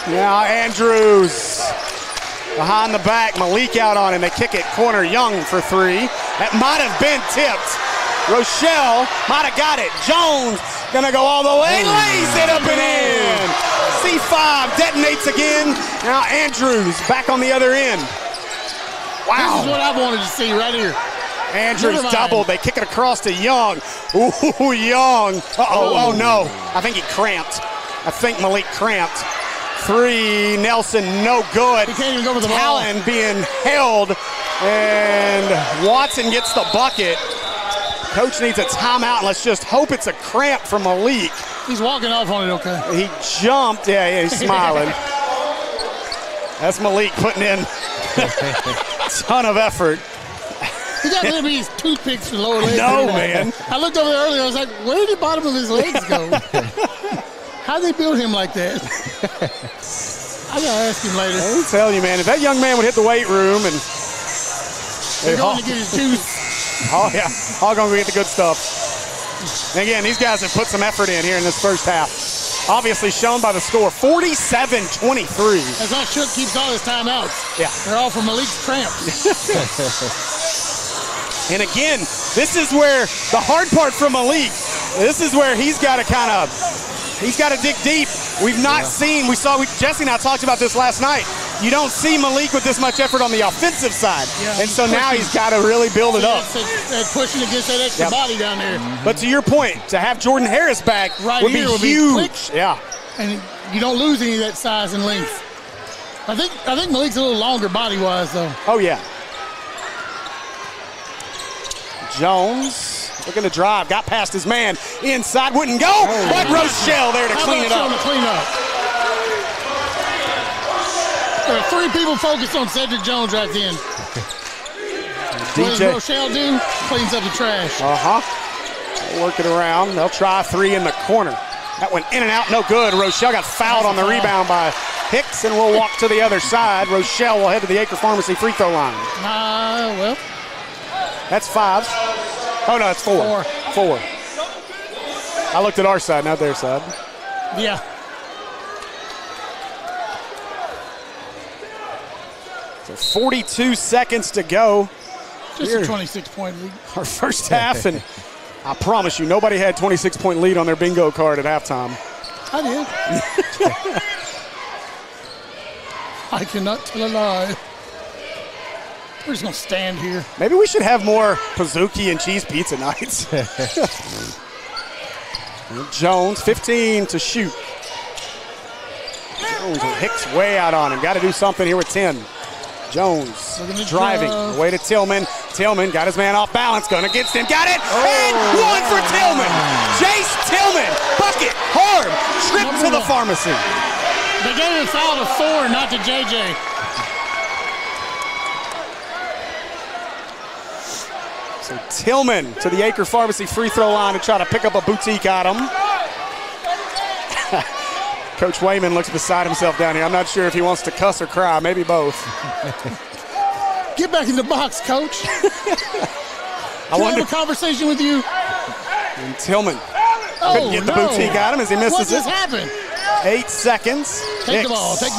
Now Andrews behind the back. Malik out on him. They kick it. Corner. Young for three. That might have been tipped. Rochelle might have got it. Jones gonna go all the way. Lays it up and in. C5 detonates again. Now Andrews back on the other end. Wow. This is what I wanted to see right here. Andrews doubled. They kick it across to Young. Ooh, Young. Oh no. I think he cramped. I think Malik cramped. Three, Nelson, no good. He can't even go for the ball. Talon being held, and Watson gets the bucket. Coach needs a timeout, and let's just hope it's a cramp from Malik. He's walking off on it, okay. He jumped. Yeah, he's smiling. That's Malik putting in a ton of effort. He got rid of his toothpicks for lower legs. No, man. I looked over there earlier. I was like, where did the bottom of his legs go? How'd they build him like that? I got to ask him later. I'm telling you, man, if that young man would hit the weight room and They're going to get his juice. Oh, yeah. All going to get the good stuff. And again, these guys have put some effort in here in this first half. Obviously shown by the score, 47-23. That's why Shook keeps all his timeouts. Yeah. They're all for Malik's cramps. And again, this is where the hard part for Malik, this is where he's got to dig deep. We've not seen, Jesse and I talked about this last night. You don't see Malik with this much effort on the offensive side. Yeah, and so now he's got to really build it up. That pushing against that extra body down there. But to your point, to have Jordan Harris back would be huge. Yeah. And you don't lose any of that size and length. I think Malik's a little longer body-wise, though. Oh, yeah. Jones looking to drive, got past his man, inside, wouldn't go, but Rochelle there to clean it up. There are three people focused on Cedric Jones right then. What does Rochelle do? Cleans up the trash. Work it around. They'll try three in the corner. That went in and out, no good. Rochelle got fouled on the rebound by Hicks, and we'll walk to the other side. Rochelle will head to the Acre Pharmacy free throw line. Well. That's five. Oh, no, it's four. I looked at our side, not their side. Yeah. So 42 seconds to go. Just a 26-point lead. Our first half, and I promise you, nobody had 26-point lead on their bingo card at halftime. I did. I cannot tell a lie. We're just going to stand here. Maybe we should have more Pizookie and cheese pizza nights. Jones, 15 to shoot. Jones and Hicks way out on him. Got to do something here with 10. Jones driving away to Tillman. Tillman got his man off balance, going against him. Got it, and one for Tillman. Jace Tillman, bucket, hard, trip to the pharmacy. They gave him a foul to Thor, not to JJ. So Tillman to the Acre Pharmacy free throw line to try to pick up a boutique item. Coach Wayman looks beside himself down here. I'm not sure if he wants to cuss or cry, maybe both. Get back in the box, Coach. I want to have a conversation with you. And Tillman couldn't get the boutique item as he misses it. What just happened? 8 seconds. Take the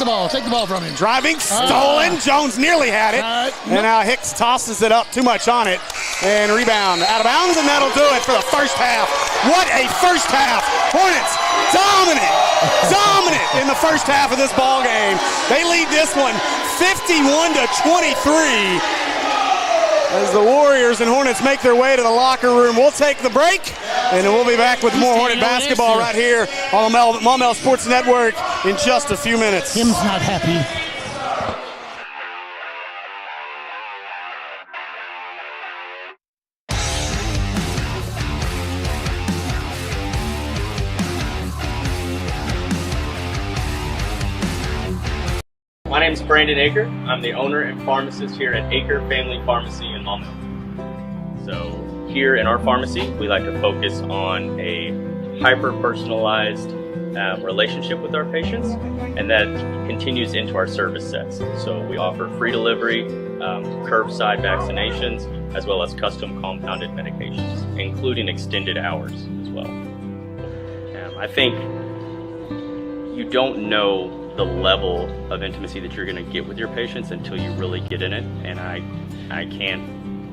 ball from him. Driving, stolen. Jones nearly had it. And now Hicks tosses it up, too much on it. And rebound out of bounds, and that'll do it for the first half. What a first half. Hornets dominant in the first half of this ball game. They lead this one 51-23. As the Warriors and Hornets make their way to the locker room. We'll take the break, and then we'll be back with more Hornet basketball right here on the Maumelle Sports Network in just a few minutes. Tim's not happy. My name is Brandon Aker. I'm the owner and pharmacist here at Aker Family Pharmacy in Maumelle. So here in our pharmacy, we like to focus on a hyper-personalized relationship with our patients, and that continues into our service sets. So we offer free delivery, curbside vaccinations, as well as custom compounded medications, including extended hours as well. I think you don't know the level of intimacy that you're going to get with your patients until you really get in it, and I can't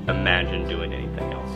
imagine doing anything else.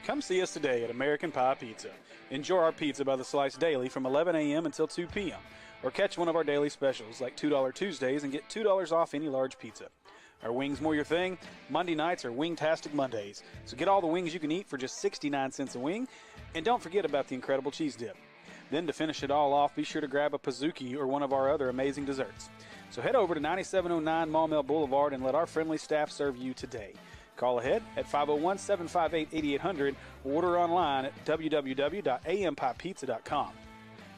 Come see us today at American Pie Pizza. Enjoy our pizza by the slice daily from 11 a.m. until 2 p.m. Or catch one of our daily specials like $2 Tuesdays and get $2 off any large pizza. Are wings more your thing? Monday nights are Wingtastic Mondays. So get all the wings you can eat for just 69 cents a wing. And don't forget about the incredible cheese dip. Then to finish it all off, be sure to grab a Pizookie or one of our other amazing desserts. So head over to 9709 Maumelle Boulevard and let our friendly staff serve you today. Call ahead at 501-758-8800 or order online at www.ampiepizza.com.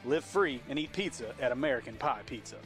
Live free and eat pizza at American Pie Pizza.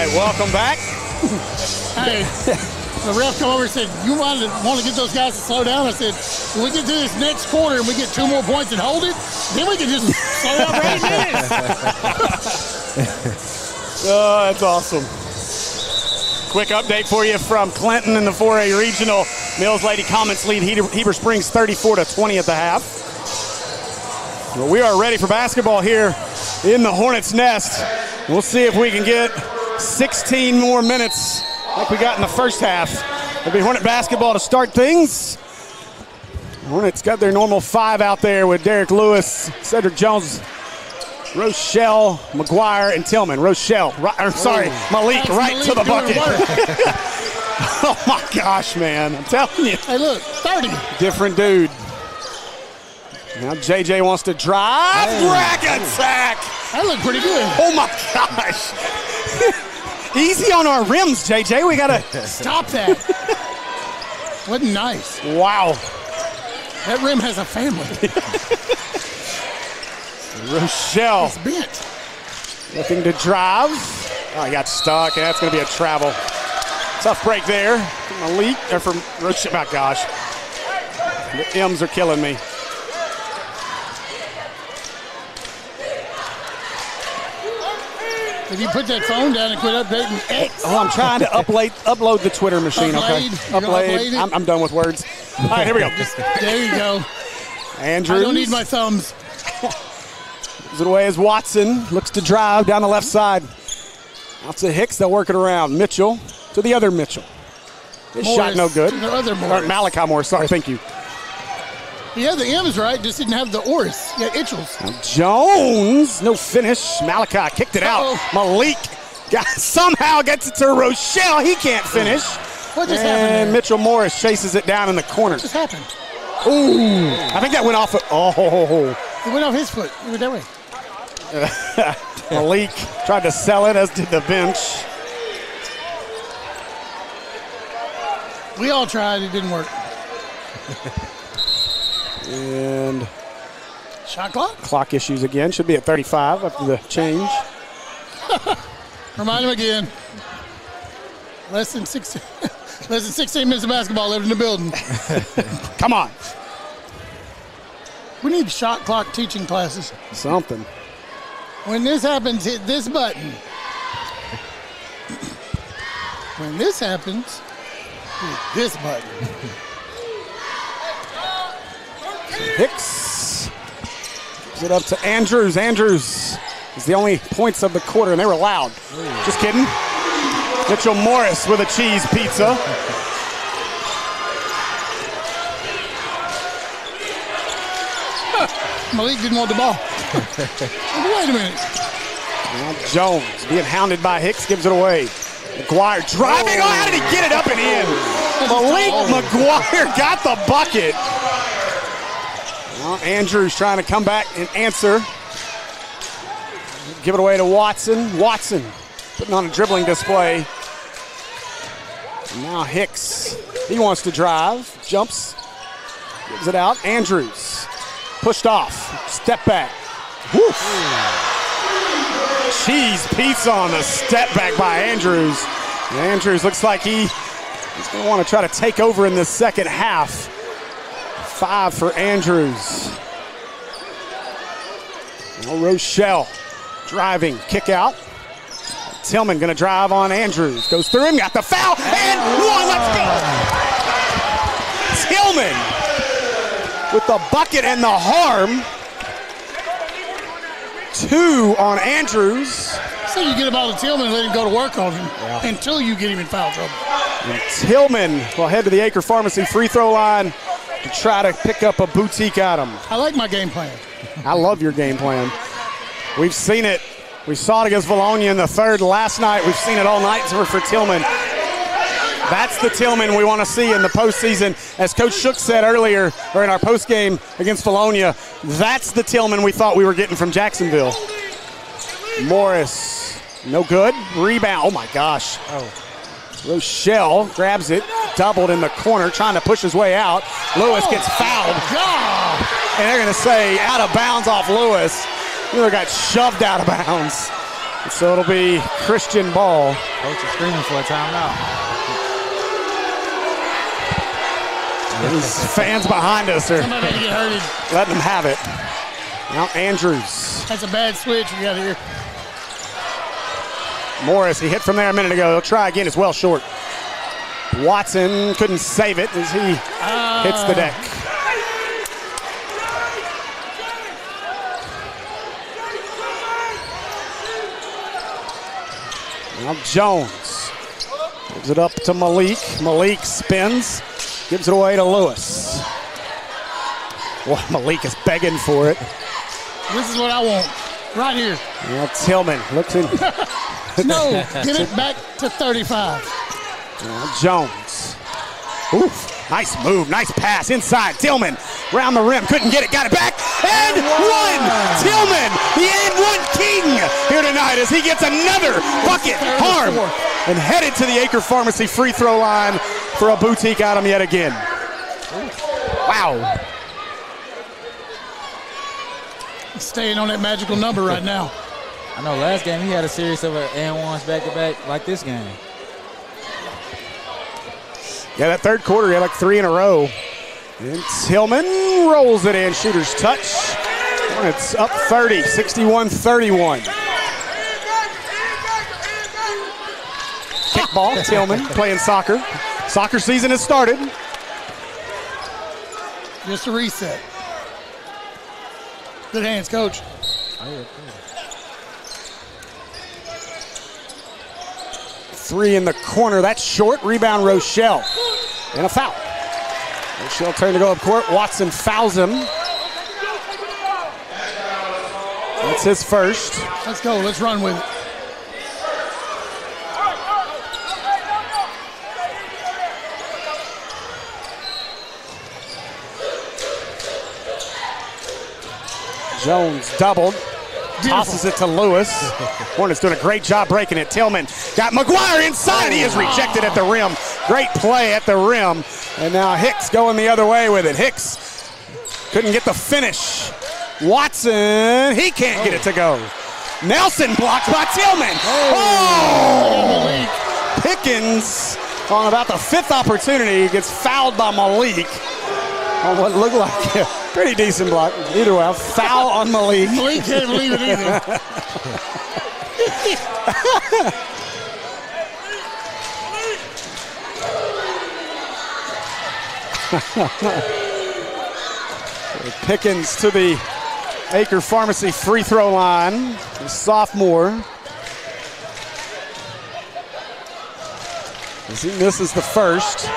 right, welcome back. Hey, the ref come over and said, you want to get those guys to slow down? I said, when we get to this next quarter and we get 2 more points and hold it, then we can just slow down for 8 minutes. Oh, that's awesome. Quick update for you from Clinton in the 4A Regional. Mills Lady Comets lead Heber Springs 34-20 at the half. Well, we are ready for basketball here in the Hornets' Nest. We'll see if we can get 16 more minutes like we got in the first half. It'll be Hornet basketball to start things. Hornets got their normal 5 out there with Derek Lewis, Cedric Jones, Rochelle, McGuire, and Tillman. Malik right to the bucket. Oh my gosh, man. I'm telling you. Hey, look, 30. Different dude. Now JJ wants to drive. Rack attack. That looked pretty good. Oh my gosh. Easy on our rims, JJ. We got to stop that. Wasn't nice. Wow. That rim has a family. Rochelle. It's bent. Looking to drive. Oh, he got stuck, and that's going to be a travel. Tough break there from Malik, or from Rochelle. Oh, gosh. The M's are killing me. If you put that phone down and quit updating X. Oh, I'm trying to upload the Twitter machine, okay? Upload. I'm done with words. All right, here we go. There you go. Andrews. I don't need my thumbs. Gives it away as Watson looks to drive down the left side. Out to Hicks, they'll work it around. Mitchell to the other Mitchell. His shot no good. To the other Morris. Or Malachi Morris, sorry, thank you. He had the M's right, just didn't have the Oris. Yeah, Itchels. Now Jones, no finish. Malachi kicked it out. Malik somehow gets it to Rochelle. He can't finish. What just happened there? Mitchell Morris chases it down in the corner. What just happened? Ooh, I think that went off. It went off his foot. He went that way. Malik tried to sell it, as did the bench. We all tried. It didn't work. And shot clock? Clock issues again. Should be at 35 after the change. Remind him again. Less than 16 minutes of basketball left in the building. Come on. We need shot clock teaching classes. Something. When this happens, hit this button. When this happens, hit this button. Hicks gives it up to Andrews. Andrews is the only points of the quarter, and they were loud. Just kidding. Mitchell Morris with a cheese pizza. Malik didn't want the ball. Wait a minute. Now Jones being hounded by Hicks gives it away. McGuire driving. Oh, how did he get it up and in? Malik McGuire got the bucket. Well, Andrews trying to come back and answer. Give it away to Watson. Watson putting on a dribbling display. And now Hicks, he wants to drive. Jumps, gives it out. Andrews pushed off. Step back. Woo. Cheese pizza on the step back by Andrews. And Andrews looks like he's going to want to try to take over in the second half. 5 for Andrews. Now Rochelle driving, kick out. Tillman going to drive on Andrews. Goes through him, got the foul, and one, let's go! Tillman with the bucket and the harm. 2 on Andrews. So you get the ball to Tillman and let him go to work on him until you get him in foul trouble. And Tillman will head to the Acre Pharmacy free throw line to try to pick up a boutique item. I like my game plan. I love your game plan. We've seen it. We saw it against Valonia in the third last night. We've seen it all night for Tillman. That's the Tillman we want to see in the postseason. As Coach Shook said earlier, or in our postgame against Valonia, that's the Tillman we thought we were getting from Jacksonville. Morris, no good. Rebound, oh my gosh. Rochelle grabs it, doubled in the corner, trying to push his way out. Lewis gets fouled. And they're going to say out of bounds off Lewis. Miller got shoved out of bounds. So it'll be Christian ball. Coach is screaming for a timeout. These fans behind us are Somebody better get hurted. letting them have it. Now Andrews. That's a bad switch we got here. Morris, he hit from there a minute ago. He'll try again. It's well short. Watson couldn't save it as he hits the deck. Now Jones gives it up to Malik. Malik spins, gives it away to Lewis. Well, Malik is begging for it. This is what I want. Right here. Now Tillman looks in. No, get it back to 35. Now Jones. Oof, nice move, nice pass inside. Tillman round the rim, couldn't get it, got it back, and one! Tillman, the and one king here tonight as he gets another bucket, harm, and headed to the Acre Pharmacy free throw line for a boutique item yet again. Wow. He's staying on that magical number right now. I know last game he had a series of and ones back-to-back like this game. Yeah, that third quarter, he had like 3 in a row. And Tillman rolls it in, shooter's touch. It's up 30, 61-31. Kickball, Tillman playing soccer. Soccer season has started. Just a reset. Good hands, coach. Three in the corner, that's short. Rebound, Rochelle. And a foul. Rochelle turned to go up court. Watson fouls him. That's his first. Let's go. Let's run with it. Jones doubled. Tosses it to Lewis. Hornets doing a great job breaking it. Tillman got McGuire inside. He is rejected at the rim. Great play at the rim. And now Hicks going the other way with it. Hicks couldn't get the finish. Watson, he can't get it to go. Nelson blocked by Tillman. Oh! Pickens on about the 5th opportunity gets fouled by Malik on what looked like a pretty decent block. Either way, a foul on Malik. Malik can't believe it either. Pickens to the Acre Pharmacy free throw line. The sophomore. As he misses the first.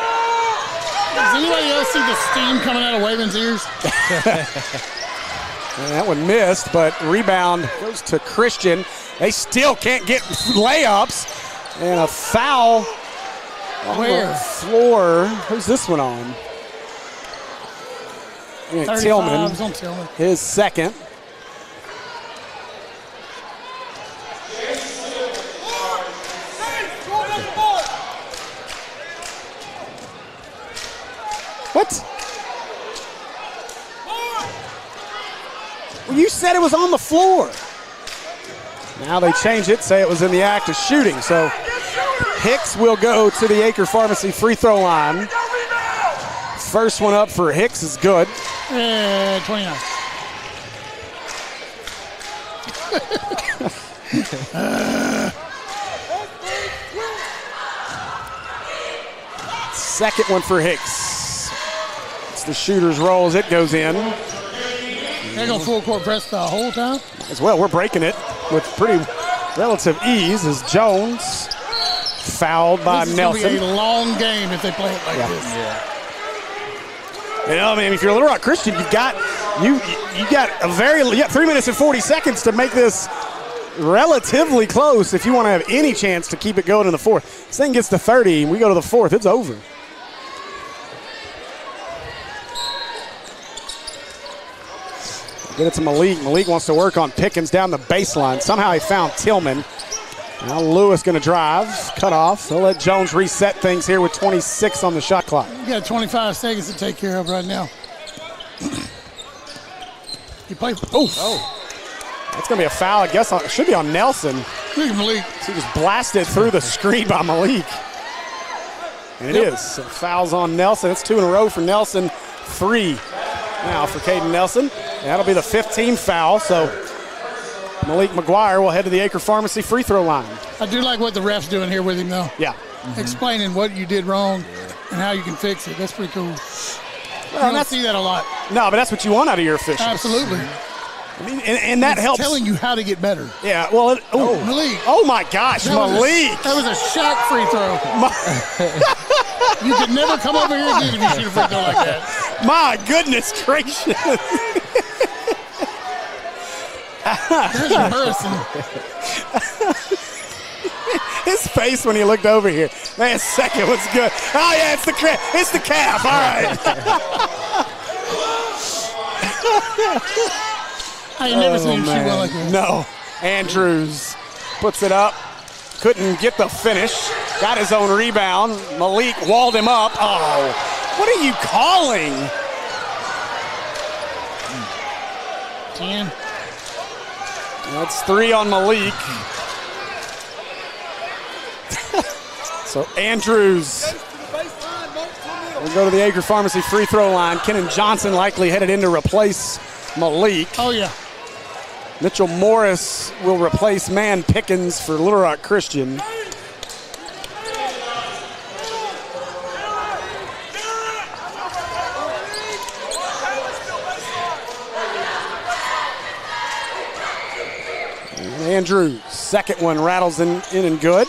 Does anybody else see the steam coming out of Waven's ears? And that one missed, but rebound goes to Christian. They still can't get layups. And a foul on the floor. Who's this one on? Tillman. On Tillman. His second. What? Well, you said it was on the floor. Now they change it, say it was in the act of shooting. So Hicks will go to the Acre Pharmacy free throw line. First one up for Hicks is good. 29. Second one for Hicks. It's the shooter's roll as it goes in. They're going full court press the whole time? As well, we're breaking it with pretty relative ease as Jones fouled by Nelson. This is going to be a long game if they play it like this. Yeah. You know, I mean, if you're Little Rock Christian, you got 3 minutes and 40 seconds to make this relatively close if you want to have any chance to keep it going in the fourth. This thing gets to 30 and we go to the fourth, it's over. Get it to Malik. Malik wants to work on Pickens down the baseline. Somehow he found Tillman. Now Lewis going to drive, cut off. He'll let Jones reset things here with 26 on the shot clock. You got 25 seconds to take care of right now. You play. Oh, that's going to be a foul. I guess it should be on Nelson. Look at Malik. He just blasted through the screen by Malik. And it is. So fouls on Nelson. It's 2 in a row for Nelson. 3 now for Caden Nelson. And that'll be the 15th foul. So Malik McGuire will head to the Acre Pharmacy free throw line. I do like what the ref's doing here with him, though. Yeah. Explaining what you did wrong and how you can fix it. That's pretty cool. Well, You don't see that a lot. No, but that's what you want out of your officials. Absolutely. I mean, and that helps. Telling you how to get better. Yeah, well, Malik. Oh, my gosh, Malik. That was a Shaq free throw. You could never come over here again if you shoot a free throw like that. My goodness gracious. That's embarrassing. His face when he looked over here. Man, second was good. Oh, yeah, it's the calf. All right. I ain't never seen him shoot well like that. No. Andrews puts it up. Couldn't get the finish. Got his own rebound. Malik walled him up. Oh, what are you calling? 10. That's 3 on Malik. So Andrews will go to the Acre Pharmacy free throw line. Kenan Johnson likely headed in to replace Malik. Oh, yeah. Mitchell Morris will replace Man Pickens for Little Rock Christian. And Andrews, second one rattles in and good.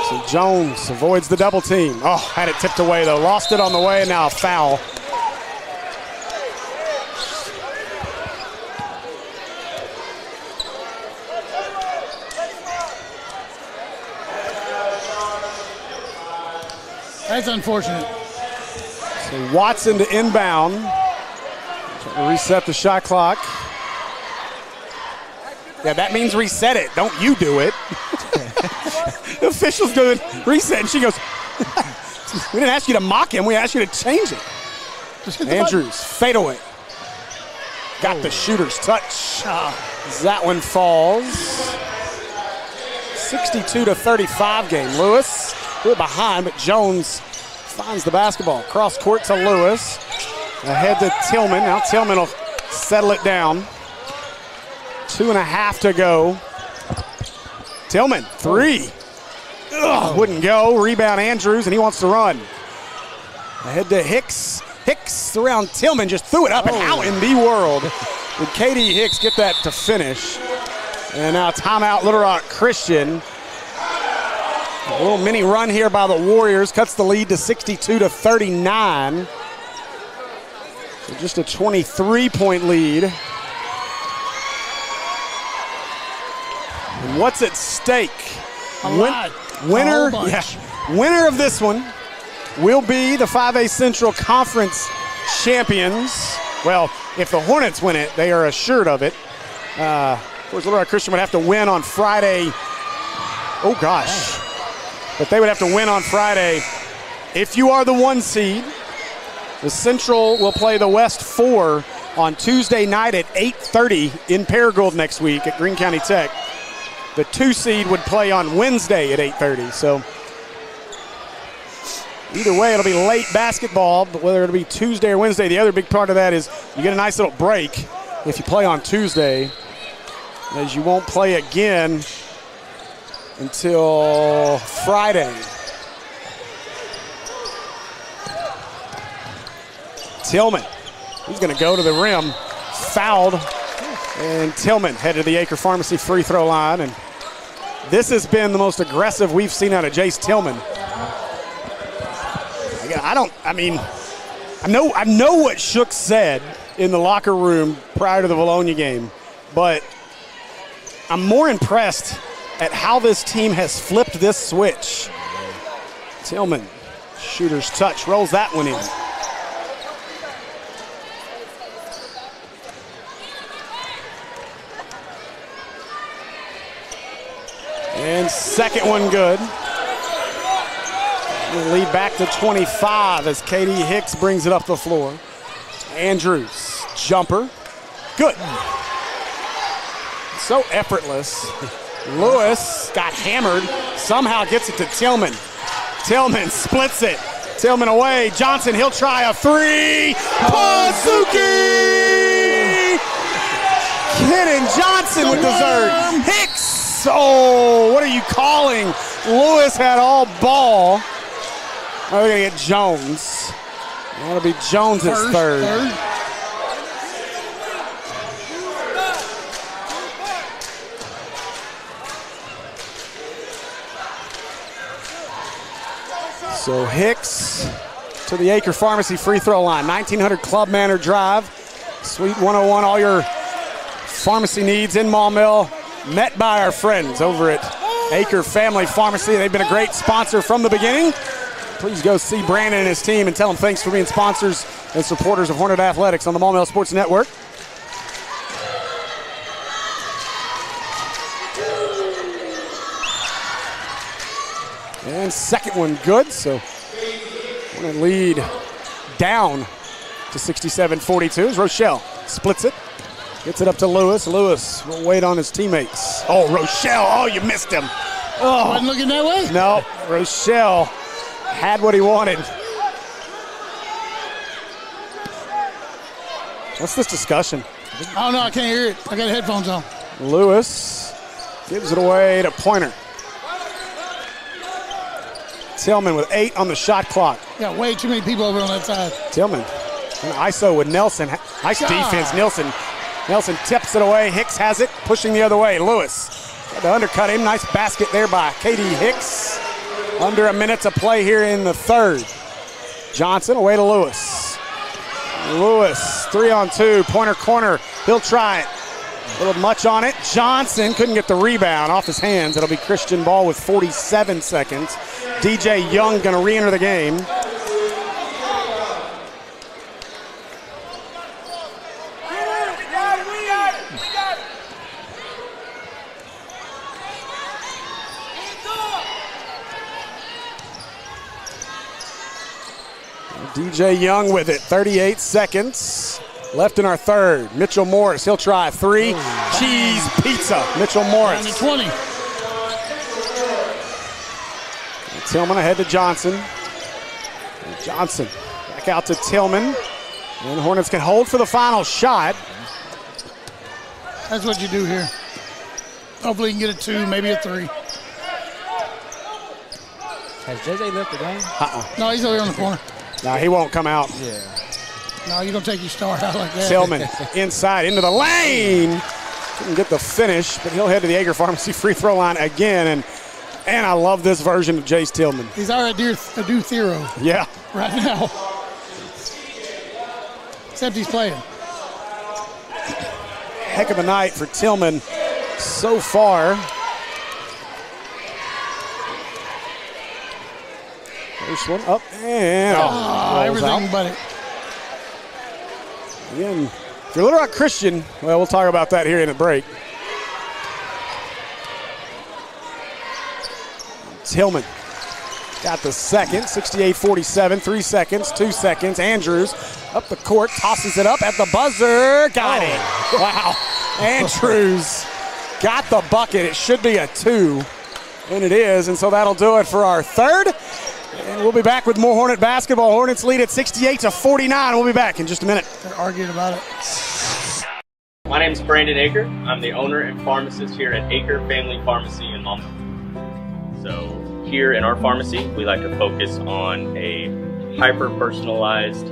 So Jones avoids the double team. Oh, had it tipped away though. Lost it on the way, and now a foul. That's unfortunate. So Watson to inbound. Trying to reset the shot clock. Yeah, that means reset it. Don't you do it. The official's doing reset, and she goes, we didn't ask you to mock him. We asked you to change it. Andrews, fade away. Got the shooter's touch. That one falls. 62-35 game. Lewis, we're behind, but Jones finds the basketball. Cross court to Lewis. Ahead to Tillman. Now Tillman will settle it down. 2.5 to go. Tillman, 3. Ugh, wouldn't go. Rebound Andrews, and he wants to run. Ahead to Hicks. Hicks around Tillman, just threw it up, and how in the world did Katie Hicks get that to finish? And now timeout Little Rock Christian. A little mini run here by the Warriors, cuts the lead to 62-39. So just a 23-point lead. And what's at stake? Winner of this one will be the 5A Central Conference champions. Well, if the Hornets win it, they are assured of it. Of course, Little Rock Christian would have to win on Friday. Oh, gosh. But they would have to win on Friday. If you are the 1 seed, the Central will play the West 4 on Tuesday night at 8:30 in Paragould next week at Greene County Tech. The 2 seed would play on Wednesday at 8:30. So either way, it'll be late basketball, but whether it'll be Tuesday or Wednesday, the other big part of that is you get a nice little break if you play on Tuesday, as you won't play again until Friday. Tillman, he's going to go to the rim, fouled, and Tillman headed to the Acre Pharmacy free throw line, and this has been the most aggressive we've seen out of Jace Tillman. Again, I know what Shook said in the locker room prior to the Bologna game, but I'm more impressed at how this team has flipped this switch. Tillman, shooter's touch, rolls that one in. And second one good. We'll lead back to 25 as Katie Hicks brings it up the floor. Andrews Jumper. Good. So effortless. Lewis got hammered. Somehow gets it to Tillman. Tillman splits it. Tillman away. Johnson, he'll try a three. Pazuki! Kenan Johnson with dessert. Hicks! Oh, what are you calling? Lewis had all ball. Oh, we're going to get Jones. That'll be Jones' third. So Hicks to the Acre Pharmacy free throw line. 1900 Club Manor Drive. Suite 101, all your pharmacy needs in Maumelle, met by our friends over at Acre Family Pharmacy. They've been a great sponsor from the beginning. Please go see Brandon and his team and tell them thanks for being sponsors and supporters of Hornet Athletics on the Maumelle Sports Network. And second one good, so Hornet lead down to 67-42 as Rochelle splits it. Gets it up to Lewis. Lewis will wait on his teammates. Oh, Rochelle. Oh, you missed him. Oh, Wasn't looking that way? no. Rochelle had what he wanted. What's this discussion? I don't know. I can't hear it. I got headphones on. Lewis gives it away to Pointer. Tillman with 8 on the shot clock. Got way too many people over on that side. Tillman. And ISO with Nelson. Nice defense, Nelson. Nelson tips it away. Hicks has it, pushing the other way. Lewis tried to undercut him. Nice basket there by Katie Hicks. Under a minute to play here in the third. Johnson away to Lewis. Lewis, 3-on-2, Pointer corner. He'll try it. A little much on it. Johnson couldn't get the rebound off his hands. It'll be Christian Ball with 47 seconds. DJ Young going to re-enter the game. DJ Young with it, 38 seconds left in our third. Mitchell Morris, he'll try 3. Cheese pizza, Mitchell Morris. 20. Tillman ahead to Johnson. Johnson back out to Tillman. And the Hornets can hold for the final shot. That's what you do here. Hopefully you can get a 2, maybe a 3. Has JJ left the game? No, he's over here on the corner. No, he won't come out. Yeah. No, you don't take your star out like that. Tillman inside into the lane. Couldn't get the finish, but he'll head to the Acre Pharmacy free throw line again. And I love this version of Jace Tillman. He's already a do Thero Yeah. right now. Except he's playing. Heck of a night for Tillman so far. First one up and everything but it. Again, if you're Little Rock Christian, well, we'll talk about that here in a break. Tillman got the second, 68-47, 3 seconds, 2 seconds. Andrews up the court, tosses it up at the buzzer. Got it. Wow. Andrews got the bucket. It should be a 2, and it is. And so that'll do it for our third. And we'll be back with more Hornet basketball. Hornets lead at 68-49. We'll be back in just a minute. They're arguing about it. My name is Brandon Aker. I'm the owner and pharmacist here at Aker Family Pharmacy in Maumelle. So here in our pharmacy, we like to focus on a hyper-personalized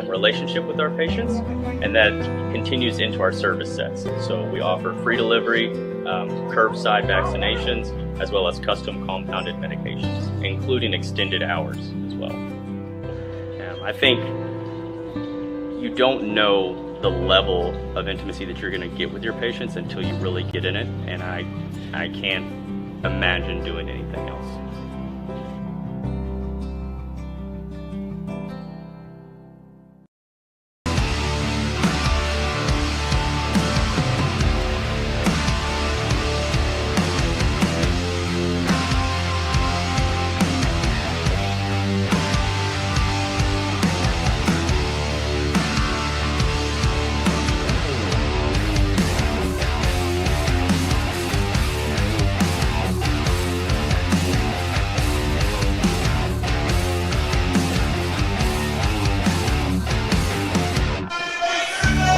relationship with our patients, and that continues into our service sets. So we offer free delivery, curbside vaccinations, as well as custom compounded medications, including extended hours as well. I think you don't know the level of intimacy that you're going to get with your patients until you really get in it, and I can't imagine doing anything else.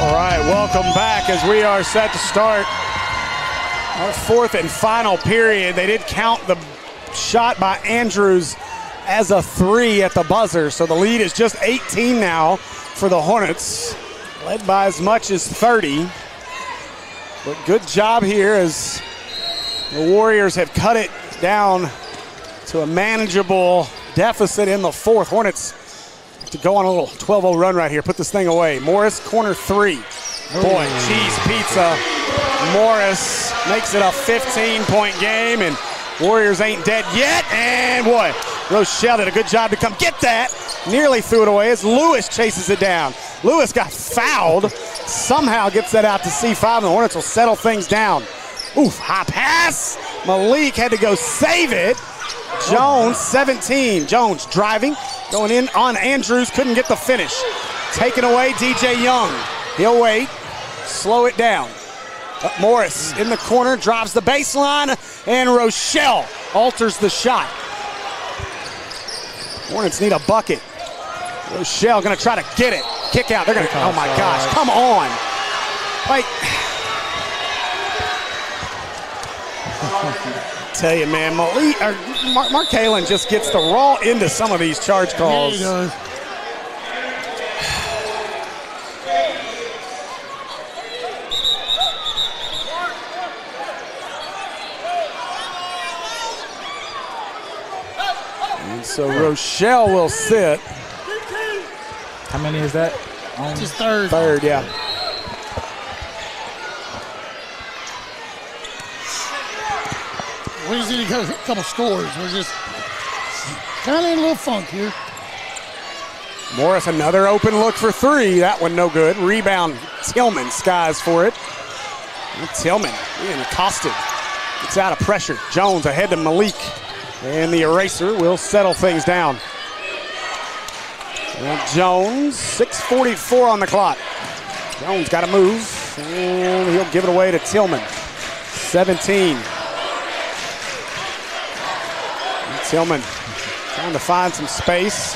All right, welcome back as we are set to start our fourth and final period. They did count the shot by Andrews as a 3 at the buzzer, so the lead is just 18 now for the Hornets, led by as much as 30. But good job here as the Warriors have cut it down to a manageable deficit in the fourth. Hornets to go on a little 12-0 run right here. Put this thing away. Morris, corner 3. Boy, cheese pizza. Morris makes it a 15-point game, and Warriors ain't dead yet. And boy, Rochelle did a good job to come get that. Nearly threw it away as Lewis chases it down. Lewis got fouled. Somehow gets that out to C5, and the Hornets will settle things down. Oof, high pass. Malik had to go save it. Jones, 17. Jones driving, going in on Andrews, couldn't get the finish. Taken away, DJ Young. He'll wait, slow it down. Morris in the corner, drives the baseline, and Rochelle alters the shot. Hornets need a bucket. Rochelle gonna try to get it. Kick out, they're gonna, oh my gosh, come on. Like, tell you, man, Mark Halen just gets the raw into some of these charge calls. Yeah, he does. And so Rochelle will sit. How many is that? Just third. Third, yeah. We just need a couple scores. We're just kind of in a little funk here. Morris, another open look for 3. That one no good. Rebound, Tillman skies for it. And Tillman being accosted. Gets out of pressure. Jones ahead to Malik. And the eraser will settle things down. And Jones, 6:44 on the clock. Jones got to move. And he'll give it away to Tillman. 17. Tillman trying to find some space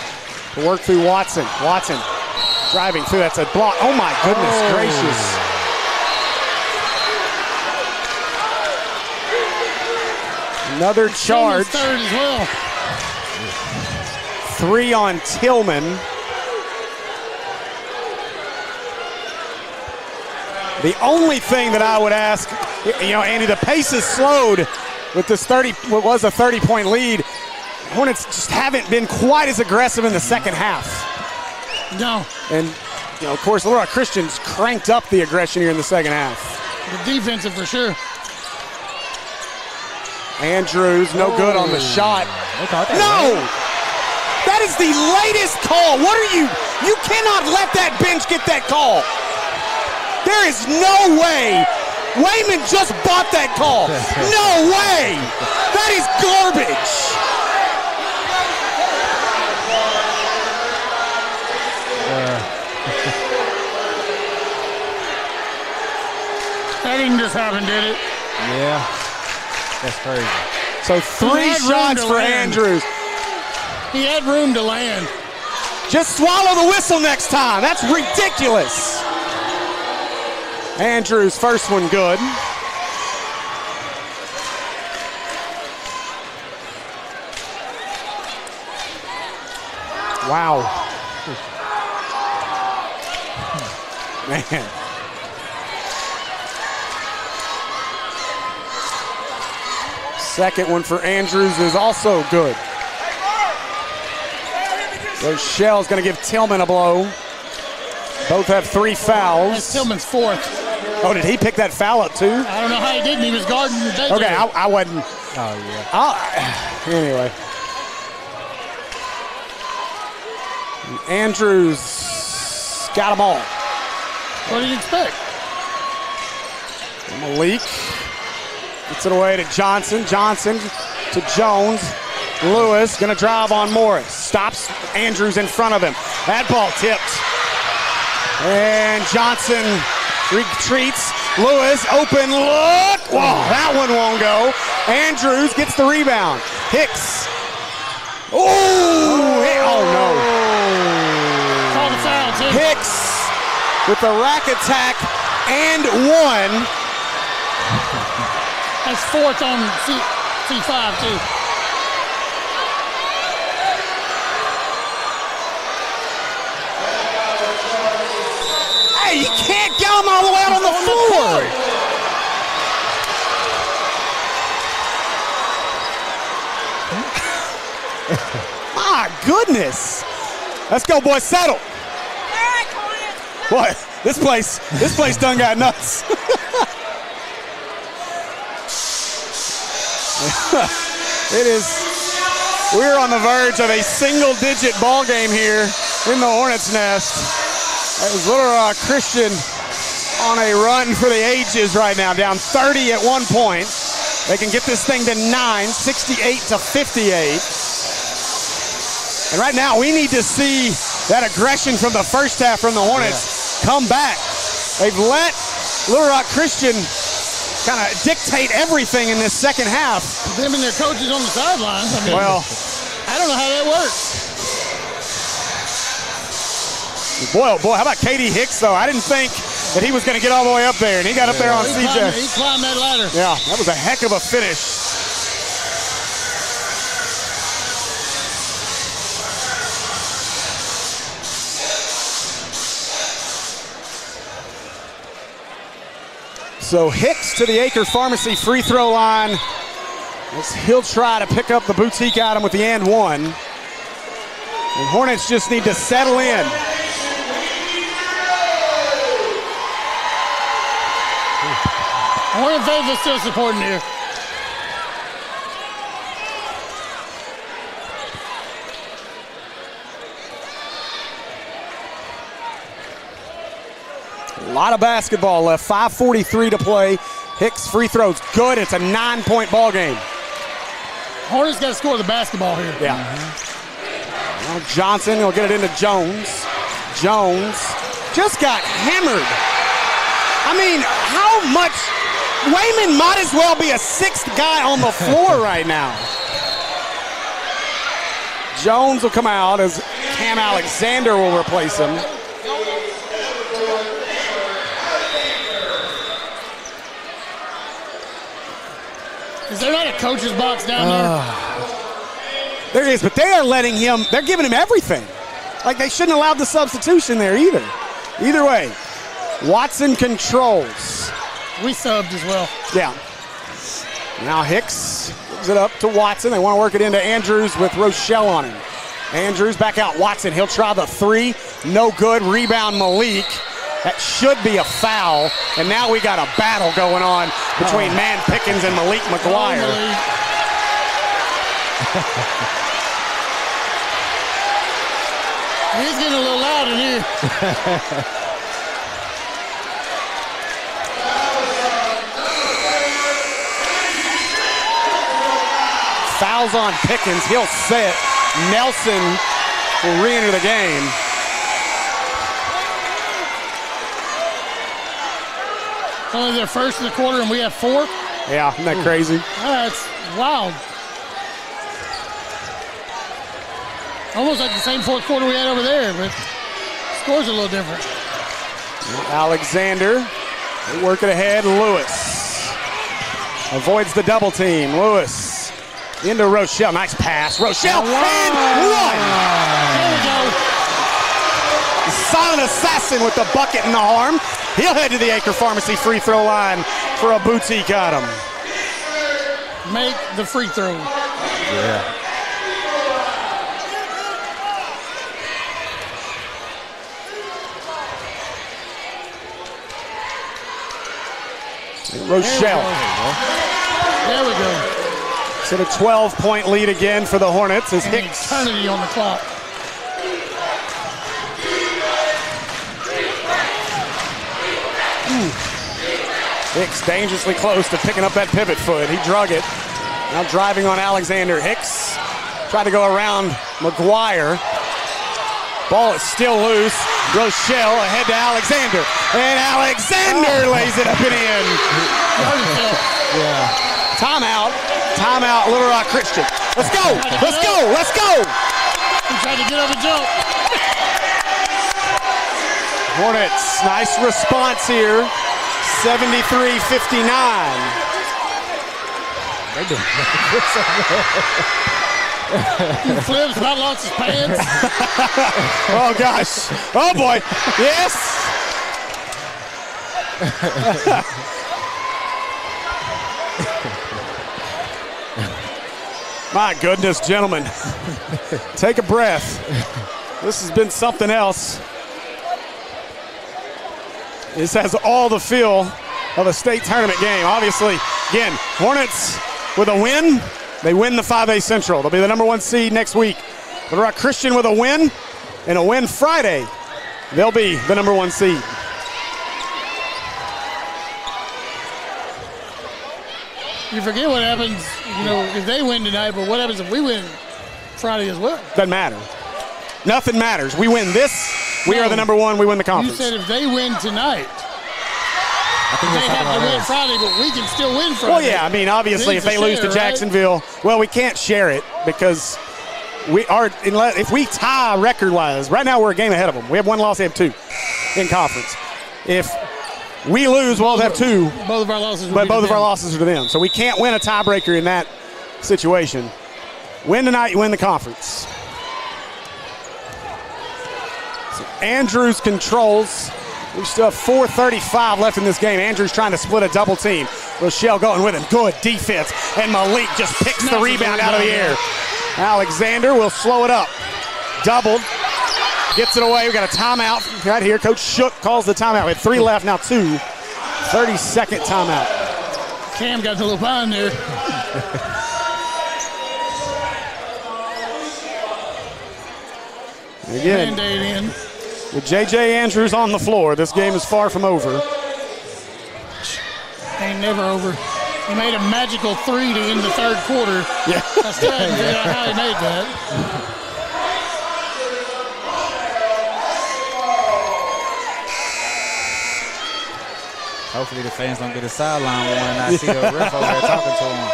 to work through Watson. Watson driving through. That's a block. Oh my goodness gracious. Another charge. Third as well. 3 on Tillman. The only thing that I would ask, Andy, the pace is slowed with this what was a 30-point lead. Hornets just haven't been quite as aggressive in the second half. No. And, of course, Little Rock Christian's cranked up the aggression here in the second half. The defensive for sure. Andrews, no good on the shot. No! That is the latest call. What are you? You cannot let that bench get that call. There is no way. Wayman just bought that call. No way. That is garbage. That didn't just happen, did it? Yeah, that's crazy. So 3 shots for Andrews. He had room to land. Just swallow the whistle next time. That's ridiculous. Andrews, first one good. Wow. Man. Second one for Andrews is also good. Rochelle's going to give Tillman a blow. Both have 3 fouls. That's Tillman's 4th. Oh, did he pick that foul up too? I don't know how he didn't. He was guarding the day. Okay, I wasn't. Oh, yeah. Anyway. Andrews got them all. What did you expect? Malik gets it away to Johnson. Johnson to Jones. Lewis gonna drive on Morris. Stops Andrews in front of him. That ball tipped. And Johnson retreats. Lewis, open look. Whoa, that one won't go. Andrews gets the rebound. Hicks. Oh no. Call the foul, too. Hicks with the rack attack and one. That's fourth on C5 too. Hey, you can't get them all the way out on the floor. My goodness. Let's go, boys. Settle. What? This place done got nuts. We're on the verge of a single-digit ball game here in the Hornets' nest. As Little Rock Christian on a run for the ages right now, down 30 at one point. They can get this thing to 9, 68-58. And right now, we need to see that aggression from the first half from the Hornets come back. They've let Little Rock Christian kind of dictate everything in this second half. Them and their coaches on the sidelines. I mean, well, I don't know how that works. Boy, oh boy, how about Katie Hicks, though? I didn't think that he was going to get all the way up there, and he got up there on CJ. He climbed that ladder. Yeah, that was a heck of a finish. So Hicks to the Acre Pharmacy free throw line. He'll try to pick up the boutique item with the and one. And Hornets just need to settle in. Hornet fans are still supporting here. A lot of basketball left, 5:43 to play. Hicks free throws good. It's a 9-point ball game. Hornets got to score the basketball here. Yeah. Well, Johnson will get it into Jones. Jones just got hammered. I mean, how much? Wayman might as well be a sixth guy on the floor right now. Jones will come out as Cam Alexander will replace him. Is there not a coach's box down there? There is, but they are letting him, they're giving him everything. Like they shouldn't have allowed the substitution there either. Either way, Watson controls. We subbed as well. Yeah. Now Hicks gives it up to Watson. They want to work it into Andrews with Rochelle on him. Andrews back out. Watson, he'll try the three. No good. Rebound Malik. That should be a foul. And now we got a battle going on between Man Pickens and Malik McGuire. He's getting a little loud in here. Fouls on Pickens. He'll set. Nelson will re-enter the game. Only their first in the quarter, and we have four. Yeah, isn't that crazy? That's wild. Almost like the same fourth quarter we had over there, but scores a little different. Alexander, they work it ahead. Lewis avoids the double team. Lewis into Rochelle. Nice pass. Rochelle and one. There we go. The silent assassin with the bucket in the arm. He'll head to the Acre Pharmacy free throw line for a boutique item. Make the free throw. Yeah. Rochelle. There we go. It's at a 12-point lead again for the Hornets as Hicks. Eternity on the clock. Hicks dangerously close to picking up that pivot foot. He drug it. Now driving on Alexander. Hicks tried to go around McGuire. Ball is still loose. Rochelle ahead to Alexander. And Alexander lays it up and in. Timeout. Timeout, Little Rock Christian. Let's go. Let's go. Let's go. He tried to get up and jump. Hornets, nice response here. 73-59. They doing He flips, about lost his pants. Oh, gosh. Oh, boy. Yes. My goodness, gentlemen. Take a breath. This has been something else. This has all the feel of a state tournament game. Obviously, again, Hornets with a win, they win the 5A Central. They'll be the number 1 seed next week. Little Rock Christian with a win, and a win Friday, they'll be the number 1 seed. You forget what happens, if they win tonight, but what happens if we win Friday as well? Doesn't matter. Nothing matters. We win this, we are the number 1, we win the conference. You said if they win tonight, I think they have to win Friday, but we can still win Friday. Well, yeah, I mean, obviously, if they lose to Jacksonville, well, we can't share it because we are, if we tie record-wise, right now we're a game ahead of them. We have 1 loss, they have 2 in conference. If we lose, we'll have 2. Both of our losses But both of our losses are to them. So we can't win a tiebreaker in that situation. Win tonight, you win the conference. So Andrews controls. We still have 4:35 left in this game. Andrews trying to split a double team. Rochelle going with him. Good defense. And Malik just picks the rebound out of the air. Alexander will slow it up. Doubled. Gets it away. We got a timeout right here. Coach Shook calls the timeout. We have 3 left, now 2. 30-second timeout. Cam got the little bind there. Again, Band-Aid in. with J.J. Andrews on the floor, this game is far from over. Ain't never over. He made a magical 3 to end the 3rd quarter. Yeah. I still haven't figured out how he made that. Hopefully the fans don't get a sideline one and I see the ref over there talking to him.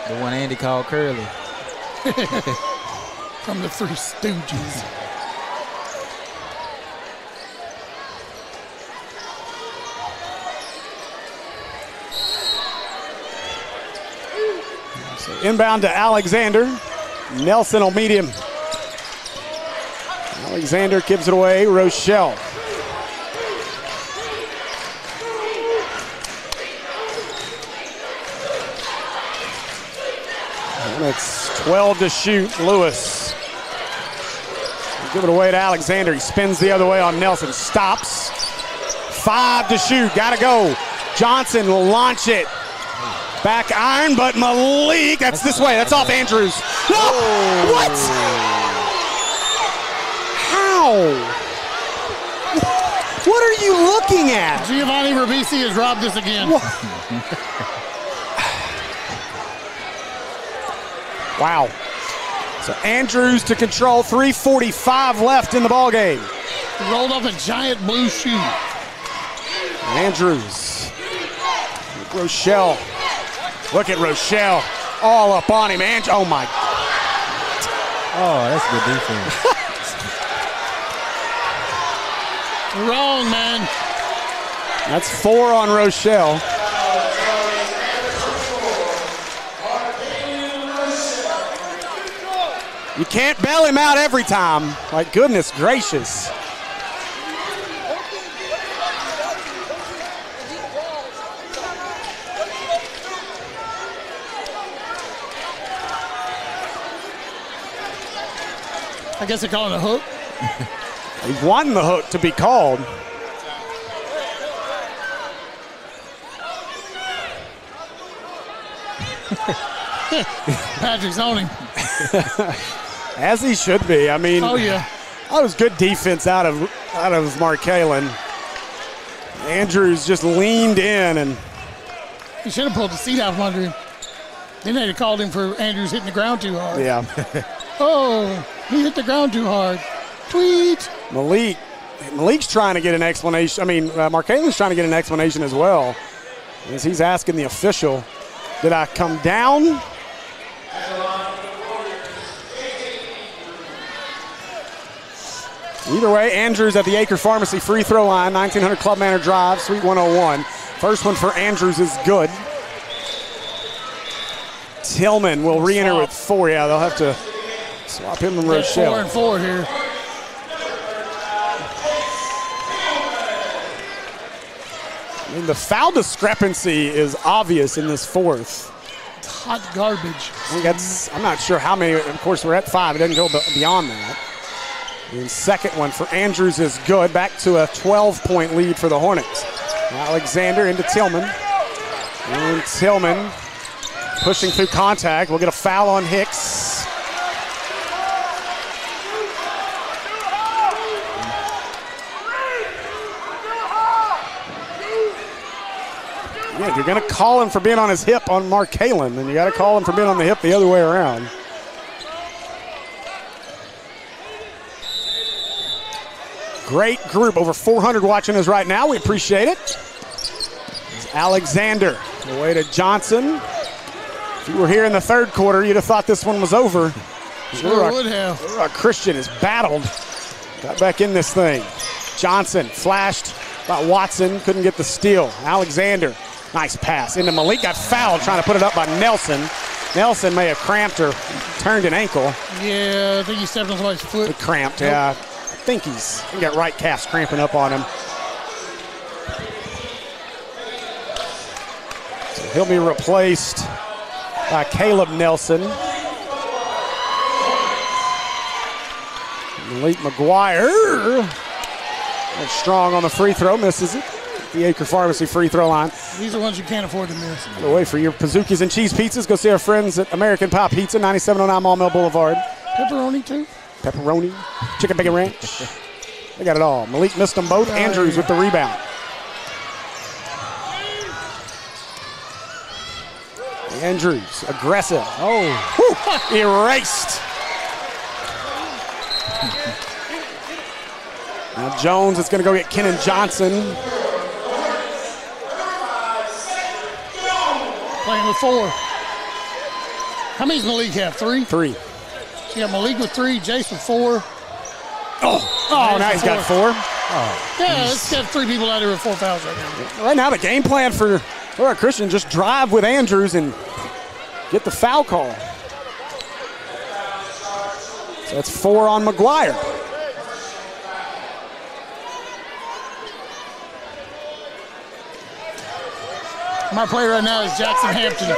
The one Andy called Curly. From the 3 Stooges. So inbound to Alexander. Nelson will meet him. Alexander gives it away. Rochelle. And it's 12 to shoot. Lewis. Give it away to Alexander. He spins the other way on Nelson. Stops. 5 to shoot. Gotta go. Johnson will launch it. Back iron, but Malik. That's this way. That's off Andrews. No! What? How? What are you looking at? Giovanni Ribisi has robbed us again. Wow. So Andrews to control. 3:45 left in the ball game. Rolled up a giant blue shoe. Andrews. Rochelle. Look at Rochelle. All up on him. Oh, my. Oh, that's good defense. You're wrong, man. That's 4 on Rochelle. You can't bail him out every time. Like, goodness gracious. I guess they're calling a hook. He's wanting the hook to be called. Patrick's on him. As he should be. I mean, Oh, yeah. that was good defense out of Markalen. Andrews just leaned in and He should have pulled the seat out from under him. Then they'd have called him for Andrews hitting the ground too hard. yeah. Oh, he hit the ground too hard. Tweet. Malik's trying to get an explanation. I mean, Markalen's trying to get an explanation as well, as he's asking the official, did I come down? Either way, Andrews at the Acre Pharmacy free throw line, 1900 Club Manor Drive, Suite 101. First one for Andrews is good. Tillman will re-enter with 4. Yeah, they'll have to swap him and Rochelle. 4 and 4 here. I mean, the foul discrepancy is obvious in this fourth. It's hot garbage. I think I'm not sure how many. Of course, we're at 5. It doesn't go beyond that. And second one for Andrews is good. Back to a 12-point lead for the Hornets. Alexander into Tillman. And Tillman pushing through contact. We'll get a foul on Hicks. Yeah, you're going to call him for being on his hip on Mark Kalin, and you got to call him for being on the hip the other way around. Great group, over 400 watching us right now. We appreciate it. It's Alexander, away to Johnson. If you were here in the third quarter, you'd have thought this one was over. Sure would have. Christian has battled, got back in this thing. Johnson flashed by Watson, couldn't get the steal. Alexander, nice pass into Malik, got fouled trying to put it up by Nelson. Nelson may have cramped or turned an ankle. Yeah, I think he stepped on somebody's foot. He cramped, yeah. I think he's got right calf cramping up on him. So he'll be replaced by Caleb Nelson. Malik McGuire. Strong on the free throw, misses it. The Acre Pharmacy free throw line. These are ones you can't afford to miss. Away for your Pazookies and cheese pizzas. Go see our friends at American Pie Pizza, 9709 Mall Mill Boulevard. Pepperoni too? Pepperoni, chicken bacon ranch. They got it all. Malik missed them both. Andrews with the rebound. Andrews, aggressive. Oh, erased. Now Jones is going to go get Kenan Johnson. Playing with 4. How many does Malik have? 3? 3. So you got Malik with 3, Jace with 4. Oh, now he's got 4. Yeah, it's got 3 people out there with 4 fouls right now. Right now, the game plan for Laura Christian, just drive with Andrews and get the foul call. So that's 4 on McGuire. My play right now is Jackson Hampton.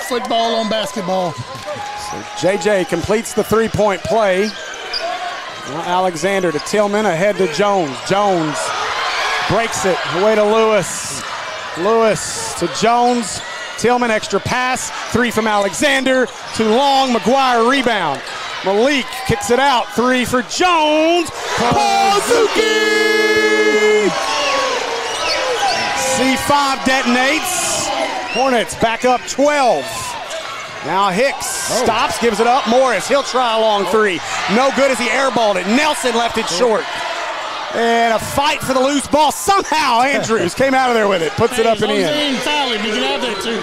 Football on basketball. So JJ completes the 3-point play. Now Alexander to Tillman, ahead to Jones. Jones breaks it, away to Lewis. Lewis to Jones. Tillman, extra pass. 3 from Alexander. Too long, McGuire rebound. Malik kicks it out. 3 for Jones. Pazookie! C5 detonates. Hornets back up 12. Now Hicks stops, gives it up. Morris, he'll try a long 3. No good as he airballed it. Nelson left it short. And a fight for the loose ball. Somehow Andrews came out of there with it. Puts it up and in. Fouling. He get out there too.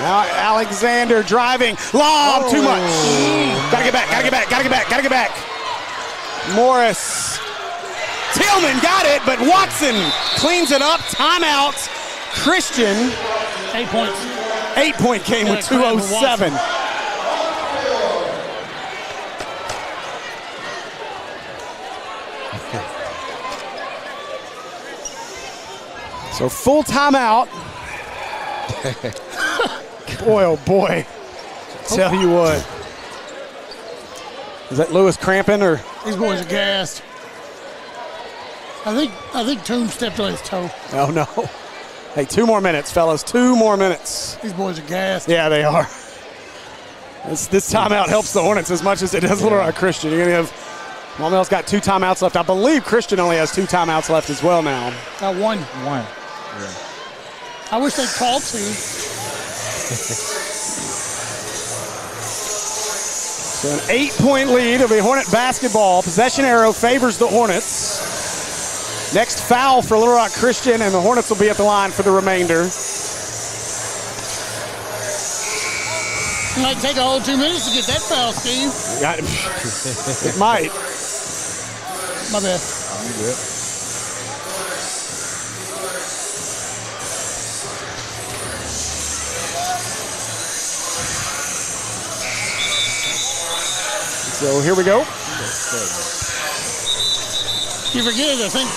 Now Alexander driving. Lob, too much. Gotta get back, gotta get back, gotta get back, gotta get back. Morris. Tillman got it, but Watson cleans it up. Timeout. Christian. 8 points. 8-point game with 2:07. So full timeout. Boy, oh boy. Tell you what. Is that Lewis cramping or? These boys are gassed. I think Toombs stepped on his toe. Oh no. Hey, 2 more minutes, fellas. 2 more minutes. These boys are gassed. Yeah, they are. This timeout helps the Hornets as much as it does Little Rock Christian. You're going to have, Maumell's got 2 timeouts left. I believe Christian only has 2 timeouts left as well now. Got 1. Yeah. I wish they'd called 2. So an 8-point lead of the Hornet basketball. Possession arrow favors the Hornets. Next foul for Little Rock Christian, and the Hornets will be at the line for the remainder. It might take a whole 2 minutes to get that foul, Steve. It might. My bad. I'm good. So here we go. You forget, I think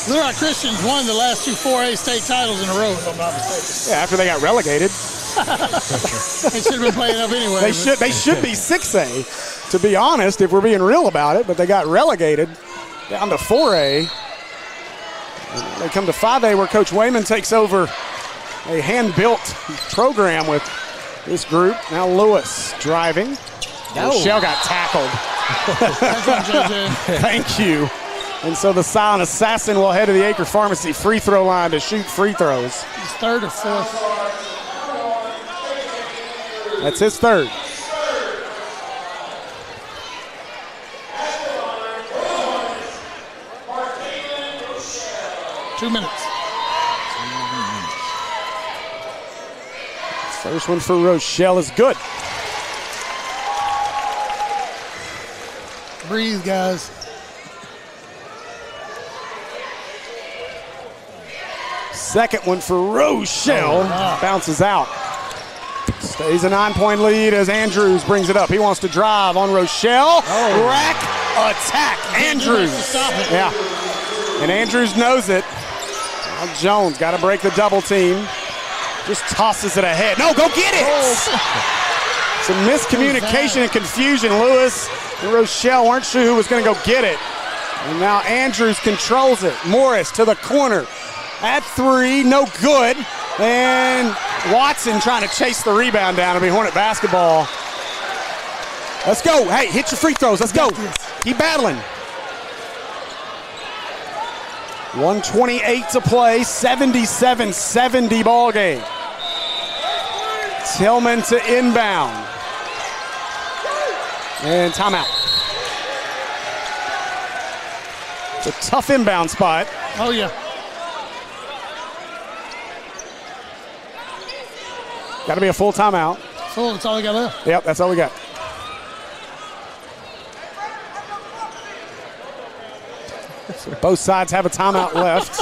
Little Rock Christians won the last 2 4A state titles in a row, if I'm not mistaken. Yeah, after they got relegated. They should have been playing up anyway. They should be 6A, to be honest, if we're being real about it, but they got relegated down to 4A. They come to 5A where Coach Wayman takes over a hand-built program with this group. Now Lewis driving. Rochelle got tackled. Thank you. And so the silent assassin will head to the Acre Pharmacy free throw line to shoot free throws. He's third or fourth. That's his third. Two minutes. First one for Rochelle is good. Breathe, guys. Second one for Rochelle. Bounces out. Stays a 9-point lead as Andrews brings it up. He wants to drive on Rochelle. Rack attack. Andrews. Stop it. Yeah. And Andrews knows it. Now Jones got to break the double team. Just tosses it ahead. No, go get it. Some miscommunication and confusion. Lewis and Rochelle weren't sure who was going to go get it. And now Andrews controls it. Morris to the corner. At 3, no good. And Watson trying to chase the rebound down. It'll be Hornet basketball. Let's go. Hey, hit your free throws. Let's go. Keep battling. 1:28 to play. 77-70 ball game. Tillman to inbound. And timeout. It's a tough inbound spot. Oh, yeah. Got to be a full timeout. Full, that's all we got left. Yep, that's all we got. So both sides have a timeout left.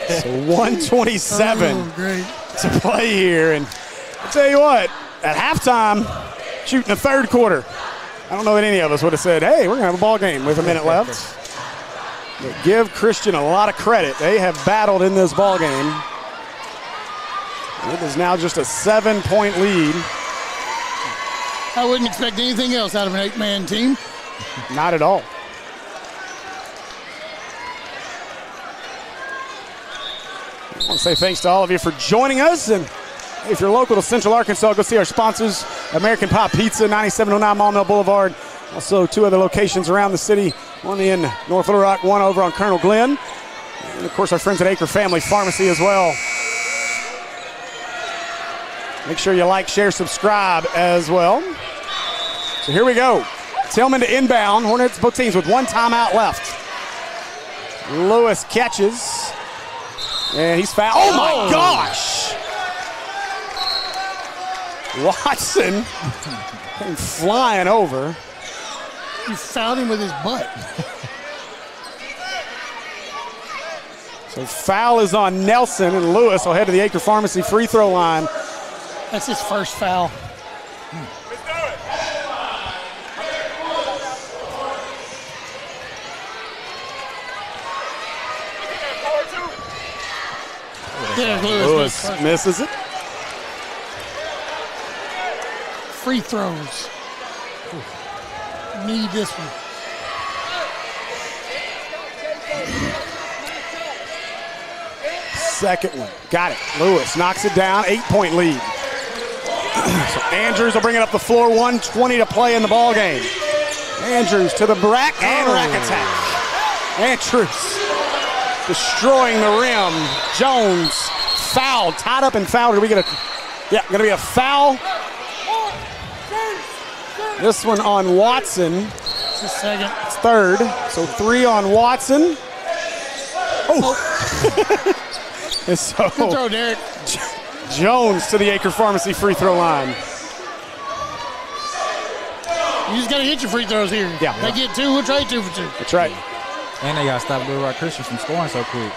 So 1:27 to play here. And I'll tell you what, at halftime, shooting the third quarter, I don't know that any of us would have said, hey, we're going to have a ball game with a minute left. But give Christian a lot of credit. They have battled in this ball game. It is now just a 7-point lead. I wouldn't expect anything else out of an 8-man team. Not at all. I want to say thanks to all of you for joining us. And if you're local to Central Arkansas, go see our sponsors, American Pie Pizza, 9709 Maumelle Boulevard. Also 2 other locations around the city, one in North Little Rock, one over on Colonel Glenn. And of course, our friends at Acre Family Pharmacy as well. Make sure you like, share, subscribe as well. So here we go. Tillman to inbound. Hornets, both teams with 1 timeout left. Lewis catches. And he's fouled. Oh my gosh! Watson came flying over. You fouled him with his butt. So foul is on Nelson, and Lewis will head to the Acre Pharmacy free throw line. That's his first foul. Yeah, Lewis misses it. Free throws. Need this one. Second one. Got it. Lewis knocks it down. 8-point lead. So Andrews will bring it up the floor. 1:20 to play in the ball game. Andrews to the rack and rack attack. Andrews destroying the rim. Jones fouled, tied up and fouled. Are we gonna? Yeah, gonna be a foul. This one on Watson. It's his second. It's third. So 3 on Watson. Oh. And so good throw, Derek. Jones to the Acre Pharmacy free throw line. You just got to hit your free throws here. Yeah. They get 2, we'll trade 2 for 2. That's right. And they got to stop Little Rock Christian from scoring so quick.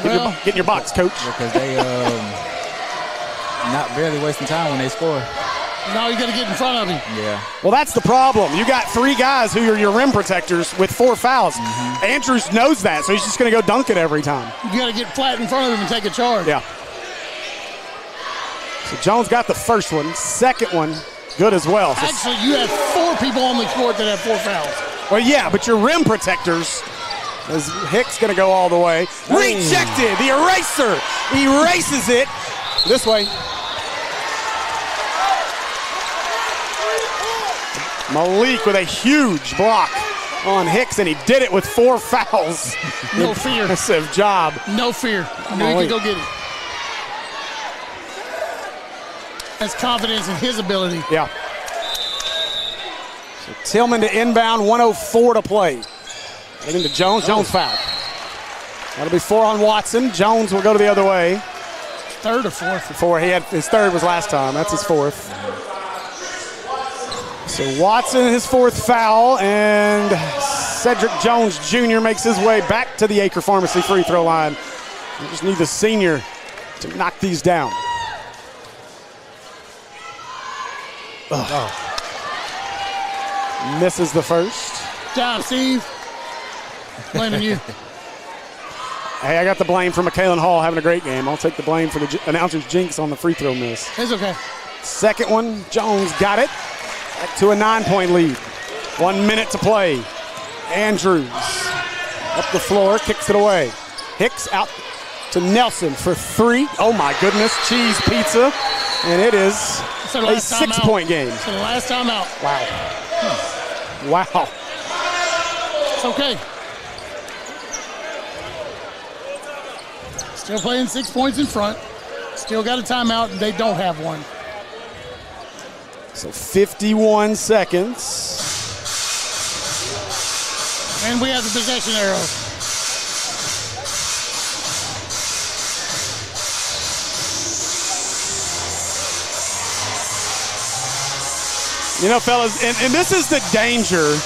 Get in your box, coach. Because they not barely wasting time when they score. No, you got to get in front of him. Yeah. Well, that's the problem. You got 3 guys who are your rim protectors with 4 fouls. Andrews knows that, so he's just going to go dunk it every time. You got to get flat in front of him and take a charge. Yeah. So Jones got the first one. Second one, good as well. So Actually, you have 4 people on the court that have 4 fouls. well, yeah, but your rim protectors, as Hicks going to go all the way. Rejected. The eraser. Erases it this way. Malik with a huge block on Hicks, and he did it with 4 fouls. No fear. Impressive job. No fear. I knew he could go get it. That's confidence in his ability. Yeah. So Tillman to inbound, 1:04 to play. Getting to Jones. Jones foul. That'll be 4 on Watson. Jones will go to the other way. 3rd or 4th? 4. He had his 3rd was last time. That's his 4th. So Watson, his 4th foul, and Cedric Jones Jr. makes his way back to the Acre Pharmacy free throw line. We just need the senior to knock these down. Misses the first. Good job, Steve. Blaming you. Hey, I got the blame for McKalen Hall having a great game. I'll take the blame for the announcer's jinx on the free throw miss. It's okay. Second one, Jones got it. Back to a 9-point lead. 1 minute to play. Andrews up the floor, kicks it away. Hicks out to Nelson for 3. Oh my goodness, cheese pizza. And it is a 6-point game. So the last time out. Wow. Wow. It's okay. Still playing 6 points in front. Still got a timeout, and they don't have one. So 51 seconds. And we have the possession arrow. You know, fellas, and this is the danger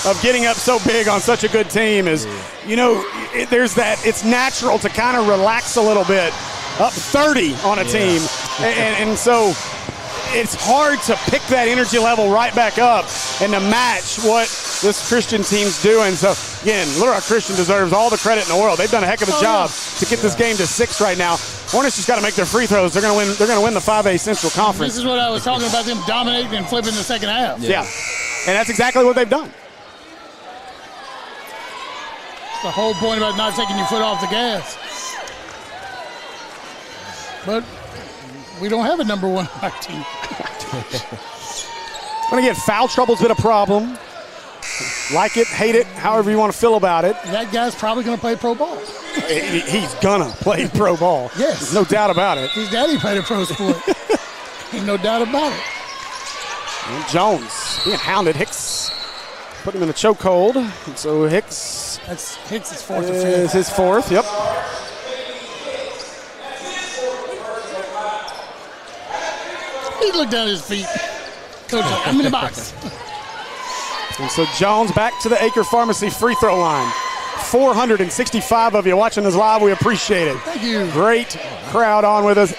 of getting up so big on such a good team is, you know, there's that, it's natural to kind of relax a little bit. Up 30 on a team. And so it's hard to pick that energy level right back up and to match what this Christian team's doing. So, again, Little Rock Christian deserves all the credit in the world. They've done a heck of a job to get this game to 6 right now. Hornets just got to make their free throws. They're going to win. They're going to win the 5A Central Conference. This is what I was talking about, them dominating and flipping the second half. Yeah. And that's exactly what they've done. The whole point about not taking your foot off the gas. But we don't have a number 1 on our team. And again, foul trouble's been a problem. Like it, hate it, however you want to feel about it. That guy's probably going to play pro ball. He's gonna play pro ball. Yes. There's no doubt about it. His daddy played a pro sport. Ain't no doubt about it. And Jones being hounded. Hicks put him in a chokehold. And so Hicks. That's Hicks' 4th or 5th. Is his 4th, yep. He looked down at his feet. Coach, I'm in the box. And so Jones back to the Acre Pharmacy free throw line. 465 of you watching us live. We appreciate it. Thank you. Great crowd on with us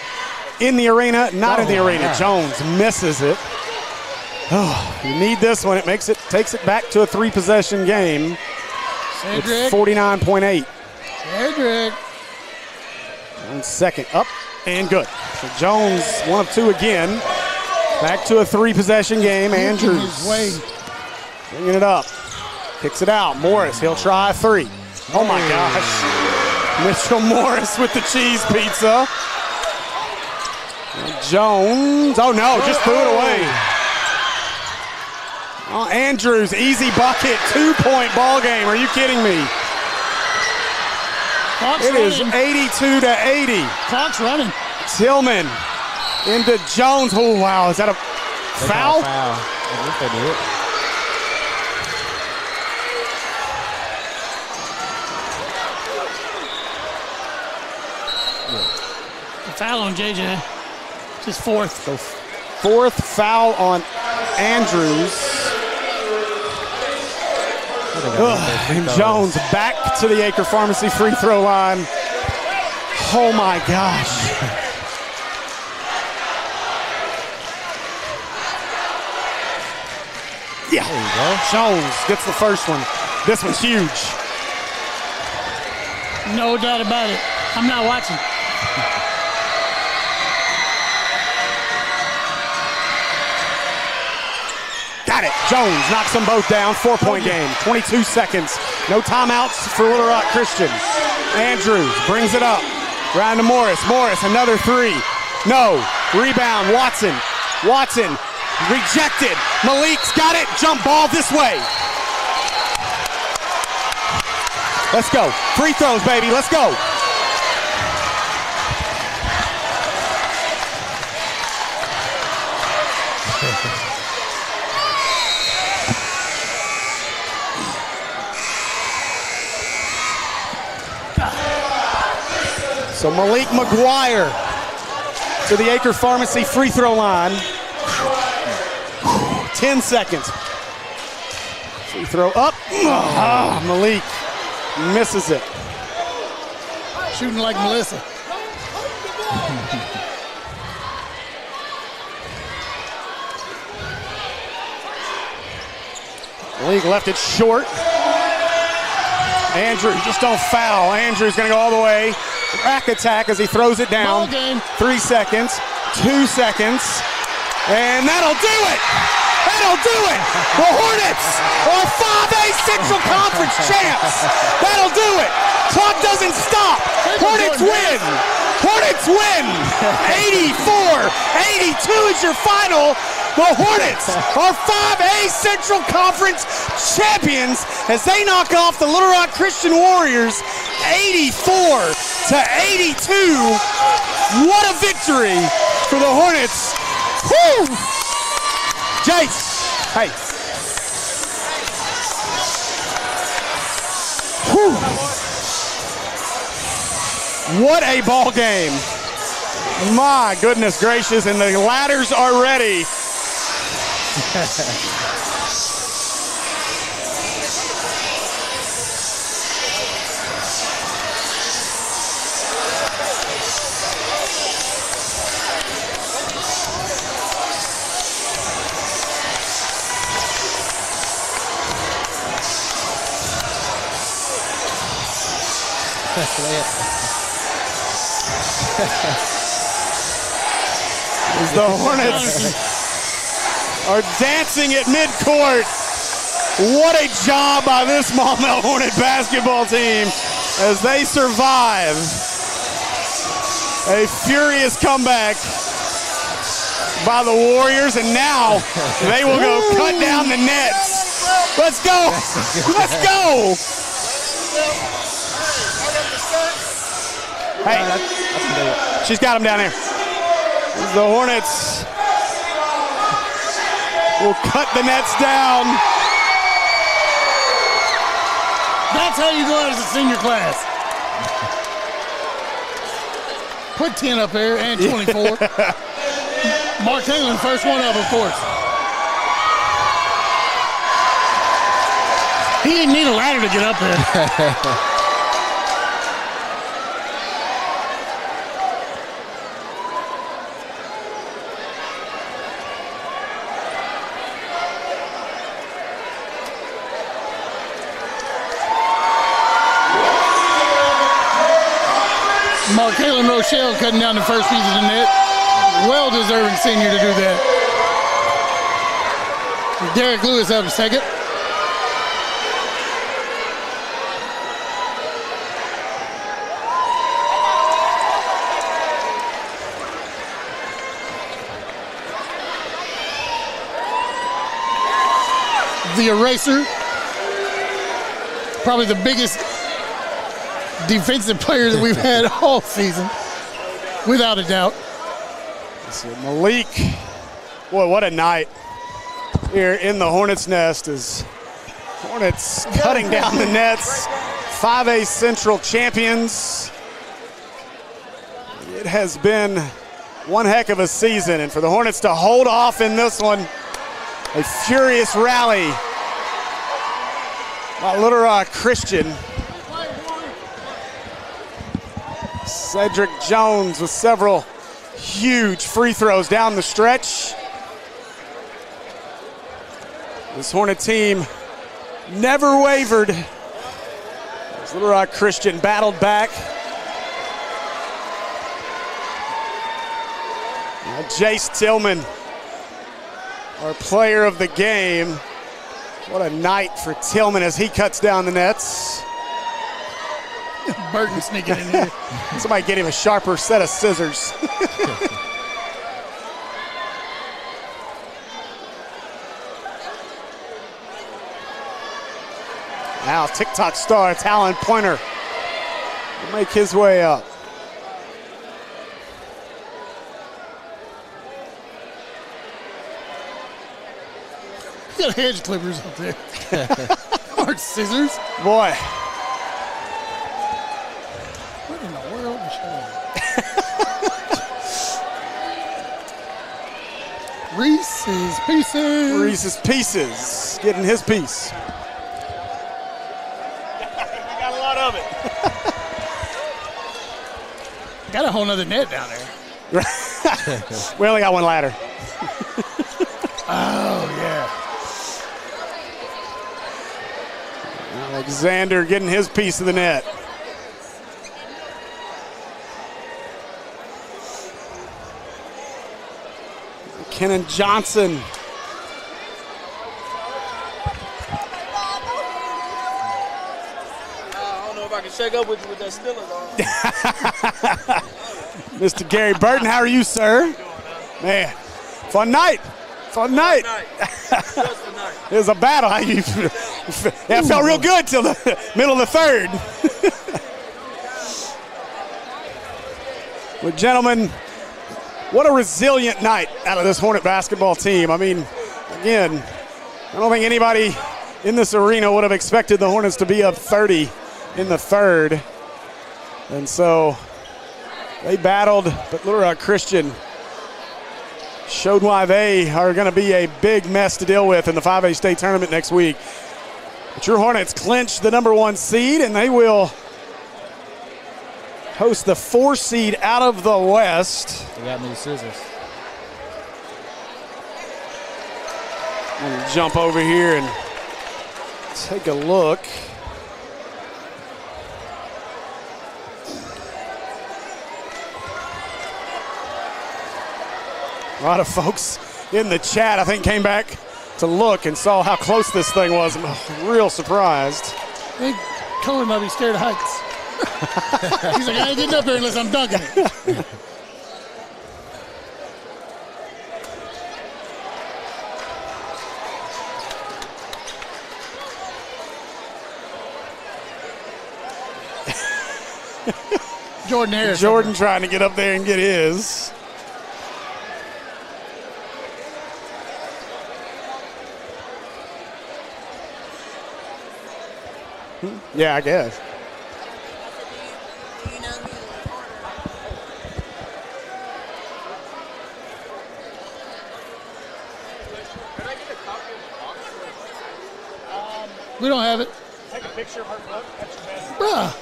in the arena, not in the arena. Jones misses it. Oh, you need this one. It takes it back to a 3-possession game. Cedric. 49.8. Cedric. 1 second up and good. So Jones, 1 of 2 again. Back to a 3-possession game. Andrews bringing it up. Kicks it out. Morris, he'll try a 3. Oh my gosh. Mitchell Morris with the cheese pizza. And Jones, oh no, just threw it away. Oh, Andrews, easy bucket, 2-point ball game. Are you kidding me? Clock's It is running. 82-80. Clock's running. Tillman into Jones. Oh, wow. Is that a foul? Foul. I think they did. Foul on JJ. It's his 4th. So 4th foul on Andrews. And Jones back to the Acre Pharmacy free throw line. Oh my gosh. Yeah. There you go. Jones gets the first one. This one's huge. No doubt about it. I'm not watching. Got it. Jones knocks them both down. 4-point game. 22 seconds. No timeouts for Little Rock Christian. Andrews brings it up. Round to Morris. Morris, another three. No. Rebound. Watson. Watson rejected. Malik's got it. Jump ball this way. Let's go. Free throws, baby. Let's go. So Malik McGuire to the Acre Pharmacy free throw line. 10 seconds. Free throw up. Malik misses it. Shooting like Melissa. Malik left it short. Andrew, just don't foul. Andrew's going to go all the way. Rack attack as he throws it down. 3 seconds. 2 seconds. And that'll do it. That'll do it. The Hornets are 5A Central Conference champs. That'll do it. Clock doesn't stop. Hornets win. Hornets win. 84-82 is your final. The Hornets are 5A Central Conference champions as they knock off the Little Rock Christian Warriors 84-82. What a victory for the Hornets. Woo! Jace, hey. Whew. What a ball game. My goodness gracious, and the ladders are ready. As the Hornets are dancing at midcourt. What a job by this Maumelle Hornet basketball team as they survive a furious comeback by the Warriors, and now they will go cut down the nets. Let's go. Let's go. Hey, she's got him down there. The Hornets will cut the nets down. That's how you go out as a senior class. Put 10 up there and 24. Mark Taylor, first one up, of course. He didn't need a ladder to get up there. Mark Taylor and Rochelle cutting down the first piece of the net. Well-deserving senior to do that. Derek Lewis up second. The eraser, probably the biggest defensive player that we've had all season, without a doubt. So Malik, boy, what a night here in the Hornets' nest as Hornets cutting down the nets. 5A Central champions. It has been one heck of a season, and for the Hornets to hold off in this one, a furious rally by Little Rock Christian. Cedric Jones with several huge free throws down the stretch. This Hornet team never wavered. As Little Rock Christian battled back. Now Jace Tillman, our player of the game. What a night for Tillman as he cuts down the nets. Burton sneaking in here. Somebody get him a sharper set of scissors. Now TikTok star Talon Pointer will make his way up. You got hedge clippers up there. Aren't scissors. Boy. What in the world is that? Reese's Pieces. Reese's Pieces getting his piece. Got a lot of it. Got a whole nother net down there. We only got one ladder. Oh, yeah. Alexander getting his piece of the net. Kenan Johnson. I don't know if I can shake up with you with that Steelers on. Mr. Gary Burton, how are you, sir? Man, fun night. Fun night. Just a night. It was a battle. Yeah, it felt real good till the middle of the third. Well, gentlemen, what a resilient night out of this Hornet basketball team. I mean, again, I don't think anybody in this arena would have expected the Hornets to be up 30 in the third. And so they battled, but Little Rock Christian showed why they are going to be a big mess to deal with in the 5A state tournament next week. But your Hornets clinched the #1 seed, and they will host the 4 seed out of the West. They got new scissors. I'm going to jump over here and take a look. A lot of folks in the chat, I think, came back to look and saw how close this thing was. I'm real surprised. I think Cohen might be scared of heights. He's like, I ain't getting up there unless I'm dunking it. Jordan Harris. Jordan trying to get up there and get his. Yeah, I guess. We don't have it. Take a picture of her book. That's your best. Bruh.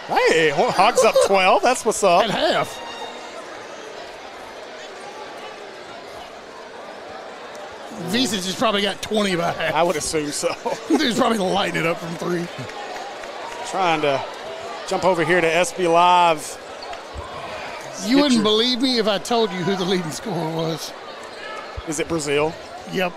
Hey, Hogs up 12. That's what's up. At half. Visage has probably got 20 by half. I would assume so. He's probably lighting it up from 3. Trying to jump over here to SB Live. You wouldn't believe me if I told you who the leading scorer was. Is it Brazil? Yep.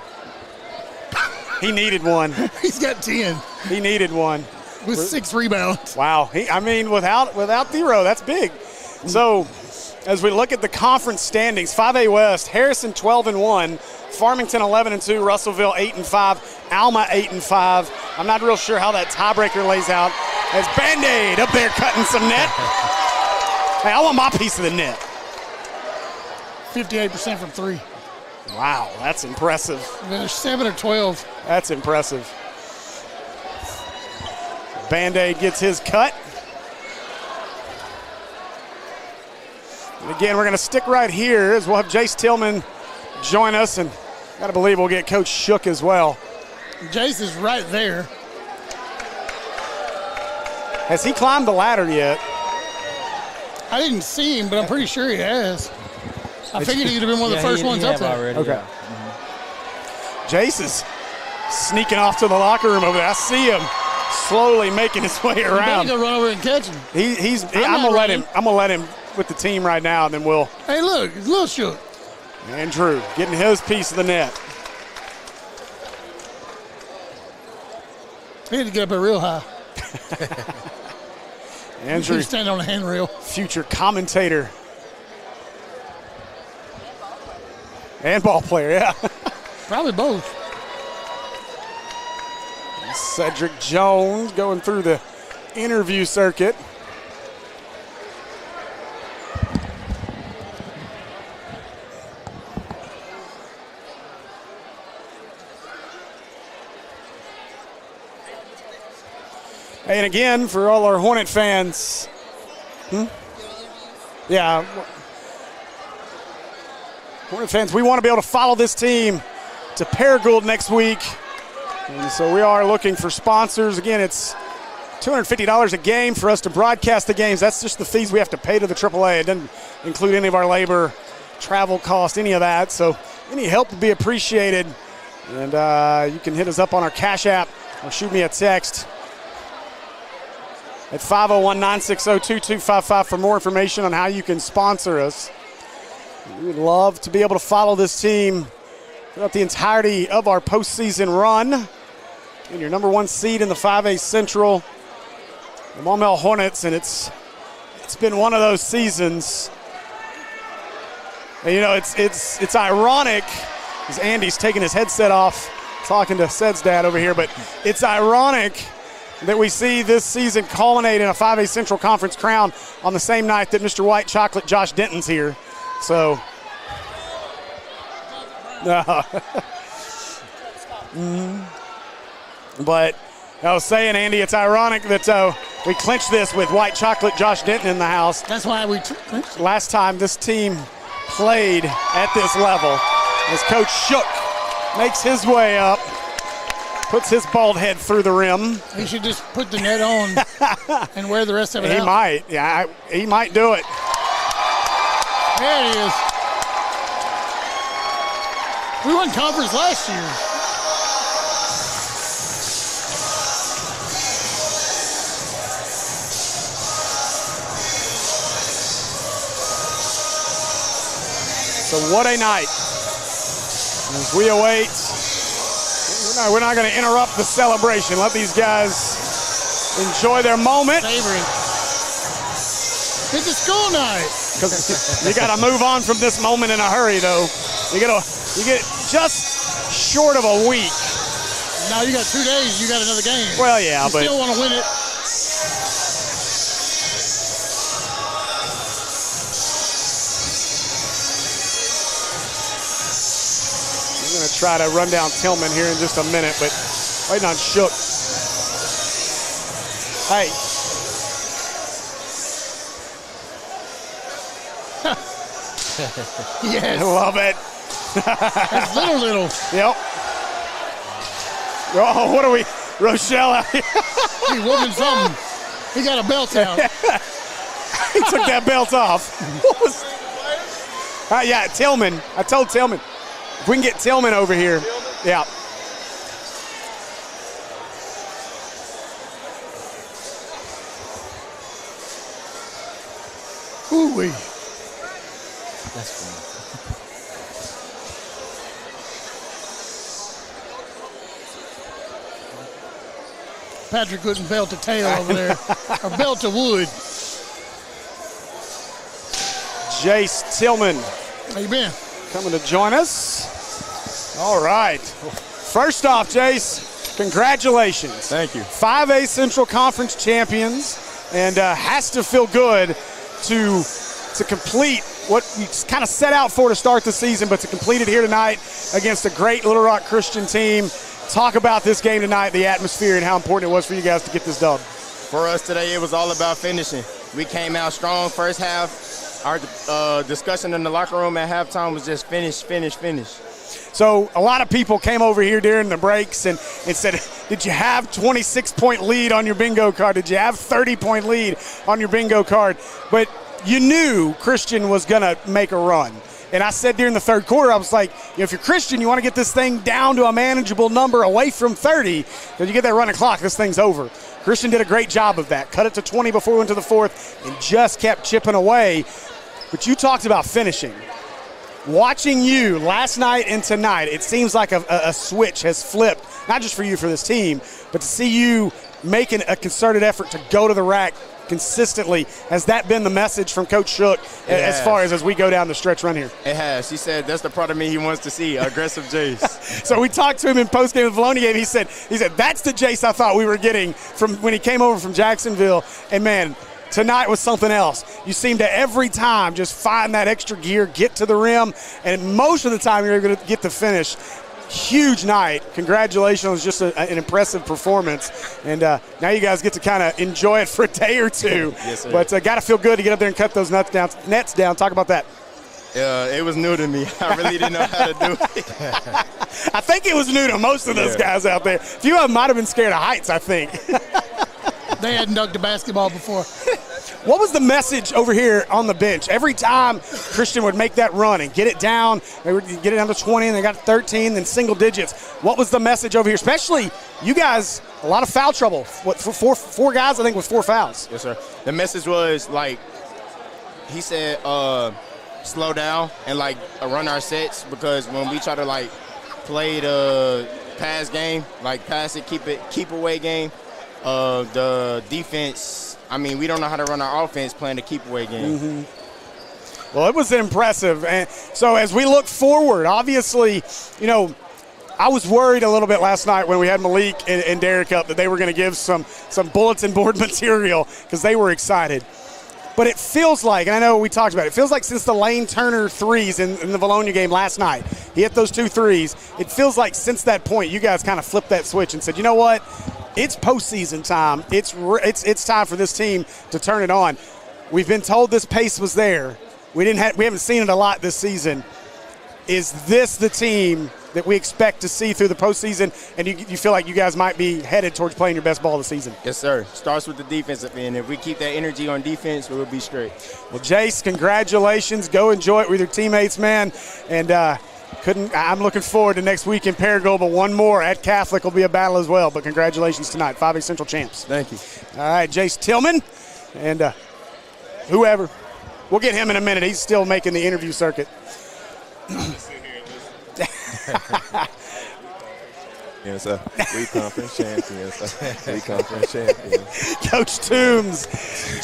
He needed one. He's got 10 He needed one. with 6 rebounds. Wow. Without Thero, that's big. So as we look at the conference standings, 5A West, Harrison 12-1, Farmington 11-2, Russellville 8-5, Alma 8-5. I'm not real sure how that tiebreaker lays out. As Band-Aid up there cutting some net. Hey, I want my piece of the net. 58% from 3. Wow, that's impressive. They're 7 or 12. That's impressive. Band-Aid gets his cut. And again, we're going to stick right here as we'll have Jace Tillman join us, and got to believe we'll get Coach Shook as well Jace is right there. Has he climbed the ladder yet? I didn't see him, but I'm pretty sure he has. I figured he'd have been one of the first ones up there. Already, Okay. Yeah. Jace is sneaking off to the locker room over there. I see him slowly making his way You better around. go run over and catch him. I'm gonna let him with the team right now, and then we'll. Hey, look, it's a little shook. Andrew getting his piece of the net. He had to get up there real high. Andrew, He's standing on the handrail. future commentator and ball player, yeah. Probably both. Cedric Jones going through the interview circuit. And again, for all our Hornet fans, yeah, Hornet fans, we want to be able to follow this team to Paragould next week. And so we are looking for sponsors. Again, it's $250 a game for us to broadcast the games. That's just the fees we have to pay to the AAA. It doesn't include any of our labor, travel cost, any of that. So any help would be appreciated. And you can hit us up on our Cash App or shoot me a text at 501-960-2255 for more information on how you can sponsor us. We would love to be able to follow this team throughout the entirety of our postseason run. And your number one seed in the 5A Central, the Maumelle Hornets, and it's been one of those seasons. And, you know, it's ironic, as Andy's taking his headset off, talking to Sed's dad over here, but it's ironic that we see this season culminate in a 5A Central Conference crown on the same night that Mr. White Chocolate Josh Denton's here. So, But I was saying, Andy, it's ironic that we clinched this with White Chocolate Josh Denton in the house. That's why we clinched. Last time this team played at this level, as Coach Shook makes his way up, puts his bald head through the rim. He should just put the net on and wear the rest of it out. He might. Yeah, he might do it. There it is. We won conference last year. So what a night. As we await, we're not going to interrupt the celebration. Let these guys enjoy their moment. Savor it. It's a school night. Because you got to move on from this moment in a hurry, though. You get just short of a week. Now you got 2 days. You got another game. Well, yeah, you but still want to win it. I'm going to try to run down Tillman here in just a minute, but waiting on Shook. Hey. Yes. I love it. That's little. Yep. Oh, what are we? Rochelle out here. He whooping something. He got a belt out. He took that belt off. What was? Yeah, Tillman. I told Tillman. If we can get Tillman over here. Yeah. Ooh-wee. That's funny. Patrick couldn't belt a tail over there. Or belt a wood. Jace Tillman. How you been? Coming to join us. All right. First off, Jace, congratulations. Thank you. 5A Central Conference champions, and has to feel good to complete what we kind of set out for to start the season, but to complete it here tonight against a great Little Rock Christian team. Talk about this game tonight, the atmosphere, and how important it was for you guys to get this done. For us today, it was all about finishing. We came out strong first half. Our discussion in the locker room at halftime was just finish. So a lot of people came over here during the breaks and said, did you have 26-point lead on your bingo card? Did you have 30-point lead on your bingo card? But you knew Christian was going to make a run. And I said during the third quarter, I was like, if you're Christian, you want to get this thing down to a manageable number away from 30. Because you get that running clock, this thing's over. Christian did a great job of that. Cut it to 20 before we went to the fourth and just kept chipping away. But you talked about finishing. Watching you last night and tonight, it seems like a switch has flipped, not just for you, for this team, but to see you making a concerted effort to go to the rack consistently. Has that been the message from Coach Shook as far as we go down the stretch run here? It has. He said that's the part of me he wants to see, aggressive Jace. So we talked to him in postgame of the Bologna game. He said that's the Jace I thought we were getting from when he came over from Jacksonville. And, man, tonight was something else. You seem to every time just find that extra gear, get to the rim, and most of the time you're able to get the finish. Huge night. Congratulations. It was just an impressive performance. And now you guys get to kind of enjoy it for a day or two. Yes, sir. But got to feel good to get up there and cut those nets down. Talk about that. It was new to me. I really didn't know how to do it. I think it was new to most of those guys out there. A few of them might have been scared of heights, I think. They hadn't dunked a basketball before. What was the message over here on the bench? Every time Christian would make that run and get it down, they would get it down to 20, and they got 13, then single digits. What was the message over here? Especially you guys, a lot of foul trouble. What, for four guys, I think, with 4 fouls. Yes, sir. The message was, like, he said, slow down and, like, run our sets, because when we try to, like, play the pass game, like pass it, keep away game, the defense, I mean, we don't know how to run our offense playing the keep away game. Mm-hmm. Well, it was impressive. And so as we look forward, obviously, I was worried a little bit last night when we had Malik and Derek up that they were going to give some bulletin board material because they were excited. But it feels like, and I know we talked about it, feels like since the Lane Turner threes in the Bologna game last night, he hit those 2 threes, it feels like since that point you guys kind of flipped that switch and said, you know what? It's postseason time. It's time for this team to turn it on. We've been told this pace was there. We haven't seen it a lot this season. Is this the team that we expect to see through the postseason, and you feel like you guys might be headed towards playing your best ball of the season? Yes, sir. Starts with the defensive end. If we keep that energy on defense, we'll be straight. Well, Jace, congratulations. Go enjoy it with your teammates, man. And I'm looking forward to next week in Paragould, but one more at Catholic will be a battle as well. But congratulations tonight, 5A Central champs. Thank you. All right, Jace Tillman and whoever. We'll get him in a minute. He's still making the interview circuit. Yes, sir. We conference champions. We conference champions. Coach Toombs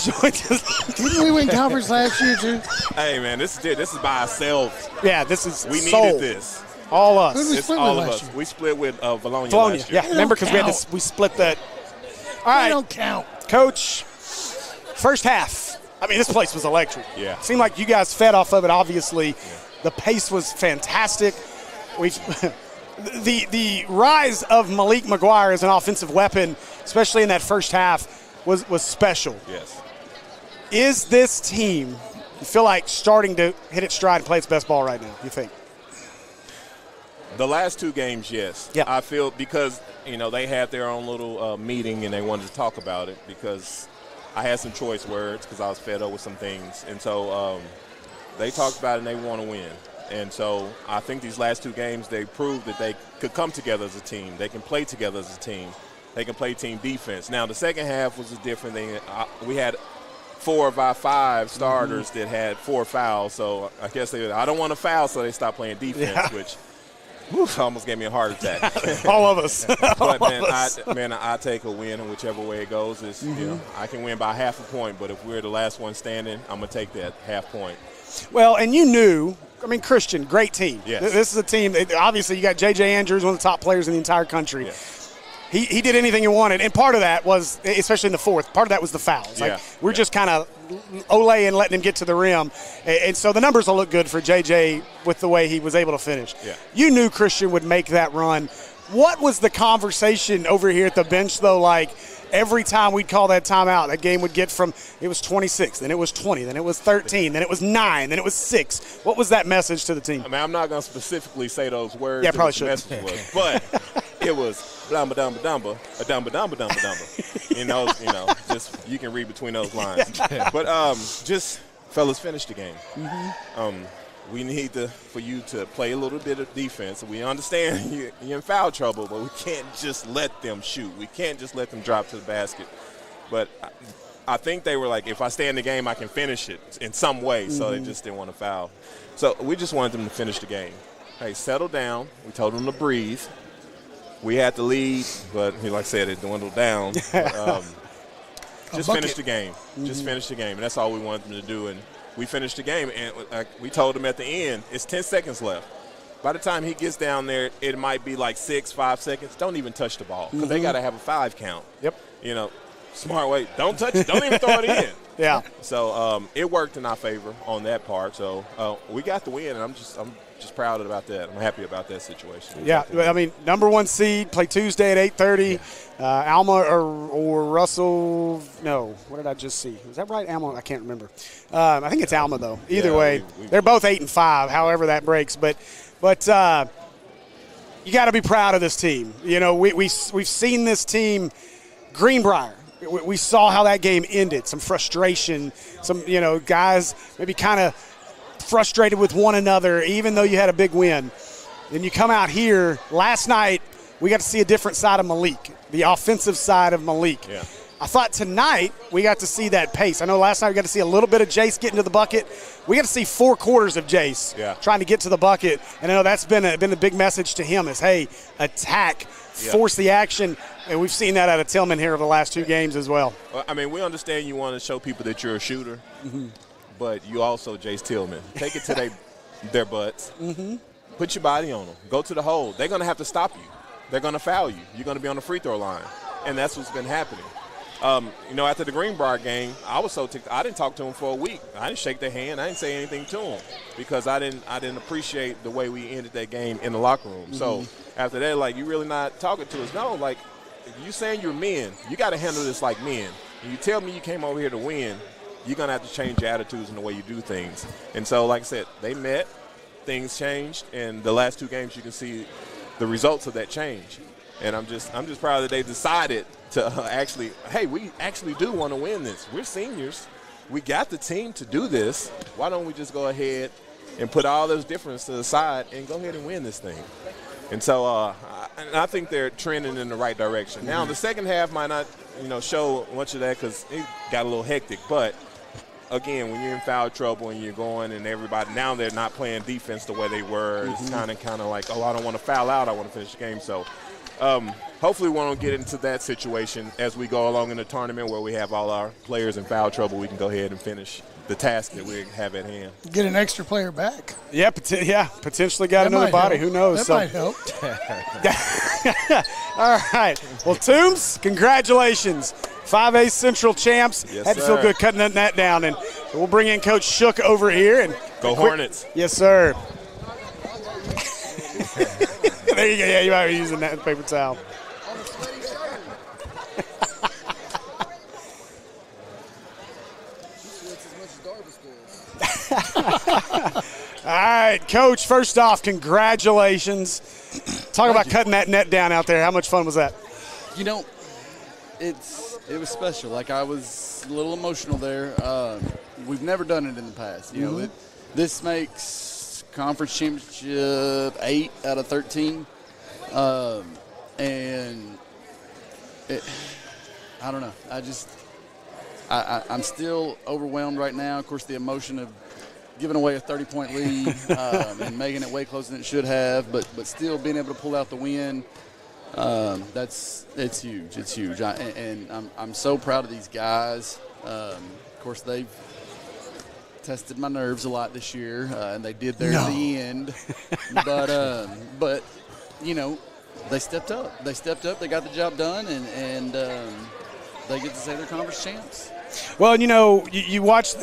joins us. Didn't we win conference last year, too? Hey, man, this is by ourselves. Yeah, this is We sold. needed this. All us. Who did we It's split all with of last us. year? We split with Bologna Bologna, last year. yeah. Remember, because we split that. All They right, don't count. Coach, first half. I mean, this place was electric. Yeah. Seemed like you guys fed off of it, obviously. The pace was fantastic. The rise of Malik McGuire as an offensive weapon, especially in that first half, was special. Yes. Is this team, you feel like, starting to hit its stride and play its best ball right now, you think? The last 2 games, yes. Yeah. I feel because, they had their own little meeting and they wanted to talk about it because I had some choice words because I was fed up with some things. And so they talked about it and they want to win. And so I think these last 2 games, they proved that they could come together as a team. They can play together as a team. They can play team defense. Now, the second half was a different thing. We had 4 of our 5 starters that had 4 fouls. So I guess I don't want to foul, so they stopped playing defense, which almost gave me a heart attack. All of us. But, I take a win, and whichever way it goes. I can win by half a point, but if we're the last one standing, I'm going to take that half point. Well, and you knew, Christian, great team. Yes. This is a team, obviously you got J.J. Andrews, one of the top players in the entire country. Yes. He did anything he wanted, and part of that was, especially in the fourth, part of that was the fouls. We're just kind of and letting him get to the rim, and so the numbers will look good for J.J. with the way he was able to finish. Yeah. You knew Christian would make that run. What was the conversation over here at the bench, though, like every time we'd call that timeout, that game would get from it was 26, then it was 20, then it was 13, then it was 9, then it was 6. What was that message to the team? I mean, I'm not going to specifically say those words. Yeah, probably should. Message was, but it was dumba dumba dumba, a dumba dumba dumba dumba. Just you can read between those lines. But just fellas, finish the game. We need for you to play a little bit of defense. We understand you're in foul trouble, but we can't just let them shoot. We can't just let them drop to the basket. But I think they were like, if I stay in the game, I can finish it in some way. So they just didn't want to foul. So we just wanted them to finish the game. Hey, settle down. We told them to breathe. We had the lead, but like I said, it dwindled down. Just finish the game. Just finish the game. And that's all we wanted them to do. And we finished the game, and we told him at the end, it's 10 seconds left. By the time he gets down there, it might be like 5 seconds. Don't even touch the ball because they got to have a 5 count. Yep. Smart way. Don't touch it. Don't even throw it in. Yeah. So it worked in our favor on that part. So we got the win, and I'm just proud about that. I'm happy about that situation. Yeah, I mean, number 1 seed, play Tuesday at 8:30. Alma or Russell, no, what did I just see? Was that right, Alma? I can't remember. I think it's Alma, though. Either way, they're both 8-5, however that breaks. But you got to be proud of this team. We've seen this team, Greenbrier. We saw how that game ended, some frustration, some, guys maybe kind of frustrated with one another, even though you had a big win. Then you come out here. Last night, we got to see a different side of Malik, the offensive side of Malik. Yeah. I thought tonight we got to see that pace. I know last night we got to see a little bit of Jace getting to the bucket. We got to see 4 quarters of Jace trying to get to the bucket. And I know that's been a big message to him is, hey, attack, force the action. And we've seen that out of Tillman here over the last 2 games as well. I mean, we understand you want to show people that you're a shooter, but you also Jace Tillman. Take it to their butts. Put your body on them. Go to the hole. They're going to have to stop you. They're going to foul you. You're going to be on the free throw line. And that's what's been happening. After the Greenbrier game, I was so ticked. I didn't talk to him for a week. I didn't shake their hand. I didn't say anything to him because I didn't appreciate the way we ended that game in the locker room. So after that, like, you really not talking to us. No, like, you saying you're men, you got to handle this like men. And you tell me you came over here to win, you're going to have to change your attitudes and the way you do things. And so, like I said, they met, things changed, and the last 2 games you can see the results of that change. And I'm just proud that they decided to we actually do want to win this. We're seniors. We got the team to do this. Why don't we just go ahead and put all those differences aside and go ahead and win this thing? And so I think they're trending in the right direction. Now, the second half might not, show much of that because it got a little hectic. But, again, when you're in foul trouble and you're going and everybody, now they're not playing defense the way they were. It's kind of like, I don't want to foul out. I want to finish the game. So, hopefully we won't get into that situation as we go along in the tournament where we have all our players in foul trouble. We can go ahead and finish the task that we have at hand. Get an extra player back. Yeah, potentially got another body. Help. Who knows? That might help. All right. Well, Toombs, congratulations. 5A Central champs. Yes, Had to feel good cutting that net down. And we'll bring in Coach Shook over here. And go Hornets. Yes, sir. There you go. Yeah, you might be using that paper towel. All right, Coach, first off, congratulations. Talk about cutting that net down out there. How much fun was that? It was special. Like, I was a little emotional there. We've never done it in the past. This makes conference championship 8 out of 13. And I don't know. I'm still overwhelmed right now. Of course, the emotion of giving away a 30-point lead and making it way closer than it should have, but still being able to pull out the win, it's huge. It's huge. I'm so proud of these guys. Of course, they've tested my nerves a lot this year, and they did there at the end. But they stepped up. They got the job done, and they get to say they're conference champs. Well, you watched.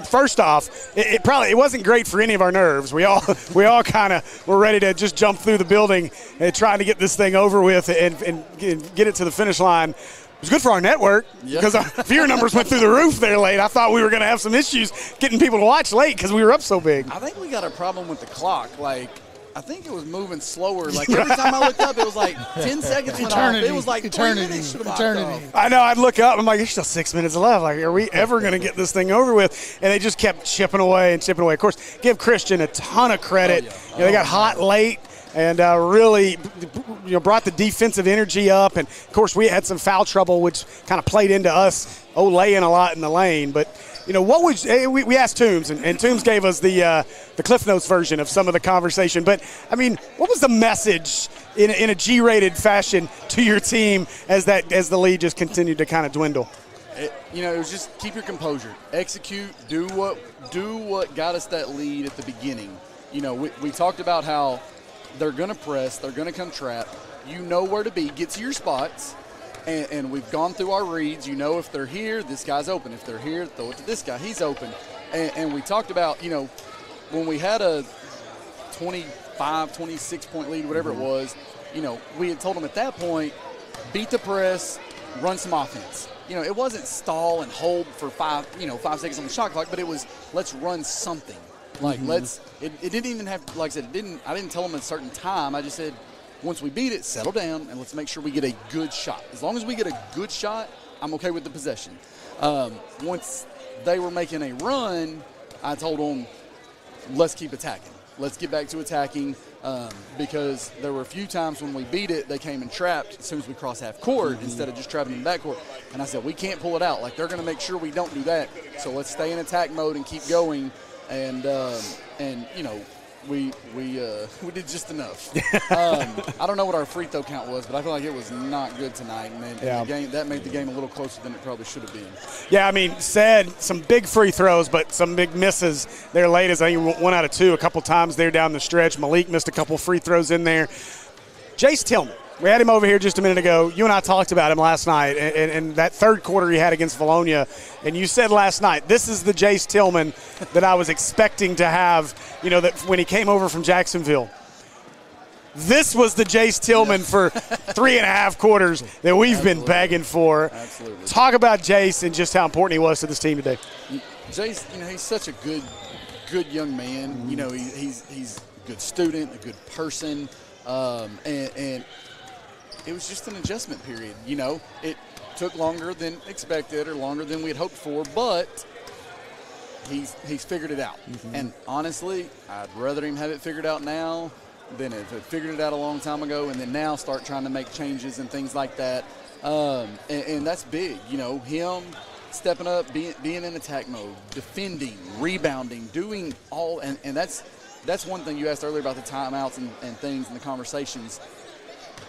First off, it wasn't great for any of our nerves. We all kind of were ready to just jump through the building and trying to get this thing over with and get it to the finish line. was good for our network because our viewer numbers went through the roof there late. I thought we were going to have some issues getting people to watch late because we were up so big. I think we got a problem with the clock. Like, I think it was moving slower. Like, every time I looked up, it was like 10 seconds went off. It was like 3 minutes. Eternity. I know. I'd look up. I'm like, there's still 6 minutes left. Like, are we ever going to get this thing over with? And they just kept chipping away and chipping away. Of course, give Christian a ton of credit. They got hot late and really brought the defensive energy up. And, of course, we had some foul trouble, which kind of played into us laying a lot in the lane. But, what would we asked Toombs, and Toombs gave us the Cliff Notes version of some of the conversation. But, I mean, what was the message in a G-rated fashion to your team as the lead just continued to kind of dwindle? It was just keep your composure, execute, do what got us that lead at the beginning. We talked about how they're going to press, they're going to come trap. You know where to be, get to your spots. And we've gone through our reads. If they're here, this guy's open. If they're here, throw it to this guy. He's open. And we talked about, when we had a 25, 26-point lead, whatever it was, we had told them at that point, beat the press, run some offense. It wasn't stall and hold for 5 seconds on the shot clock, but it was let's run something. Like it didn't even have, like I said, I didn't tell them a certain time. I just said, once we beat it, settle down, and let's make sure we get a good shot. As long as we get a good shot, I'm okay with the possession. Once they were making a run, I told them, let's keep attacking. Let's get back to attacking because there were a few times when we beat it, they came and trapped as soon as we crossed half court instead of just trapping in the backcourt. And I said, we can't pull it out. Like, they're going to make sure we don't do that. So let's stay in attack mode and keep going. And we did just enough. I don't know what our free throw count was, but I feel like it was not good tonight. And the game, that made the game a little closer than it probably should have been. Yeah, I mean, said some big free throws, but some big misses there late. As I think 1 out of 2 a couple times there down the stretch. Malik missed a couple free throws in there. Jace Tillman. We had him over here just a minute ago. You and I talked about him last night and that third quarter he had against Bologna. And you said last night, this is the Jace Tillman that I was expecting to have, that when he came over from Jacksonville. This was the Jace Tillman for 3.5 quarters that we've been begging for. Absolutely. Talk about Jace and just how important he was to this team today. Jace, he's such a good young man. He's a good student, a good person, and it was just an adjustment period. It took longer than expected or longer than we had hoped for, but he's figured it out. And honestly, I'd rather him have it figured out now than if he figured it out a long time ago and then now start trying to make changes and things like that. And that's big. Him stepping up, being in attack mode, defending, rebounding, doing all. And that's one thing you asked earlier about the timeouts and things and the conversations.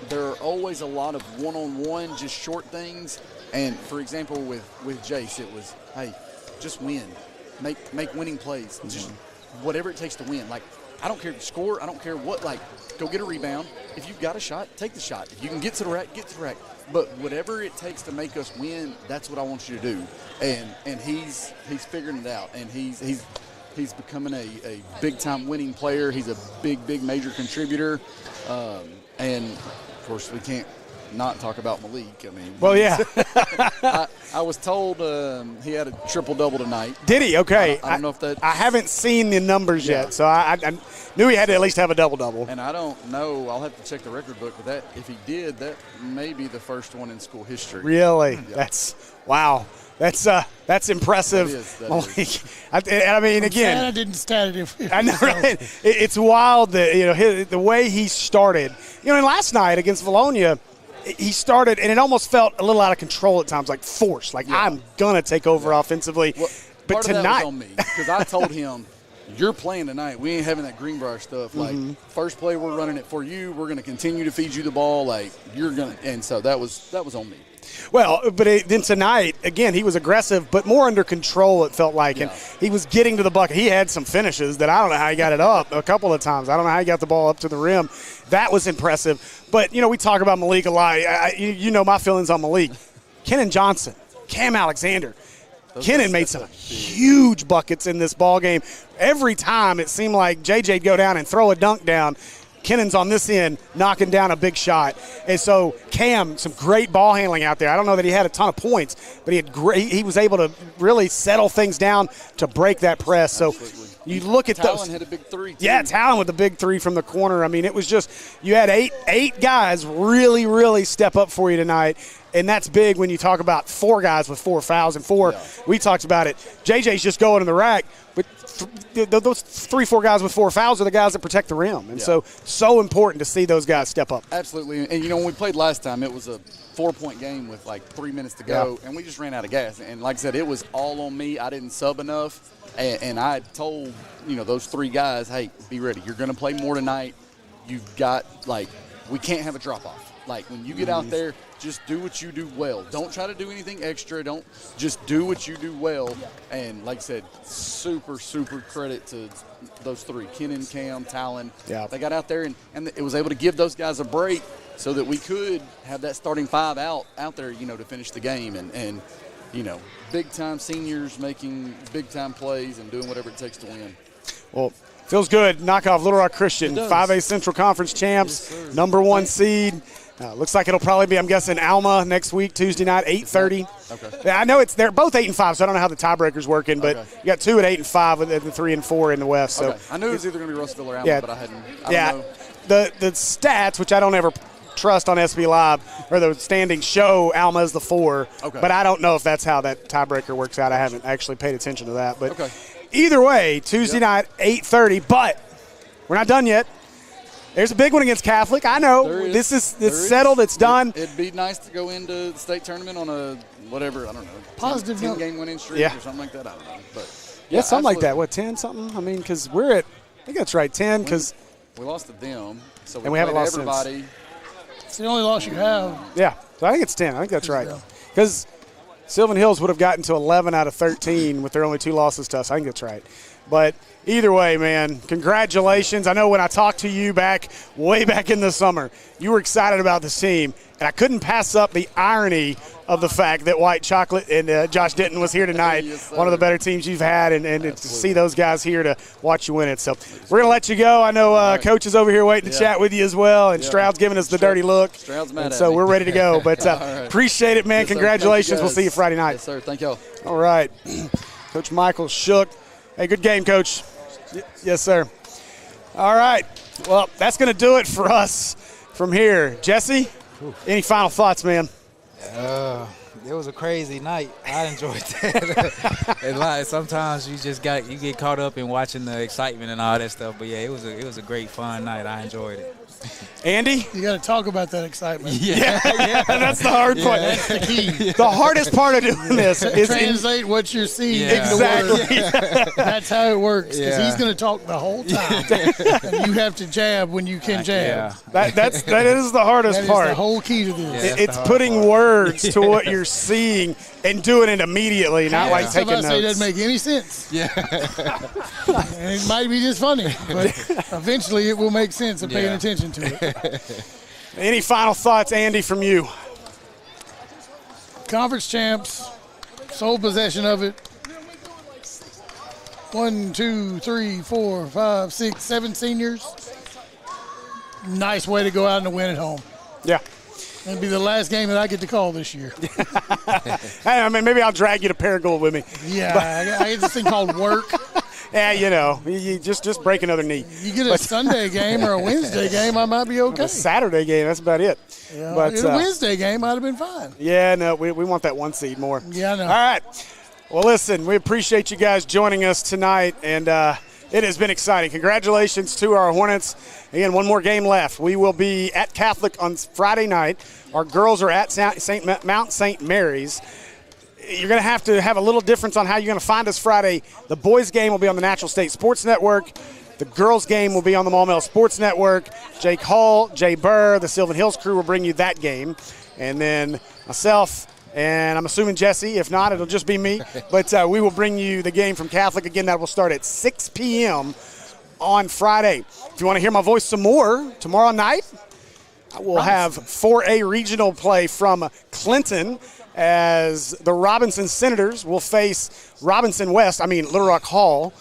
There are always a lot of one-on-one, just short things. And, for example, with Jace, it was, hey, just win. Make winning plays. Just whatever it takes to win. Like, I don't care if you score. I don't care what. Like, go get a rebound. If you've got a shot, take the shot. If you can get to the rack, get to the rack. But whatever it takes to make us win, that's what I want you to do. And he's figuring it out. And he's becoming a big-time winning player. He's a big major contributor. And, of course, we can't not talk about Malik. I mean, well, yeah. I was told he had a triple-double tonight. Did he? Okay. I don't know if that. I haven't seen the numbers yet, so I knew he had to at least have a double-double. And I don't know. I'll have to check the record book, but if he did, that may be the first one in school history. Really? Yeah. Wow. That's impressive. That is. I mean, again, I didn't stat it. I know, right? It's wild that the way he started. And last night against Bologna, he started, and it almost felt a little out of control at times, like forced. Like, I'm gonna take over offensively. Well, but part tonight, of that was on me because I told him, "You're playing tonight. We ain't having that Greenbrier stuff. Like, first play, we're running it for you. We're gonna continue to feed you the ball. Like, you're gonna." And so that was on me. Well, but then tonight, again, he was aggressive, but more under control, it felt like. Yeah. And he was getting to the bucket. He had some finishes that I don't know how he got it up a couple of times. I don't know how he got the ball up to the rim. That was impressive. But, we talk about Malik a lot. You know my feelings on Malik. Kenan Johnson, Cam Alexander. Kenan made some huge buckets in this ball game. Every time it seemed like JJ'd go down and throw a dunk down. Kennon's on this end knocking down a big shot. And so Cam, some great ball handling out there. I don't know that he had a ton of points, but he was able to really settle things down to break that press. Absolutely. So you look at Talon those. had a big three, too. Yeah, Talon with the big three from the corner. I mean, it was just you had eight guys really, really step up for you tonight. And that's big when you talk about 4 guys with 4 fouls and 4. Yeah. We talked about it. JJ's just going in the rack, but those 3-4 guys with 4 fouls are the guys that protect the rim. And so important to see those guys step up. Absolutely. And, when we played last time, it was a 4-point game with like 3 minutes to go, and we just ran out of gas. And like I said, it was all on me. I didn't sub enough. And I told, those 3 guys, hey, be ready. You're going to play more tonight. You've got, we can't have a drop-off. Like, when you get out there, just do what you do well. Don't try to do anything extra. Just do what you do well. And like I said, super, super credit to those 3, Kennon, Cam, Talon. Yeah. They got out there, and it was able to give those guys a break so that we could have that starting 5 out there, to finish the game. And big-time seniors making big-time plays and doing whatever it takes to win. Well, feels good. Knock off Little Rock Christian, 5A Central Conference champs, yes, number 1 seed. Looks like it'll probably be, I'm guessing, Alma next week, Tuesday night, 8:30. Okay. Yeah, I know they're both 8 and 5, so I don't know how the tiebreaker's working, but you got 2 at 8 and 5 and the 3 and 4 in the West. So I knew it was either going to be Russellville or Alma, but I don't know. The stats, which I don't ever trust on SB Live, or the standings show Alma as the 4, but I don't know if that's how that tiebreaker works out. I haven't actually paid attention to that. But either way, Tuesday night, 8:30, but we're not done yet. There's a big one against Catholic. I know. It's settled. It's done. It'd be nice to go into the state tournament on a whatever, I don't know, positive 10-game winning streak or something like that. I don't know. But something absolutely. Like that. What, 10 something? I mean, because we're at, I think that's right, 10 because we lost to them. So we haven't lost everybody. Since. It's the only loss you have. Yeah. So I think it's 10. I think that's right. Because Sylvan Hills would have gotten to 11 out of 13 with their only 2 losses to us. I think that's right. But either way, man, congratulations. I know when I talked to you way back in the summer, you were excited about this team, and I couldn't pass up the irony of the fact that White Chocolate and Josh Denton was here tonight, one of the better teams you've had, and to see those guys here to watch you win it. So we're going to let you go. I know Coach is over here waiting to chat with you as well, and Stroud's giving us the dirty look. Stroud's mad at so me. We're ready to go. But appreciate it, man. Yes, congratulations. We'll see you Friday night. Yes, sir. Thank y'all. All right. Coach Michael Shook. Hey, good game, Coach. Yes, sir. All right. Well, that's going to do it for us from here. Jesse, any final thoughts, man? It was a crazy night. I enjoyed that. And sometimes you get caught up in watching the excitement and all that stuff. But yeah, it was a great fun night. I enjoyed it. Andy? You got to talk about that excitement. Yeah. That's the hard part. That's the key. The hardest part of doing this is translate what you're seeing. Exactly. That's how it works. Because he's going to talk the whole time, and you have to jab when you can jab. That is the hardest part. That is the whole key to this. It's putting words to what you're seeing and doing it immediately, not like taking notes. It doesn't make any sense. Yeah. And it might be just funny, but eventually it will make sense of paying attention to it. Any final thoughts, Andy, from you? Conference champs, sole possession of it. 1, 2, 3, 4, 5, 6, 7 seniors. Nice way to go out and win at home. Yeah. It'll be the last game that I get to call this year. Hey, I mean, maybe I'll drag you to Paragould with me. Yeah, I get this thing called work. Yeah, you just break another knee. You get a Sunday game or a Wednesday game, I might be okay. A Saturday game, that's about it. Yeah, but a Wednesday game might have been fine. Yeah, no, we want that 1 seed more. Yeah, I know. All right. Well, listen, we appreciate you guys joining us tonight, and it has been exciting. Congratulations to our Hornets. Again, one more game left. We will be at Catholic on Friday night. Our girls are at Mount St. Mary's. You're going to have a little difference on how you're going to find us Friday. The boys' game will be on the Natural State Sports Network. The girls' game will be on the Maumelle Sports Network. Jake Hall, Jay Burr, the Sylvan Hills crew will bring you that game. And then myself, and I'm assuming Jesse. If not, it'll just be me. But we will bring you the game from Catholic. Again, that will start at 6 p.m. on Friday. If you want to hear my voice some more, tomorrow night, we'll have 4A regional play from Clinton as the Robinson Senators will face Little Rock Hall.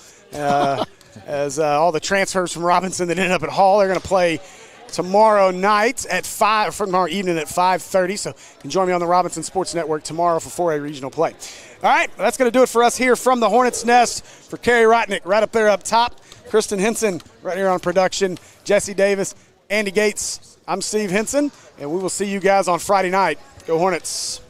as all the transfers from Robinson that ended up at Hall. They're going to play tomorrow night at 5, for tomorrow evening at 5:30. So you can join me on the Robinson Sports Network tomorrow for 4A regional play. All right, that's going to do it for us here from the Hornets' Nest. For Kerry Rotnick, right up there up top, Kristen Henson right here on production, Jesse Davis, Andy Gates. I'm Steve Henson, and we will see you guys on Friday night. Go Hornets.